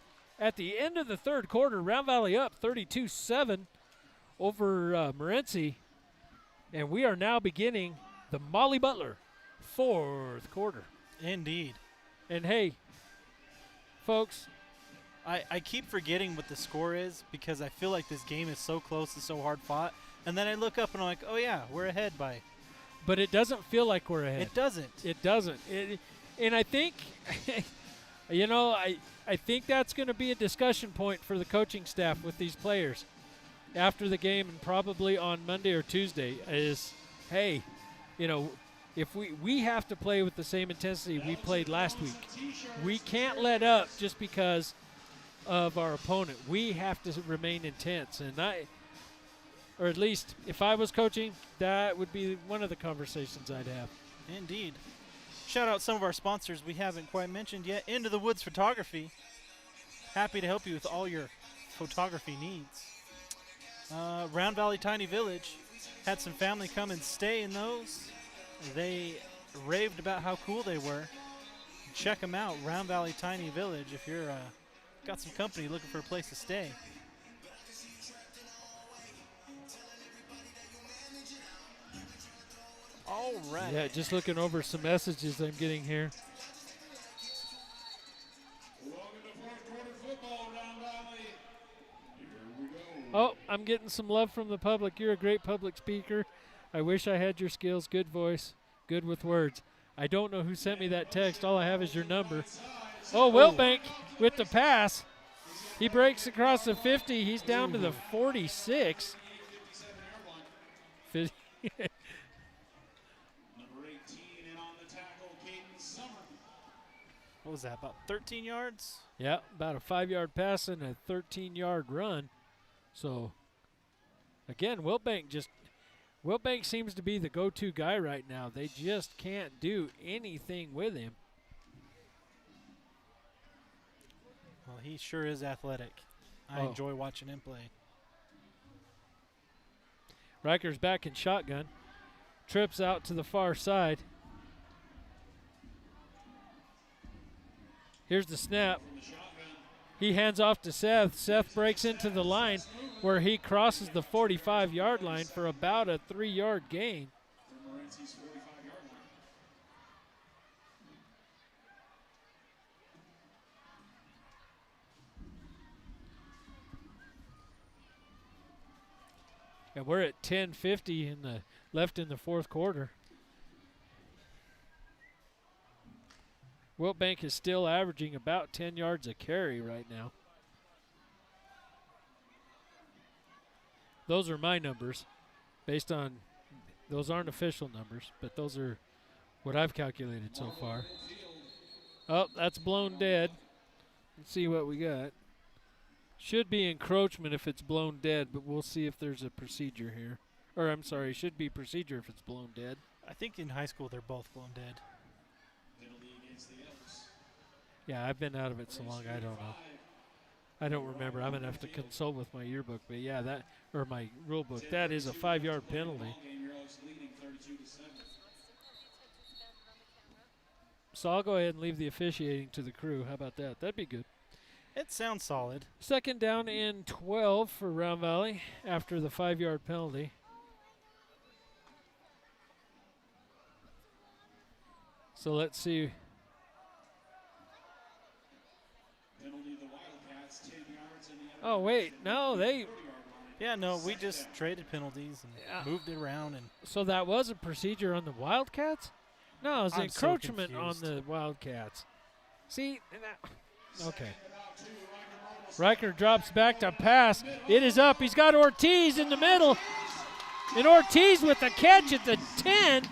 at the end of the third quarter, Round Valley up 32-7 over Morenci. And we are now beginning the Molly Butler fourth quarter. Indeed. And hey, folks. I keep forgetting what the score is because I feel like this game is so close and so hard fought. And then I look up and I'm like, oh, yeah, we're ahead by. But it doesn't feel like we're ahead. It doesn't. It doesn't. And I think, you know, I think that's going to be a discussion point for the coaching staff with these players after the game and probably on Monday or Tuesday is, hey, you know, if we have to play with the same intensity we played last week. We can't let up just because of our opponent. We have to remain intense. And or at least if I was coaching, that would be one of the conversations I'd have. Indeed. Shout out some of our sponsors we haven't quite mentioned yet. Into the Woods Photography. Happy to help you with all your photography needs. Round Valley Tiny Village. Had some family come and stay in those. They raved about how cool they were. Check them out, Round Valley Tiny Village, if you're got some company looking for a place to stay. All right. Yeah, just looking over some messages I'm getting here. Welcome to fourth quarter football, Round Valley. Here we go. Oh, I'm getting some love from the public. You're a great public speaker. I wish I had your skills. Good voice, good with words. I don't know who sent me that text. All I have is your number. Oh, Wiltbank with the pass. He breaks across the 50. He's down to the 46. Number 18 in on the tackle, Caden Summer. What was that, about 13 yards? Yeah, about a 5-yard pass and a 13-yard run. So, again, Wiltbank seems to be the go-to guy right now. They just can't do anything with him. Well, he sure is athletic. I enjoy watching him play. Riker's back in shotgun. Trips out to the far side. Here's the snap. He hands off to Seth. Seth breaks into the line where he crosses the 45-yard line for about a 3-yard gain. From Morenci's 45-yard line. And we're at 10:50 left in the fourth quarter. Wiltbank is still averaging about 10 yards a carry right now. Those are my numbers, based on, those aren't official numbers, but those are what I've calculated so far. Oh, that's blown dead. Let's see what we got. Should be encroachment if it's blown dead, but we'll see if there's a procedure here. Or I'm sorry, should be procedure if it's blown dead. I think in high school they're both blown dead. Penalty against the Elks. Yeah, I've been out of it so long, I don't know. I don't remember. I'm going to have to consult with my yearbook, but yeah, that, or my rule book. That is a 5-yard penalty. So I'll go ahead and leave the officiating to the crew. How about that? That'd be good. It sounds solid. Second down and 12 for Round Valley after the 5-yard penalty. So let's see. Penalty the Wildcats, 10 yards in the Oh, wait. No, they. Yeah, no, we just traded penalties and moved it around. And So that was a procedure on the Wildcats? No, it was I'm so encroachment on confused. the Wildcats. See? Okay. Riker drops back to pass. It is up. He's got Ortiz in the middle. And Ortiz with the catch at the 10.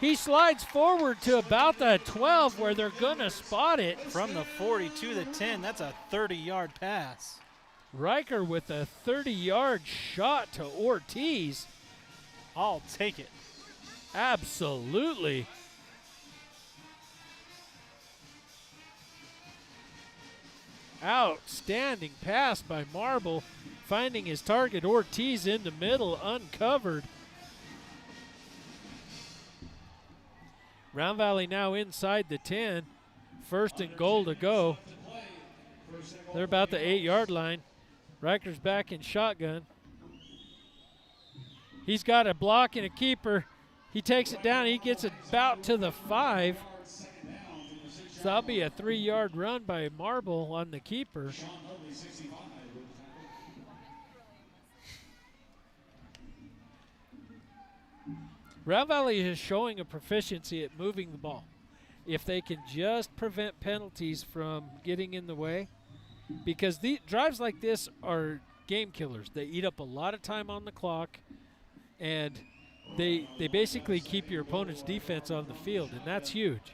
He slides forward to about the 12 where they're going to spot it. from the 40 to the 10, that's a 30-yard pass. Riker with a 30-yard shot to Ortiz. I'll take it. Absolutely. Outstanding pass by Marble, finding his target Ortiz in the middle, uncovered. Round Valley now inside the 10. First and goal to go. They're about the 8-yard line. Riker's back in shotgun. He's got a block and a keeper. He takes it down. He gets it about to the 5. So that'll be a 3-yard run by Marble on the keeper. Round Valley is showing a proficiency at moving the ball. If they can just prevent penalties from getting in the way, because the drives like this are game killers. They eat up a lot of time on the clock, and they basically keep your opponent's defense on the field, and that's huge.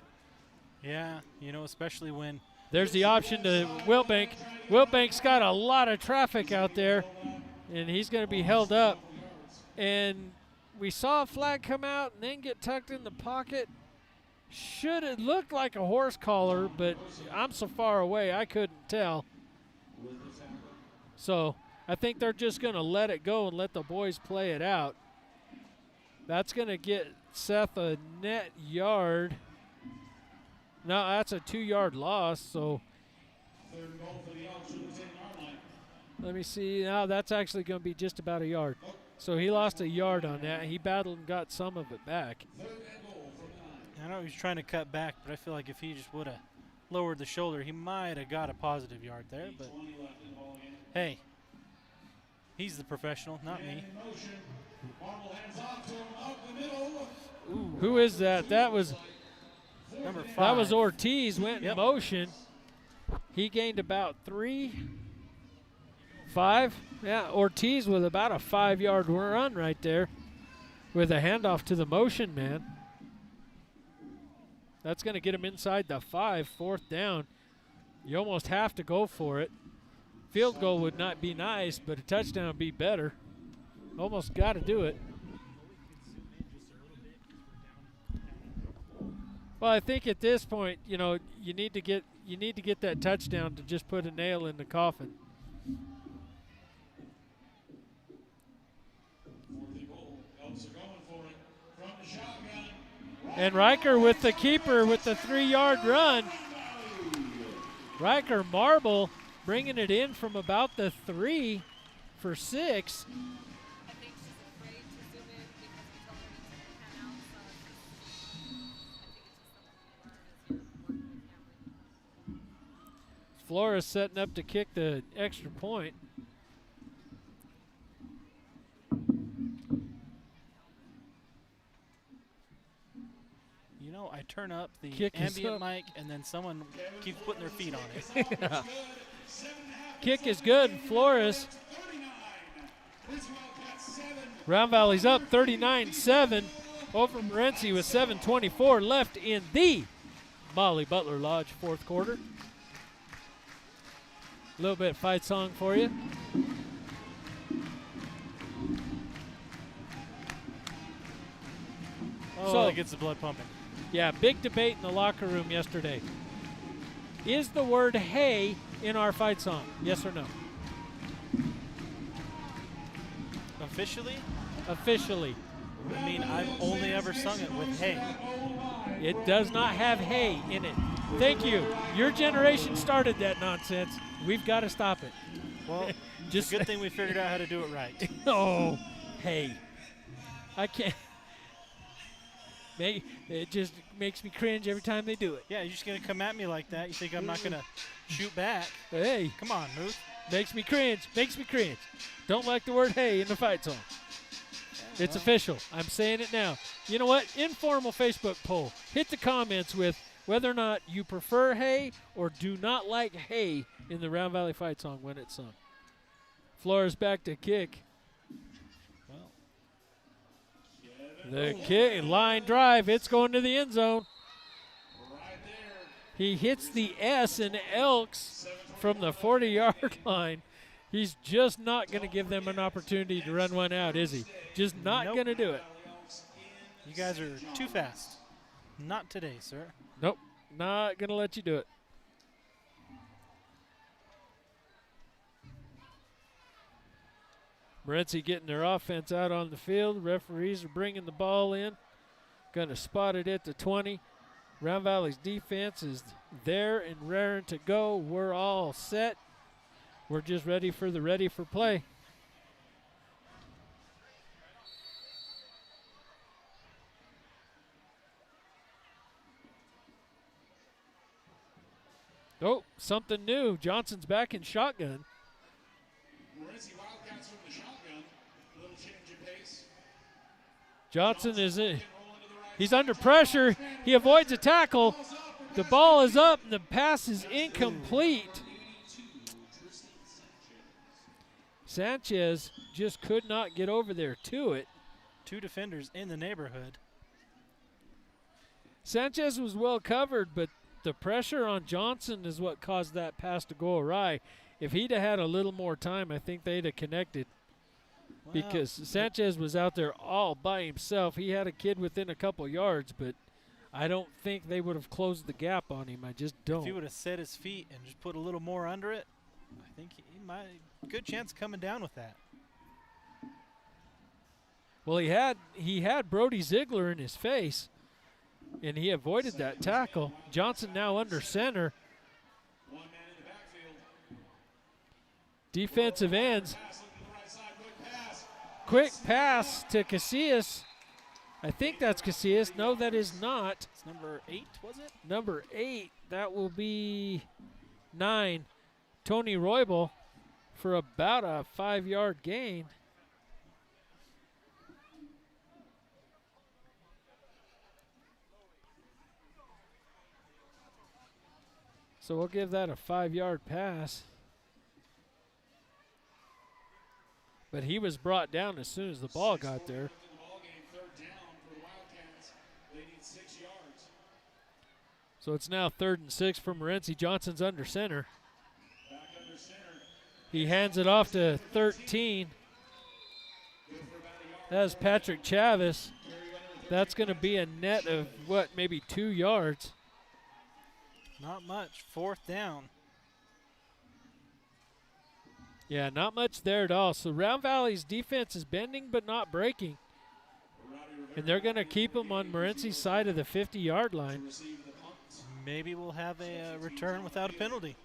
Yeah, you know, especially when there's the option to Wiltbank. Wiltbank's got a lot of traffic out there, and he's going to be held up. And we saw a flag come out and then get tucked in the pocket. Should have looked like a horse collar, but I'm so far away I couldn't tell. So I think they're just going to let it go and let the boys play it out. That's going to get Seth a net yard. No, that's a 2-yard loss. So let me see. Now that's actually going to be just about a yard. So he lost a yard on that. He battled and got some of it back. I know he was trying to cut back, but I feel like if he just would have lowered the shoulder, he might have got a positive yard there. But hey, he's the professional, not me. Ooh. Who is that? That was number 5. That was Ortiz, went in motion. He gained about 5. Yeah, Ortiz with about a 5-yard run right there with a handoff to the motion man. That's going to get him inside the 5, 4th down. You almost have to go for it. Field goal would not be nice, but a touchdown would be better. Almost got to do it. Well, I think at this point, you know, you need to get that touchdown to just put a nail in the coffin. And Riker with the keeper with the 3-yard run. Riker Marble bringing it in from about the 3 for 6. Flores setting up to kick the extra point. You know, I turn up the Kick ambient mic, and then someone keeps putting their feet on it. Yeah. Kick is good. Flores. Round Valley's up 39-7 over Morenci with 7:24 left in the Molly Butler Lodge 4th quarter. A little bit of fight song for you. Oh, So- that gets the blood pumping. Yeah, big debate in the locker room yesterday. Is the word hey in our fight song? Yes or no? Officially? Officially. I mean, I've only ever sung it with hey. It does not have hay in it. Thank you. Your generation started that nonsense. We've got to stop it. Well, Just it's a good thing we figured out how to do it right. Oh, hey. I can't. It just makes me cringe every time they do it. Yeah, you're just going to come at me like that. You think I'm not going to shoot back? Hey, Come on, Moose. makes me cringe. Makes me cringe. Don't like the word hey in the fight song. It's official. I'm saying it now. You know what? Informal Facebook poll. Hit the comments with whether or not you prefer hay or do not like hay in the Round Valley fight song when it's sung. Flores back to kick. The kick, line drive, it's going to the end zone. He hits the S in Elks from the 40-yard line. He's just not going to give them an opportunity to run one out, is he? Just not Nope. going to do it. You guys are too fast. Not today, sir. Nope, not going to let you do it. Morenci getting their offense out on the field. Referees are bringing the ball in. Going to spot it at the 20. Round Valley's defense is there and raring to go. We're all set. We're just ready for play. Oh, something new. Johnson's back in shotgun. Morenci Wildcats from the shotgun. A little change of pace. Johnson is in. He's under pressure. He avoids a tackle. The ball is up, and the pass is incomplete. Sanchez just could not get over there to it. 2 defenders in the neighborhood. Sanchez was well covered, but the pressure on Johnson is what caused that pass to go awry. If he'd have had a little more time, I think they'd have connected. Well, Because Sanchez was out there all by himself. He had a kid within a couple yards, but I don't think they would have closed the gap on him. I just don't. if he would have set his feet and just put a little more under it, I think he might good chance of coming down with that. Well, he had Brody Ziegler in his face, and he avoided that tackle. Johnson now under center. One man in the backfield. Defensive ends. Pass, look to the right side, quick pass. Quick pass to Casillas. I think that's Casillas. No, that is not. It's number 8, was it? Number 8, that will be 9. Tony Roybal for about a 5-yard gain. So we'll give that a 5-yard pass. But he was brought down as soon as the ball got there. The ball game, third down for the Wildcats. They need 6 yards. So it's now 3rd and 6 for Morenci. Johnson's under center. Back under center. He hands it off to 13. That is Patrick Chavis. That's going to be a net of, what, maybe 2 yards. Not much. 4th down. Yeah, not much there at all. So Round Valley's defense is bending but not breaking. And they're going to keep them on Morenci's side of the 50-yard line. Maybe we'll have a return without a penalty.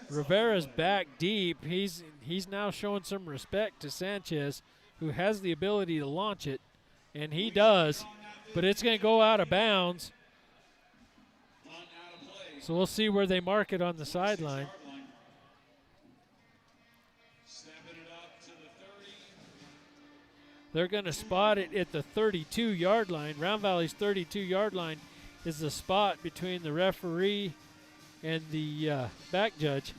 Rivera's back deep. He's now showing some respect to Sanchez, who has the ability to launch it, and he does. But it's going to go out of bounds. So we'll see where they mark it on the sideline. They're going to spot it at the 32-yard line. Round Valley's 32-yard line is the spot between the referee and the back judge.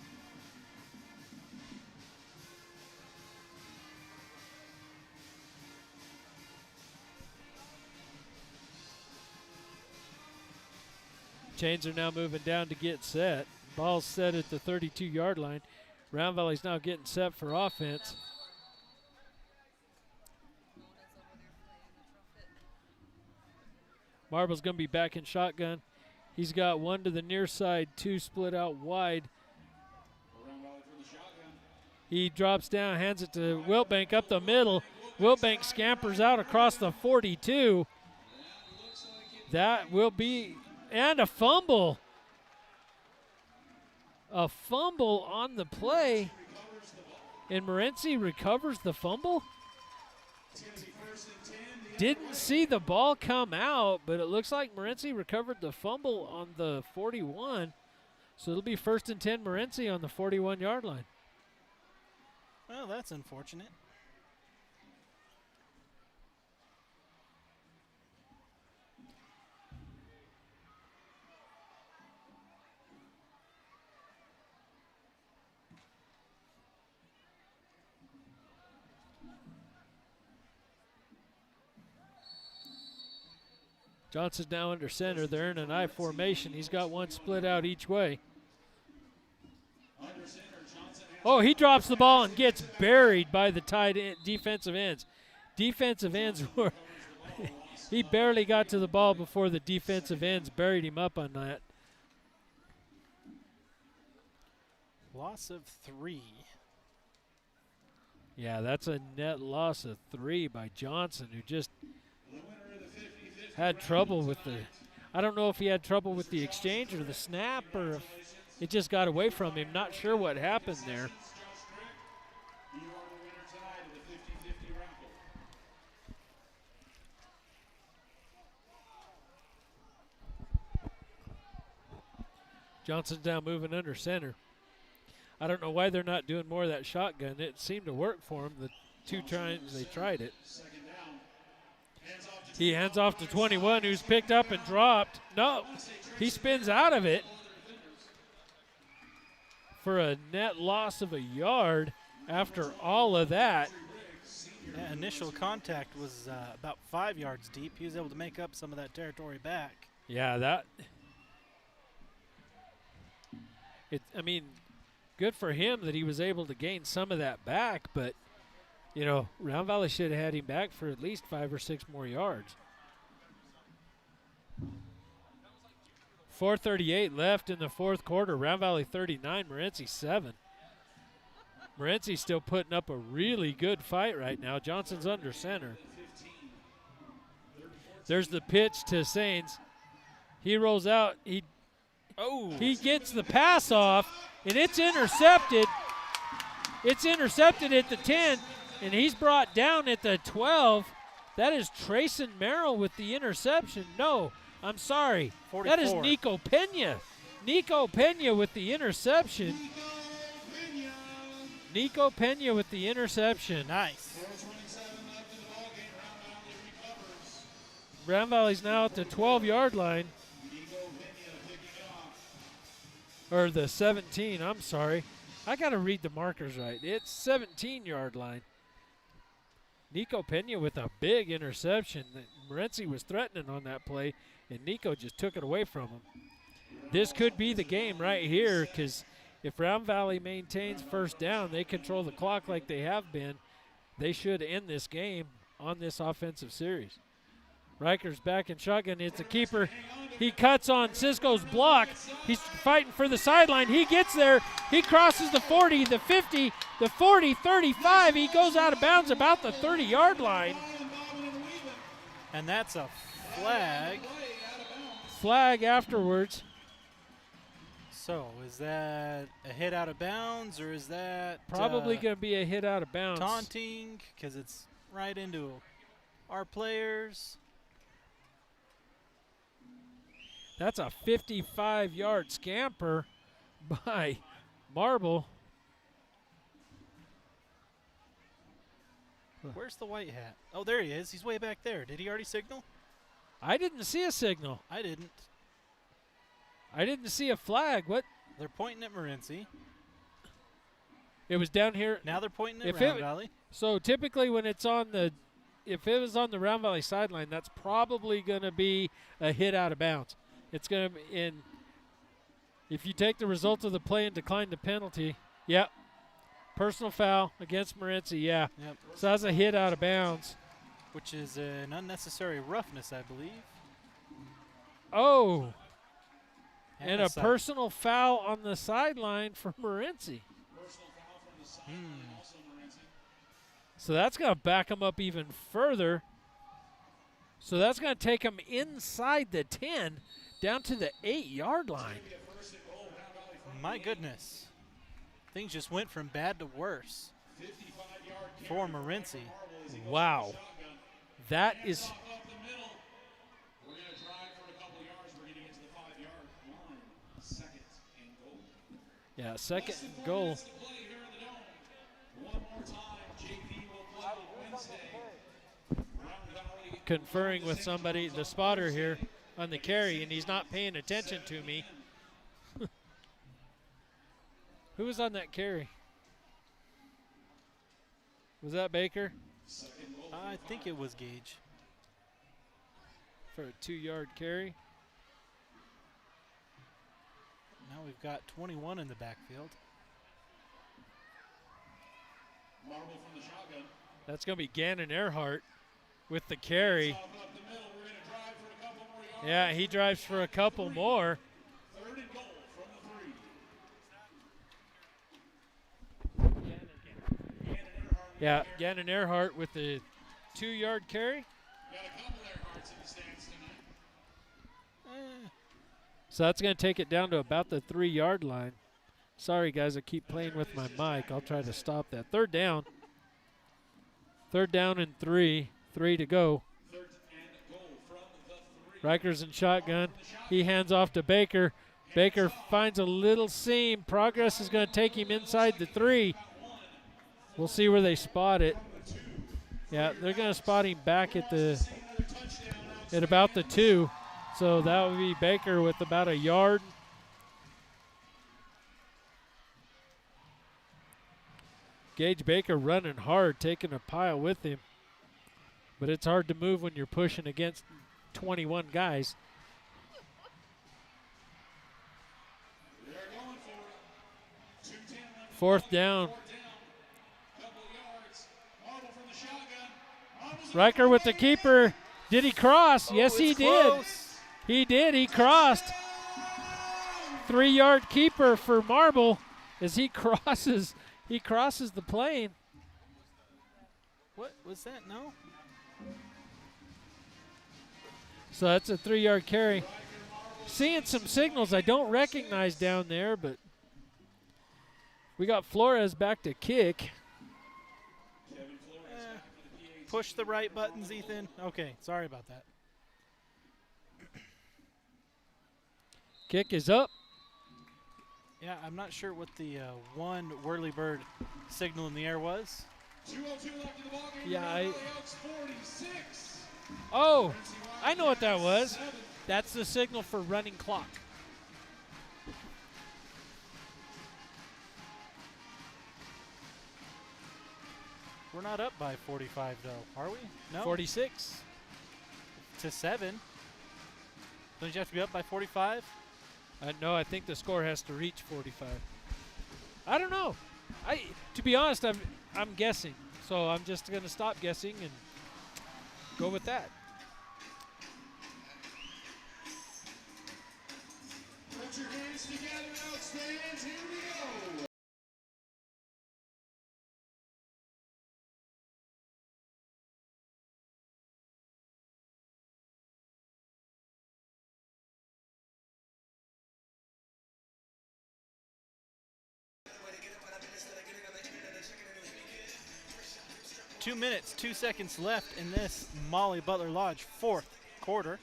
Chains are now moving down to get set. Ball's set at the 32-yard line. Round Valley's now getting set for offense. Marble's going to be back in shotgun. He's got 1 to the near side, 2 split out wide. He drops down, hands it to Wiltbank up the middle. Wiltbank scampers out across the 42. That will be, and a fumble. A fumble on the play. And Morenci recovers the fumble. Didn't see the ball come out, but it looks like Morenci recovered the fumble on the 41. So it'll be 1st and 10 Morenci on the 41-yard line. Well, that's unfortunate. Johnson's now under center. They're in an I formation. He's got 1 split out each way. Oh, he drops the ball and gets buried by the tight end defensive ends. Defensive ends were he barely got to the ball before the defensive ends buried him up on that. Loss of 3. Yeah, that's a net loss of 3 by Johnson, who just had trouble with the, I don't know if he had trouble with the exchange or the snap, or if it just got away from him. Not sure what happened there. Johnson's now moving under center. I don't know why they're not doing more of that shotgun. It seemed to work for them the 2 times they tried it. He hands off to 21, who's picked up and dropped. No, he spins out of it for a net loss of a yard after all of that. Yeah, initial contact was about 5 yards deep. He was able to make up some of that territory back. Yeah, I mean, good for him that he was able to gain some of that back, but, you know, Round Valley should have had him back for at least 5 or 6 more yards. 4:38 left in the fourth quarter. Round Valley 39, Morenci 7. Morenci still putting up a really good fight right now. Johnson's under center. There's the pitch to Sains. He rolls out. He gets the pass off, and it's intercepted. It's intercepted at the 10, and he's brought down at the 12. That is Trayson Merrill with the interception. No, I'm sorry. 44. That is Nico Pena. Nico Pena with the interception. Nico Pena with the interception. Nice. Round Valley's now at the 12-yard line. Or the 17, I'm sorry. I got to read the markers right. It's 17-yard line. Nico Pena with a big interception. Morenci was threatening on that play, and Nico just took it away from him. This could be the game right here, because if Round Valley maintains first down, they control the clock like they have been, they should end this game on this offensive series. Riker's back in shotgun. It's a keeper. He cuts on Cisco's block. He's fighting for the sideline. He gets there. He crosses the 40, the 50, the 40, 35. He goes out of bounds about the 30-yard line. And that's a flag. Flag afterwards. So is that a hit out of bounds, or is that Probably going to be a hit out of bounds. taunting, because it's right into our players? That's a 55-yard scamper by Marble. Where's the white hat? Oh, there he is. He's way back there. Did he already signal? I didn't see a signal. I didn't. I didn't see a flag. What? They're pointing at Morenci. It was down here. Now they're pointing at If Round it- Valley. So typically when it's on the, if it was on the Round Valley sideline, that's probably going to be a hit out of bounds. It's going to be in, if you take the result of the play and decline the penalty, yep. Personal foul against Morenci, yeah. Yep. So that's a hit out of bounds. Which is an unnecessary roughness, I believe. Oh, and a side. personal foul on the sideline for Morenci. So that's going to back him up even further. So that's going to take him inside the 10 down to the 8-yard line. My goodness. Things just went from bad to worse for Morenci. Wow. That is second and goal. Conferring with somebody, the spotter here on the carry, and he's not paying attention to me. Who was on that carry? Was that Baker? I think it was Gage. For a 2-yard carry. Now we've got 21 in the backfield. That's going to be Gannon Earhart with the carry. Yeah, he drives for a couple more. Yeah, Gannon Earhart with the 2-yard carry. So that's going to take it down to about the 3-yard line. Sorry, guys, I keep playing with my mic. I'll try to stop that. Third down. Third down and 3. 3 to go. Riker's in shotgun. He hands off to Baker. Baker finds a little seam. Progress is going to take him inside the 3. We'll see where they spot it. Yeah, they're going to spot him back at about the 2. So that would be Baker with about a yard. Gage Baker running hard, taking a pile with him. But it's hard to move when you're pushing against 21 guys. Fourth down. Riker with the keeper. Did he cross? Yes, he did. Close. He did. He crossed. 3-yard keeper for Marble as he crosses. He crosses the plane. What was that? No? So that's a 3-yard carry. Seeing some signals I don't recognize down there, but we got Flores back to kick. Push the right buttons, Ethan. Okay, sorry about that. Kick is up. Yeah, I'm not sure what the one whirly bird signal in the air was. 2:02 left in the ballgame. Yeah, Round Valley Elks 46. Oh, I know what that was. That's the signal for running clock. We're not up by 45, though, are we? No. 46. To 7. Don't you have to be up by 45? No, I think the score has to reach 45. I don't know. To be honest, I'm guessing. So I'm just going to stop guessing and go with that. Put your hands together, Elks fans. Here we go. Two minutes, 2 seconds left in this Molly Butler Lodge fourth quarter.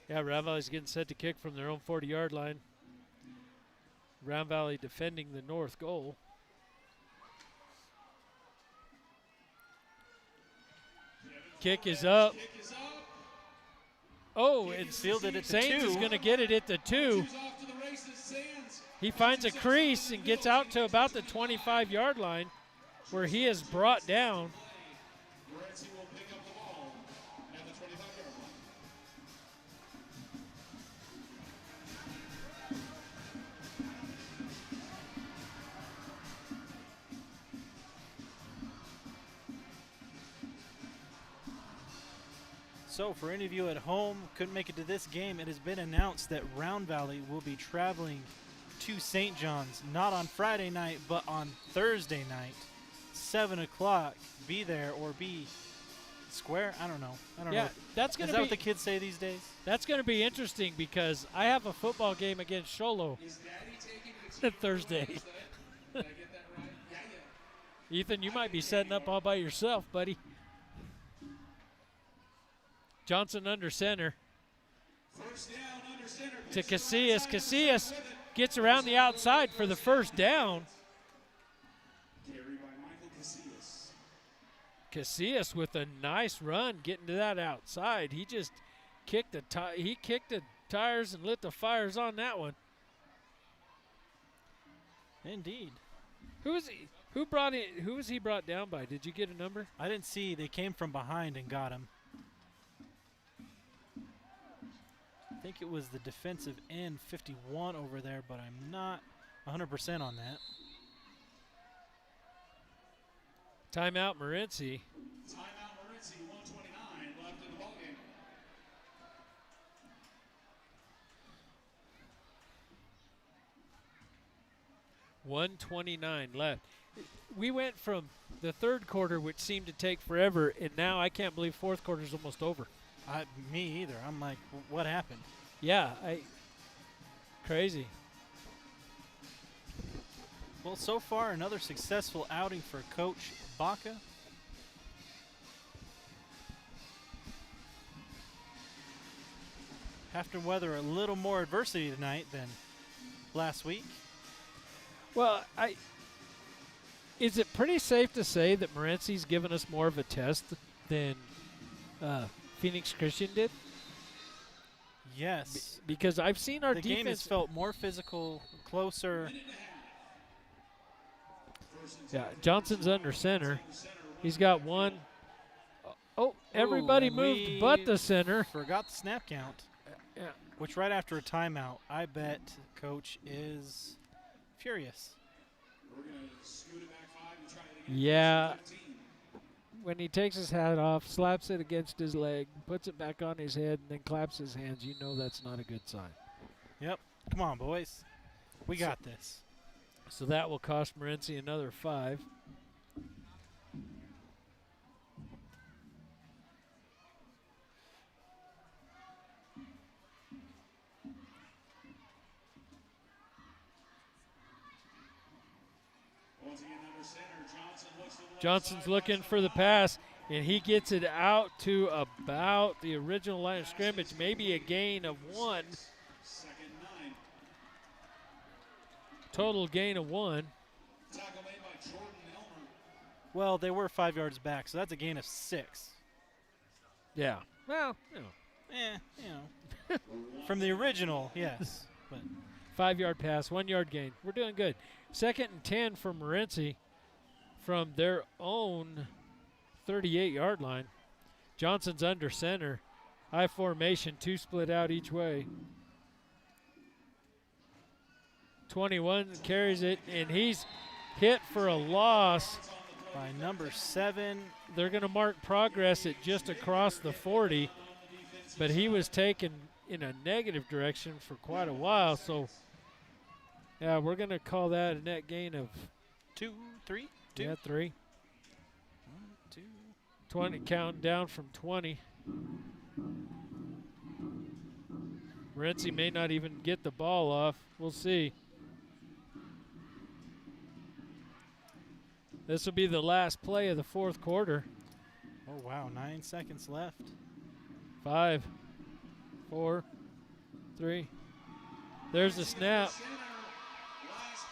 Yeah, Round Valley's getting set to kick from their own 40-yard line. Round Valley defending the north goal. Kick is up. Oh, it's Fielded at the Saints 2. is going to get it at the 2. He finds a crease and gets out to about the 25-yard line where he is brought down. Morenci will pick up the ball at the 25-yard line. So for any of you at home couldn't make it to this game, it has been announced that Round Valley will be traveling to St. John's, not on Friday night, but on Thursday night, 7 o'clock. Be there or be square. I don't know. Yeah, that's going Is to that be what the kids say these days? that's going to be interesting because I have a football game against Sholo Is Daddy taking the team Thursday. Did I get that right? Yeah. Ethan, you might be setting up all by yourself, buddy. Johnson under center First down under center. to Casillas. Casillas gets around the outside for the first down. Carried by Michael Casillas. Casillas with a nice run getting to that outside. He just kicked the tires and lit the fires on that one. Indeed. Who was he brought down by? Did you get a number? I didn't see. They came from behind and got him. I think it was the defensive end 51 over there, but I'm not 100% on that. Timeout, Morenci. Timeout, Morenci. 1:29 left in the ballgame. $1:29 left. We went from the third quarter, which seemed to take forever, and now I can't believe fourth quarter's almost over. Me either. I'm like, what happened? Yeah, crazy. Well, so far, another successful outing for Coach Baca. have to weather a little more adversity tonight than last week. Well, is it pretty safe to say that Morenci's given us more of a test than Phoenix Christian did? Yes. Because I've seen our the defense game has felt more physical, closer. Yeah, Johnson's under center. He's got one. Oh, everybody moved but the center. Forgot the snap count. Yeah. Which right after a timeout, I bet Coach is furious. Yeah. When he takes his hat off, slaps it against his leg, puts it back on his head, and then claps his hands, you know that's not a good sign. Yep. Come on, boys. We got this. So that will cost Morenci another 5. Johnson's looking for the pass, and he gets it out to about the original line of scrimmage, maybe a gain of 1. Total gain of 1. Well, they were 5 yards back, so that's a gain of 6. Yeah. Well, From the original, yes. But 5-yard pass, 1-yard gain. We're doing good. 2nd and 10 for Morenci from their own 38-yard line. Johnson's under center. High formation, 2 split out each way. 21 carries it, and he's hit for a loss. By number 7. They're going to mark progress at just across the 40, but he was taken in a negative direction for quite a while. So, yeah, we're going to call that a net gain of 2, 3. 2. Yeah, 3. 1, 2. 20, counting down from 20. Morenci may not even get the ball off. We'll see. This will be the last play of the 4th quarter. Oh, wow. 9 seconds left. 5, 4, 3. There's the snap.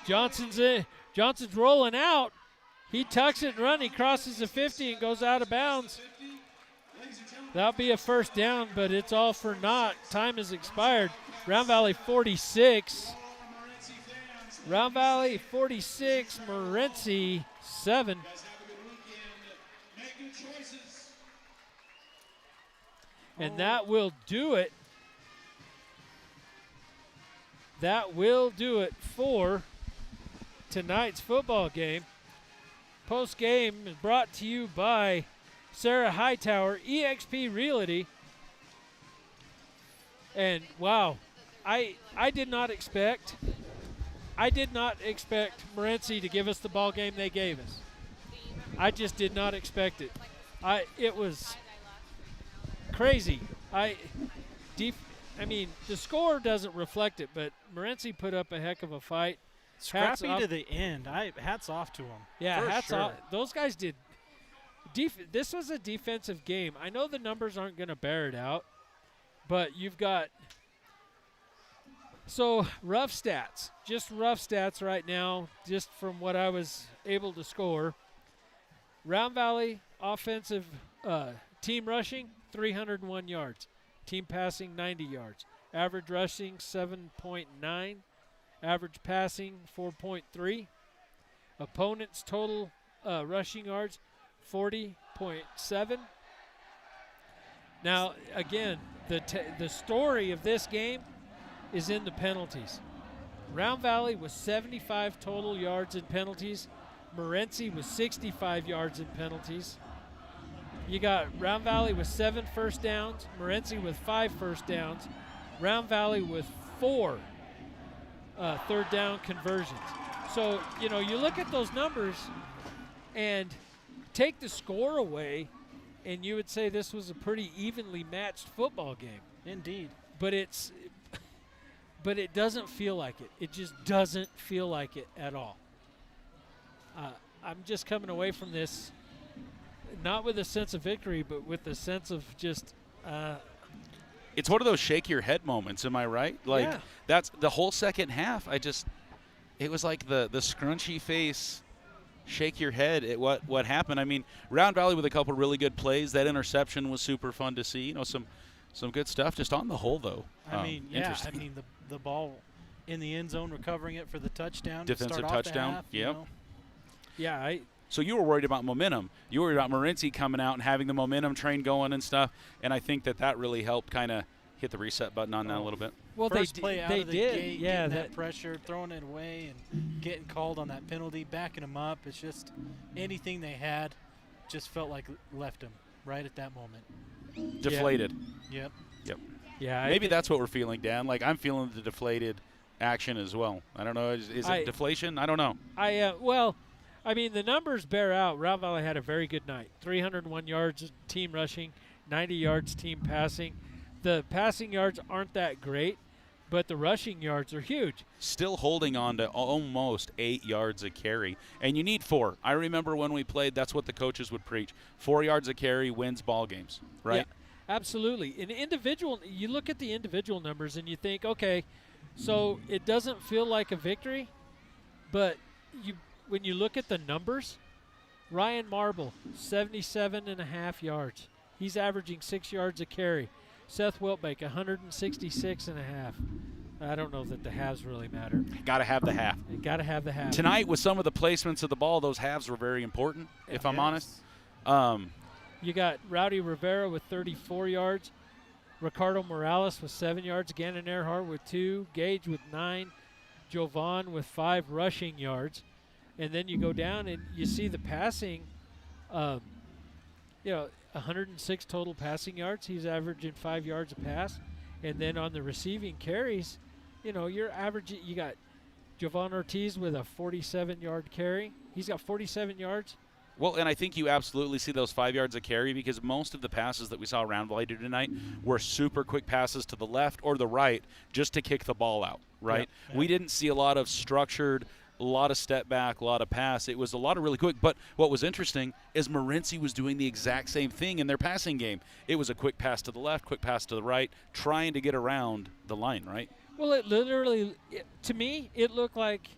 Johnson's in. Johnson's rolling out. He tucks it and runs. He crosses the 50 and goes out of bounds. That'll be a first down, but it's all for naught. Time has expired. Round Valley 46. Round Valley 46, Morenci 7. And that will do it. That will do it for tonight's football game. Post game is brought to you by Sarah Hightower, eXp Realty. And wow, I did not expect Morenci to give us the ball game they gave us. I just did not expect it. It was crazy. I mean, the score doesn't reflect it, but Morenci put up a heck of a fight. Scrappy to the end. Hats off to him. Yeah, hats sure. off. Those guys did. This was a defensive game. I know the numbers aren't going to bear it out, but you've got rough stats. Just rough stats right now, just from what I was able to score. Round Valley offensive team rushing, 301 yards. Team passing, 90 yards. Average rushing, 7.9. Average passing, 4.3. Opponents' total rushing yards, 40.7. Now, again, the story of this game is in the penalties. Round Valley was 75 total yards in penalties. Morenci was 65 yards in penalties. You got Round Valley with 7 first downs, Morenci with 5 first downs, Round Valley with 4 third down conversions. So, you look at those numbers and take the score away, and you would say this was a pretty evenly matched football game. Indeed. But it doesn't feel like it. It just doesn't feel like it at all. I'm just coming away from this not with a sense of victory, but with a sense of just It's one of those shake your head moments. Am I right? Like Yeah. that's the whole second half. It was like the scrunchy face, shake your head at what happened. I mean, Round Valley with a couple really good plays. That interception was super fun to see. Some good stuff. Just on the whole, though. I mean, interesting. the ball in the end zone, recovering it for the touchdown. Defensive start off the touchdown. half, Yep. Yeah, So you were worried about momentum. You were worried about Morenci coming out and having the momentum train going and stuff. And I think that really helped kind of hit the reset button on that a little bit. well, First they play out they of the did. gate, Yeah, getting that pressure, throwing it away, and getting called on that penalty, backing them up. It's just anything they had just felt like left them right at that moment. Deflated. Yep. yeah. Maybe that's what we're feeling, Dan. Like I'm feeling the deflated action as well. I don't know. Is it deflation? I don't know. Well, I mean, the numbers bear out. Round Valley had a very good night. 301 yards team rushing, 90 yards team passing. The passing yards aren't that great, but the rushing yards are huge. Still holding on to almost 8 yards a carry. And you need 4. I remember when we played, that's what the coaches would preach. 4 yards a carry wins ball games, right? Yeah, absolutely. You look at the individual numbers and you think, okay, so it doesn't feel like a victory, but when you look at the numbers, Ryan Marble, 77.5 yards. He's averaging 6 yards a carry. Seth Wiltbank, 166.5. I don't know that the halves really matter. Got to have the half. Got to have the half. Tonight, with some of the placements of the ball, those halves were very important, if I'm honest. You got Rowdy Rivera with 34 yards. Ricardo Morales with 7 yards. Gannon Earhart with 2. Gage with 9. Jovan with 5 rushing yards. And then you go down and you see the passing, 106 total passing yards. He's averaging 5 yards a pass. And then on the receiving carries, you're averaging, you got Jovan Ortiz with a 47-yard carry. He's got 47 yards. Well, and I think you absolutely see those 5 yards a carry because most of the passes that we saw Round Valley do tonight were super quick passes to the left or the right just to kick the ball out, right? Yep. We didn't see a lot of structured, a lot of step back, a lot of pass. It was a lot of really quick. But what was interesting is Morenci was doing the exact same thing in their passing game. It was a quick pass to the left, quick pass to the right, trying to get around the line, right? Well, to me, it looked like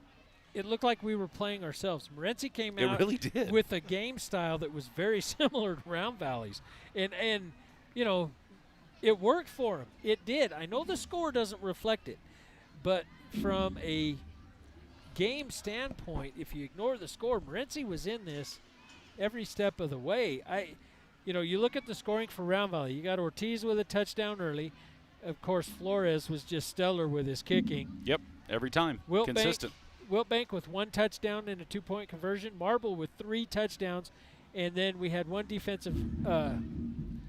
we were playing ourselves. Morenci came out really did. with a game style that was very similar to Round Valley's. And it worked for him. It did. I know the score doesn't reflect it. But from a game standpoint, if you ignore the score, Morenci was in this every step of the way. You look at the scoring for Round Valley. You got Ortiz with a touchdown early. Of course, Flores was just stellar with his kicking. Yep, every time. Consistent. Wiltbank with 1 touchdown and a 2-point conversion. Marble with 3 touchdowns, and then we had 1 defensive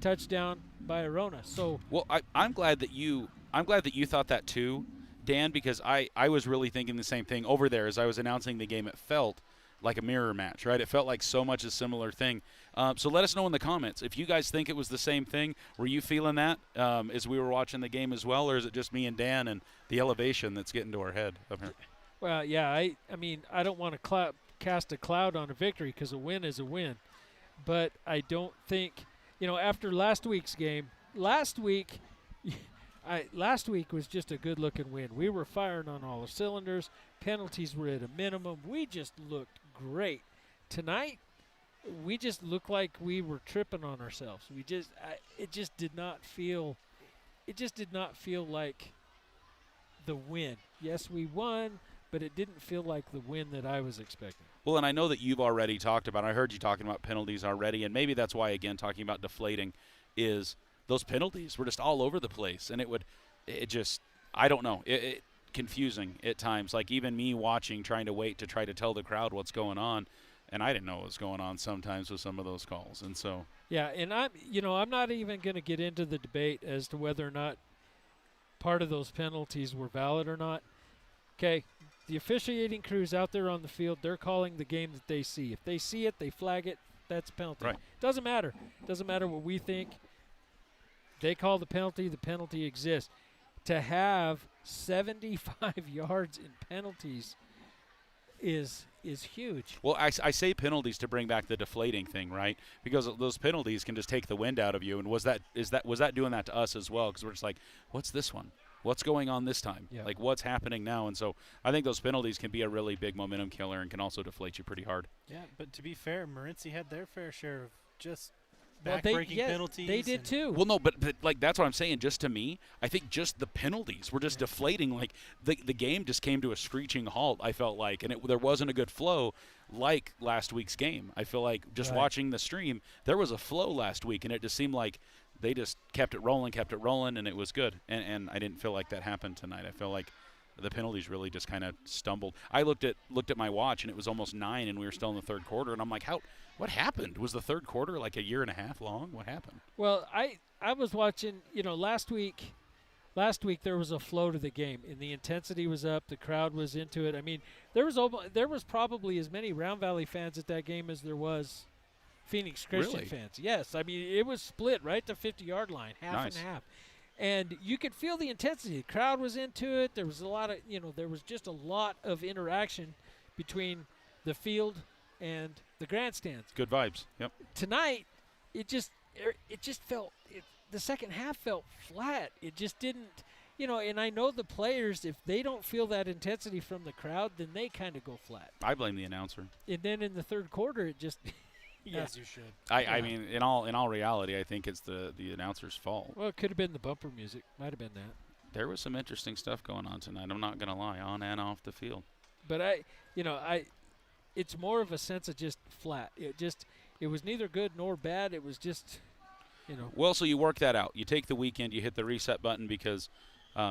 touchdown by Arona. So, well, I'm glad that you thought that too, Dan, because I was really thinking the same thing over there as I was announcing the game. It felt like a mirror match, right? It felt like so much a similar thing. So let us know in the comments if you guys think it was the same thing. Were you feeling that as we were watching the game as well, or is it just me and Dan and the elevation that's getting to our head up here? Well, yeah, I mean, I don't want to cast a cloud on a victory because a win is a win. But I don't think, after last week's game, last week was just a good-looking win. We were firing on all the cylinders. Penalties were at a minimum. We just looked great. Tonight, we just looked like we were tripping on ourselves. It just did not feel like the win. Yes, we won, but it didn't feel like the win that I was expecting. Well, and I know that you've already talked about, I heard you talking about penalties already, and maybe that's why, again, talking about deflating is those penalties were just all over the place. And I don't know, it confusing at times. Like even me watching, trying to wait to try to tell the crowd what's going on, and I didn't know what was going on sometimes with some of those calls. And so. Yeah, and I'm not even going to get into the debate as to whether or not part of those penalties were valid or not. Okay, the officiating crews out there on the field, they're calling the game that they see. If they see it, they flag it, that's a penalty. Right. Doesn't matter. Doesn't matter what we think. They call the penalty exists. To have 75 yards in penalties, is huge. Well, I say penalties to bring back the deflating thing, right? Because those penalties can just take the wind out of you. And was that doing that to us as well? Because we're just like, what's this one? What's going on this time? Yeah. Like, what's happening now? And so I think those penalties can be a really big momentum killer and can also deflate you pretty hard. Yeah, but to be fair, Morenci had their fair share of just Well, back-breaking penalties. They did and too. Well, no, but like that's what I'm saying. Just to me, I think just the penalties were just deflating. Like the game just came to a screeching halt. I felt like, and there wasn't a good flow like last week's game. I feel like just watching the stream, there was a flow last week, and it just seemed like they just kept it rolling, and it was good. And I didn't feel like that happened tonight. I feel like the penalties really just kind of stumbled. I looked at my watch, and it was almost 9, and we were still in the third quarter, and I'm like, what happened? Was the third quarter like a year and a half long? What happened? Well, I was watching, last week there was a flow to the game, and the intensity was up, the crowd was into it. I mean, there was probably as many Round Valley fans at that game as there was Phoenix Christian fans. Yes, I mean, it was split right to 50-yard line, half and half. And you could feel the intensity. The crowd was into it. There was a lot of, there was just a lot of interaction between the field and the grandstands. Good vibes. Yep. Tonight, it just felt the second half felt flat. It just didn't, and I know the players, if they don't feel that intensity from the crowd, then they kind of go flat. I blame the announcer. And then in the third quarter, it just As you should. I mean, in all reality, I think it's the announcer's fault. Well, it could have been the bumper music. Might have been that. There was some interesting stuff going on tonight. I'm not going to lie, on and off the field. But it's more of a sense of just flat. It was neither good nor bad. It was just, Well, so you work that out. You take the weekend, you hit the reset button because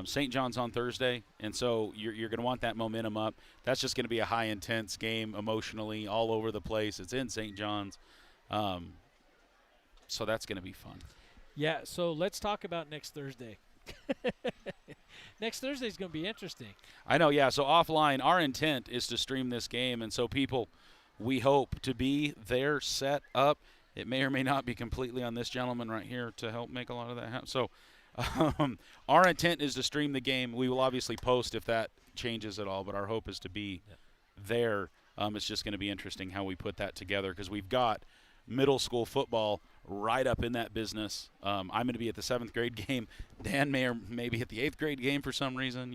St. John's on Thursday, and so you're going to want that momentum up. That's just going to be a high intense game emotionally all over the place. It's in St. John's, so that's going to be fun. Yeah. So let's talk about next Thursday. Next Thursday is going to be interesting. I know. Yeah. So offline, our intent is to stream this game, and so people, we hope to be there, set up. It may or may not be completely on this gentleman right here to help make a lot of that happen. So. Our intent is to stream the game. We will obviously post if that changes at all, but our hope is to be there. It's just going to be interesting how we put that together because we've got middle school football right up in that business. I'm going to be at the 7th grade game. Dan may be at the 8th grade game for some reason.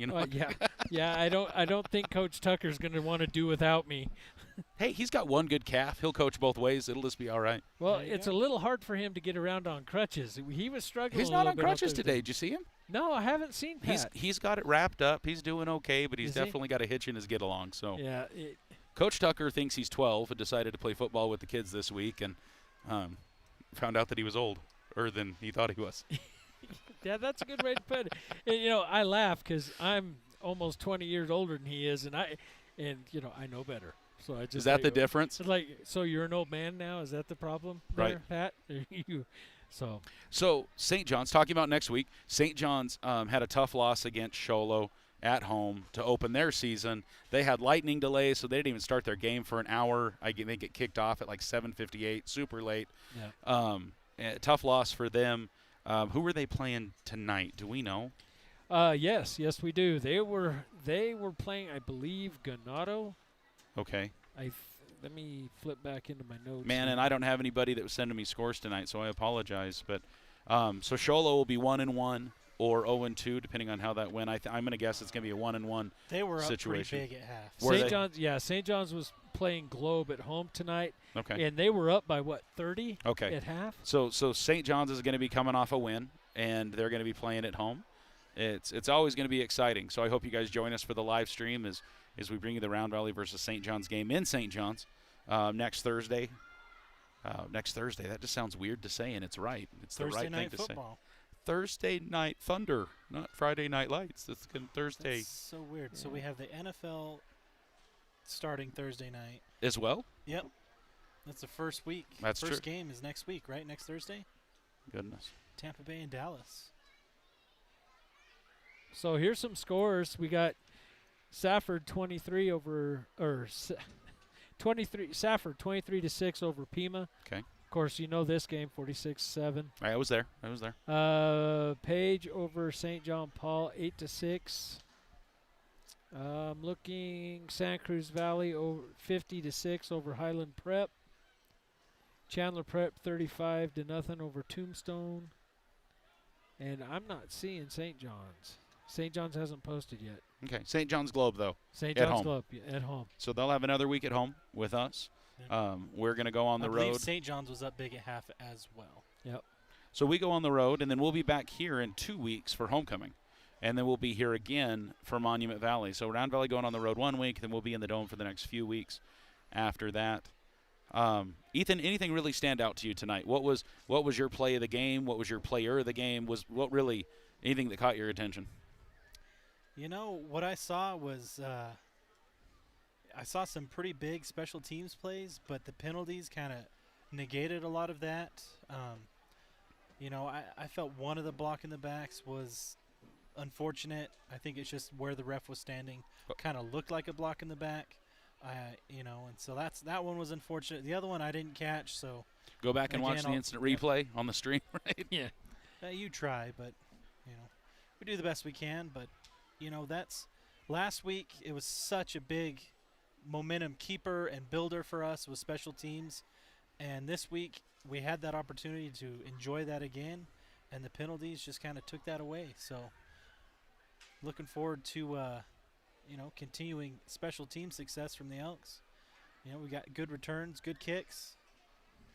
Yeah. I don't think Coach Tucker's going to want to do without me. Hey, he's got one good calf. He'll coach both ways. It'll just be all right. Well, it's a little hard for him to get around on crutches. He was struggling. He's not on crutches today. Did you see him? No, I haven't seen Pat. He's got it wrapped up. He's doing okay, but he's definitely got a hitch in his get along. So yeah. Coach Tucker thinks he's 12 and decided to play football with the kids this week and found out that he was older than he thought he was. Yeah, that's a good way to put it. And, I laugh because I'm almost 20 years older than he is, and I know better. So I just is that the difference? So you're an old man now? Is that the problem, there, Pat? So St. John's, talking about next week, St. John's had a tough loss against Sholo at home to open their season. They had lightning delays, so they didn't even start their game for an hour. They get kicked off at like 7:58, super late. Yeah. Tough loss for them. Who were they playing tonight? Do we know? Yes, we do. They were playing, I believe, Ganado. Okay. Let me flip back into my notes. Man, and I don't have anybody that was sending me scores tonight, so I apologize. But so Sholo will be 1-1 or 0-2, depending on how that went. I'm going to guess it's going to be a 1-1 They were situation. up pretty big at half. St. John's was playing Globe at home tonight. Okay. And they were up by, 30 okay. at half? So St. John's is going to be coming off a win, and they're going to be playing at home. It's always going to be exciting. So I hope you guys join us for the live stream as we bring you the Round Valley versus St. John's game in St. John's next Thursday. Next Thursday. That just sounds weird to say, and it's right. It's Thursday the right thing to football. say. Thursday Night Thunder, not Friday Night Lights. That's Thursday. That's so weird. Yeah. So we have the NFL starting Thursday night. As well? Yep. That's the first week. That's First true. game is next week, right? Next Thursday? Goodness. Tampa Bay and Dallas. So here's some scores. We got Safford 23 Safford 23-6 over Pima. Okay. Of course, you know this game, 46-7. I was there. Page over St. John Paul, 8-6. I'm looking Santa Cruz Valley over 50-6 over Highland Prep. Chandler Prep 35-0 over Tombstone. And I'm not seeing St. John's. St. John's hasn't posted yet. Okay, St. John's Globe, though. St. At John's home. Club at home. So they'll have another week at home with us. We're going to go on the I believe road. St. John's was up big at half as well. Yep. So we go on the road, and then we'll be back here in 2 weeks for homecoming. And then we'll be here again for Monument Valley. So Round Valley going on the road 1 week, then we'll be in the Dome for the next few weeks after that. Ethan, anything really stand out to you tonight? What was your play of the game? What was your player of the game? What really anything that caught your attention? You know, what I saw was I saw some pretty big special teams plays, but the penalties kind of negated a lot of that. You know, I felt one of the block in the backs was unfortunate. I think it's just where the ref was standing kind of looked like a block in the back. You know, and so that one was unfortunate. The other one I didn't catch, so go back and watch the instant replay on the stream, right? Yeah. You try, but you know, we do the best we can. But you know, that's last week. It was such a big momentum keeper and builder for us with special teams, and this week we had that opportunity to enjoy that again, and the penalties just kind of took that away. So looking forward to you know, continuing special team success from the Elks. You know, we got good returns, good kicks.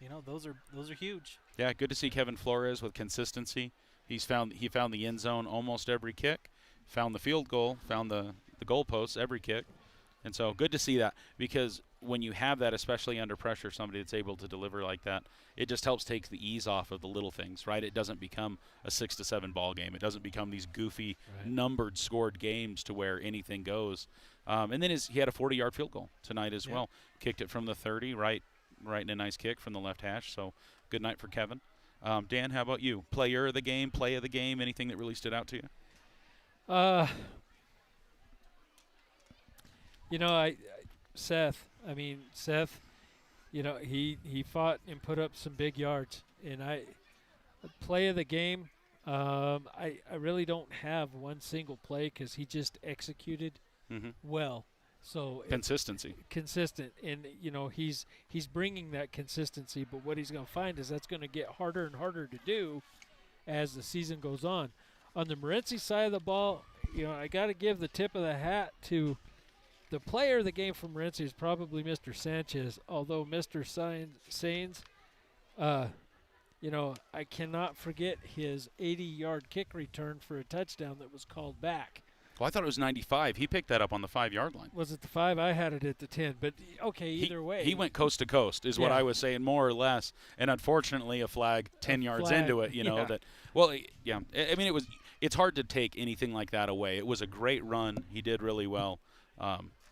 You know, those are huge. Yeah, good to see Kevin Flores with consistency. He found the end zone almost every kick, found the field goal, found the goal posts every kick. And so good to see that, because when you have that, especially under pressure, somebody that's able to deliver like that, it just helps take the ease off of the little things, right? It doesn't become a 6-7 ball game. It doesn't become these goofy numbered scored games to where anything goes. And then he had a 40-yard field goal tonight as well. Kicked it from the 30, right in a nice kick from the left hash. So good night for Kevin. Dan, how about you? Player of the game, play of the game, anything that really stood out to you? You know, Seth, you know, he fought and put up some big yards. And play of the game, I really don't have one single play because he just executed well. So and you know he's bringing that consistency. But what he's going to find is that's going to get harder and harder to do as the season goes on. On the Morenci side of the ball, you know, I got to give the tip of the hat to the player of the game from Morenci is probably Mr. Sanchez, although Mr. Sainz, you know, I cannot forget his 80-yard kick return for a touchdown that was called back. Well, I thought it was 95. He picked that up on the 5-yard line. Was it the 5? I had it at the 10. But, okay, either way. He went coast to coast is what I was saying, more or less. And unfortunately, a flag 10 yards into it, you know. I mean, it's hard to take anything like that away. It was a great run. He did really well.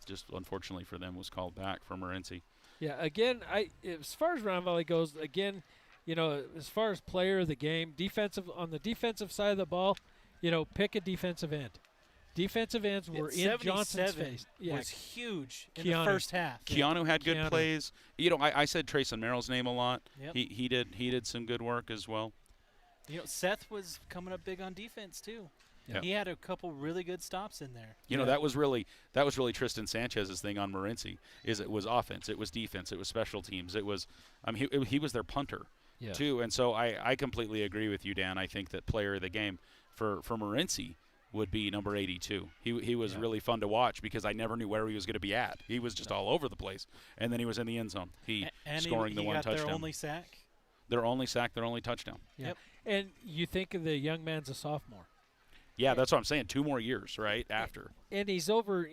Just unfortunately for them was called back for Morenci. Yeah, again, as far as Round Valley goes, again, you know, as far as player of the game, on the defensive side of the ball, you know, pick a defensive end. Defensive ends were in Johnson's face. Yeah, was huge in the first half. Keanu had good plays. You know, I said Trayson Merrill's name a lot. Yep. He did some good work as well. You know, Seth was coming up big on defense too. Yep. He had a couple really good stops in there. You know, that was really Tristan Sanchez's thing on Morenci. It was offense, it was defense, it was special teams, it was he was their punter too. And so I completely agree with you, Dan. I think that player of the game for Morenci would be number 82. He was really fun to watch because I never knew where he was going to be at. He was just all over the place, and then he was in the end zone. Scoring the one touchdown. Their only sack. Their only sack, their only touchdown. Yeah. Yep. And you think of the young man's a sophomore. Yeah, that's what I'm saying. 2 more years, right after. And he's over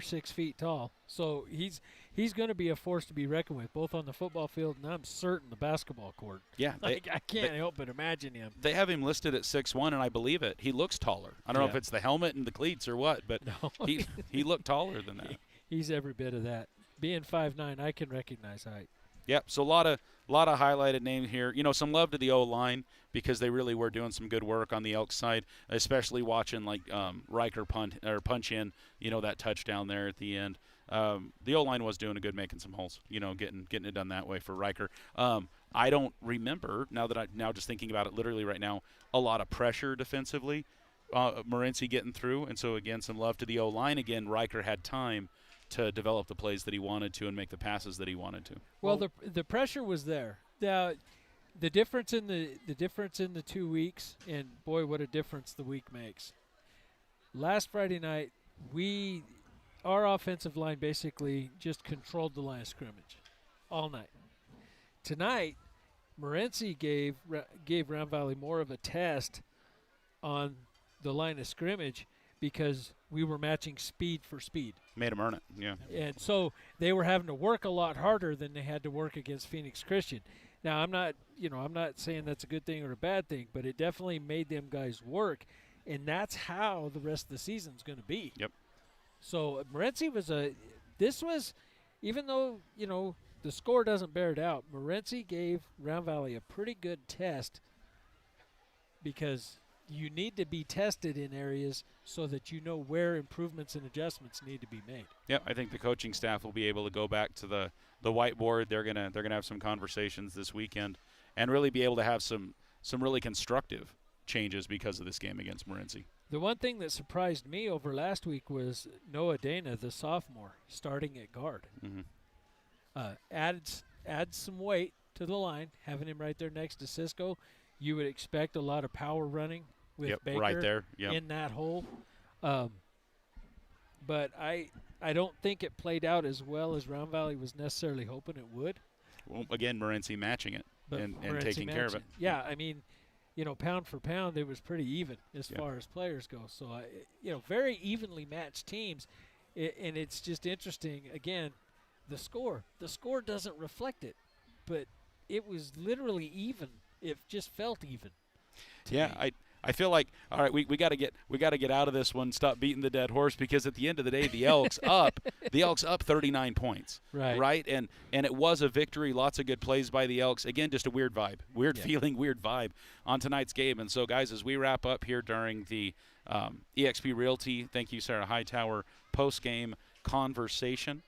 6 feet tall, so he's going to be a force to be reckoned with, both on the football field and I'm certain the basketball court. Yeah, I can't help but imagine him. They have him listed at 6'1", and I believe it. He looks taller. I don't know if it's the helmet and the cleats or what, but he looked taller than that. He's every bit of that. Being 5'9", I can recognize height. Yep. So a lot of highlighted names here. You know, some love to the O-line because they really were doing some good work on the Elks side, especially watching like Riker punch in. You know, that touchdown there at the end. The O-line was doing a good, making some holes. You know, getting it done that way for Riker. I don't remember now just thinking about it literally right now. A lot of pressure defensively. Morenci getting through, and so again, some love to the O-line. Again, Riker had time to develop the plays that he wanted to and make the passes that he wanted to. Well, the pressure was there. The difference in the 2 weeks, and boy, what a difference the week makes. Last Friday night, our offensive line basically just controlled the line of scrimmage all night. Tonight, Morenci gave Round Valley more of a test on the line of scrimmage because we were matching speed for speed. Made them earn it, yeah. And so they were having to work a lot harder than they had to work against Phoenix Christian. Now, I'm not saying that's a good thing or a bad thing, but it definitely made them guys work, and that's how the rest of the season's going to be. Yep. So Morenci was even though, the score doesn't bear it out, Morenci gave Round Valley a pretty good test because you need to be tested in areas so that you know where improvements and adjustments need to be made. Yeah, I think the coaching staff will be able to go back to the whiteboard. They're gonna have some conversations this weekend and really be able to have some really constructive changes because of this game against Morenci. The one thing that surprised me over last week was Noah Dana, the sophomore, starting at guard. Mm-hmm. Adds some weight to the line, having him right there next to Cisco. You would expect a lot of power running with Baker right there. Yep. in that hole. But I don't think it played out as well as Round Valley was necessarily hoping it would. Well, again, Morenci matching it and taking care of it. Yeah, I mean, pound for pound, it was pretty even as far as players go. So, very evenly matched teams. And it's just interesting, again, the score doesn't reflect it, but it was literally even. It just felt even. Yeah, I feel like, all right, we got to get out of this one. Stop beating the dead horse, because at the end of the day, the Elks up 39 points. Right. And it was a victory. Lots of good plays by the Elks. Again, just a weird vibe, feeling, weird vibe on tonight's game. And so, guys, as we wrap up here during the eXp Realty, thank you, Sarah Hightower, post-game conversation.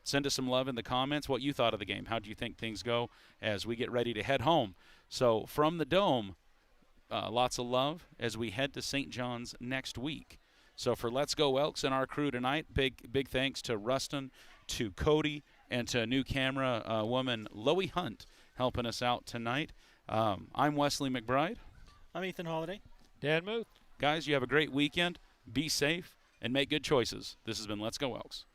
Send us some love in the comments. What you thought of the game? How do you think things go as we get ready to head home? So from the Dome, lots of love as we head to St. John's next week. So for Let's Go Elks and our crew tonight, big thanks to Rustin, to Cody, and to new camera woman Loie Hunt helping us out tonight. I'm Wesley McBride. I'm Ethan Holiday. Dan Muth. Guys, you have a great weekend. Be safe and make good choices. This has been Let's Go Elks.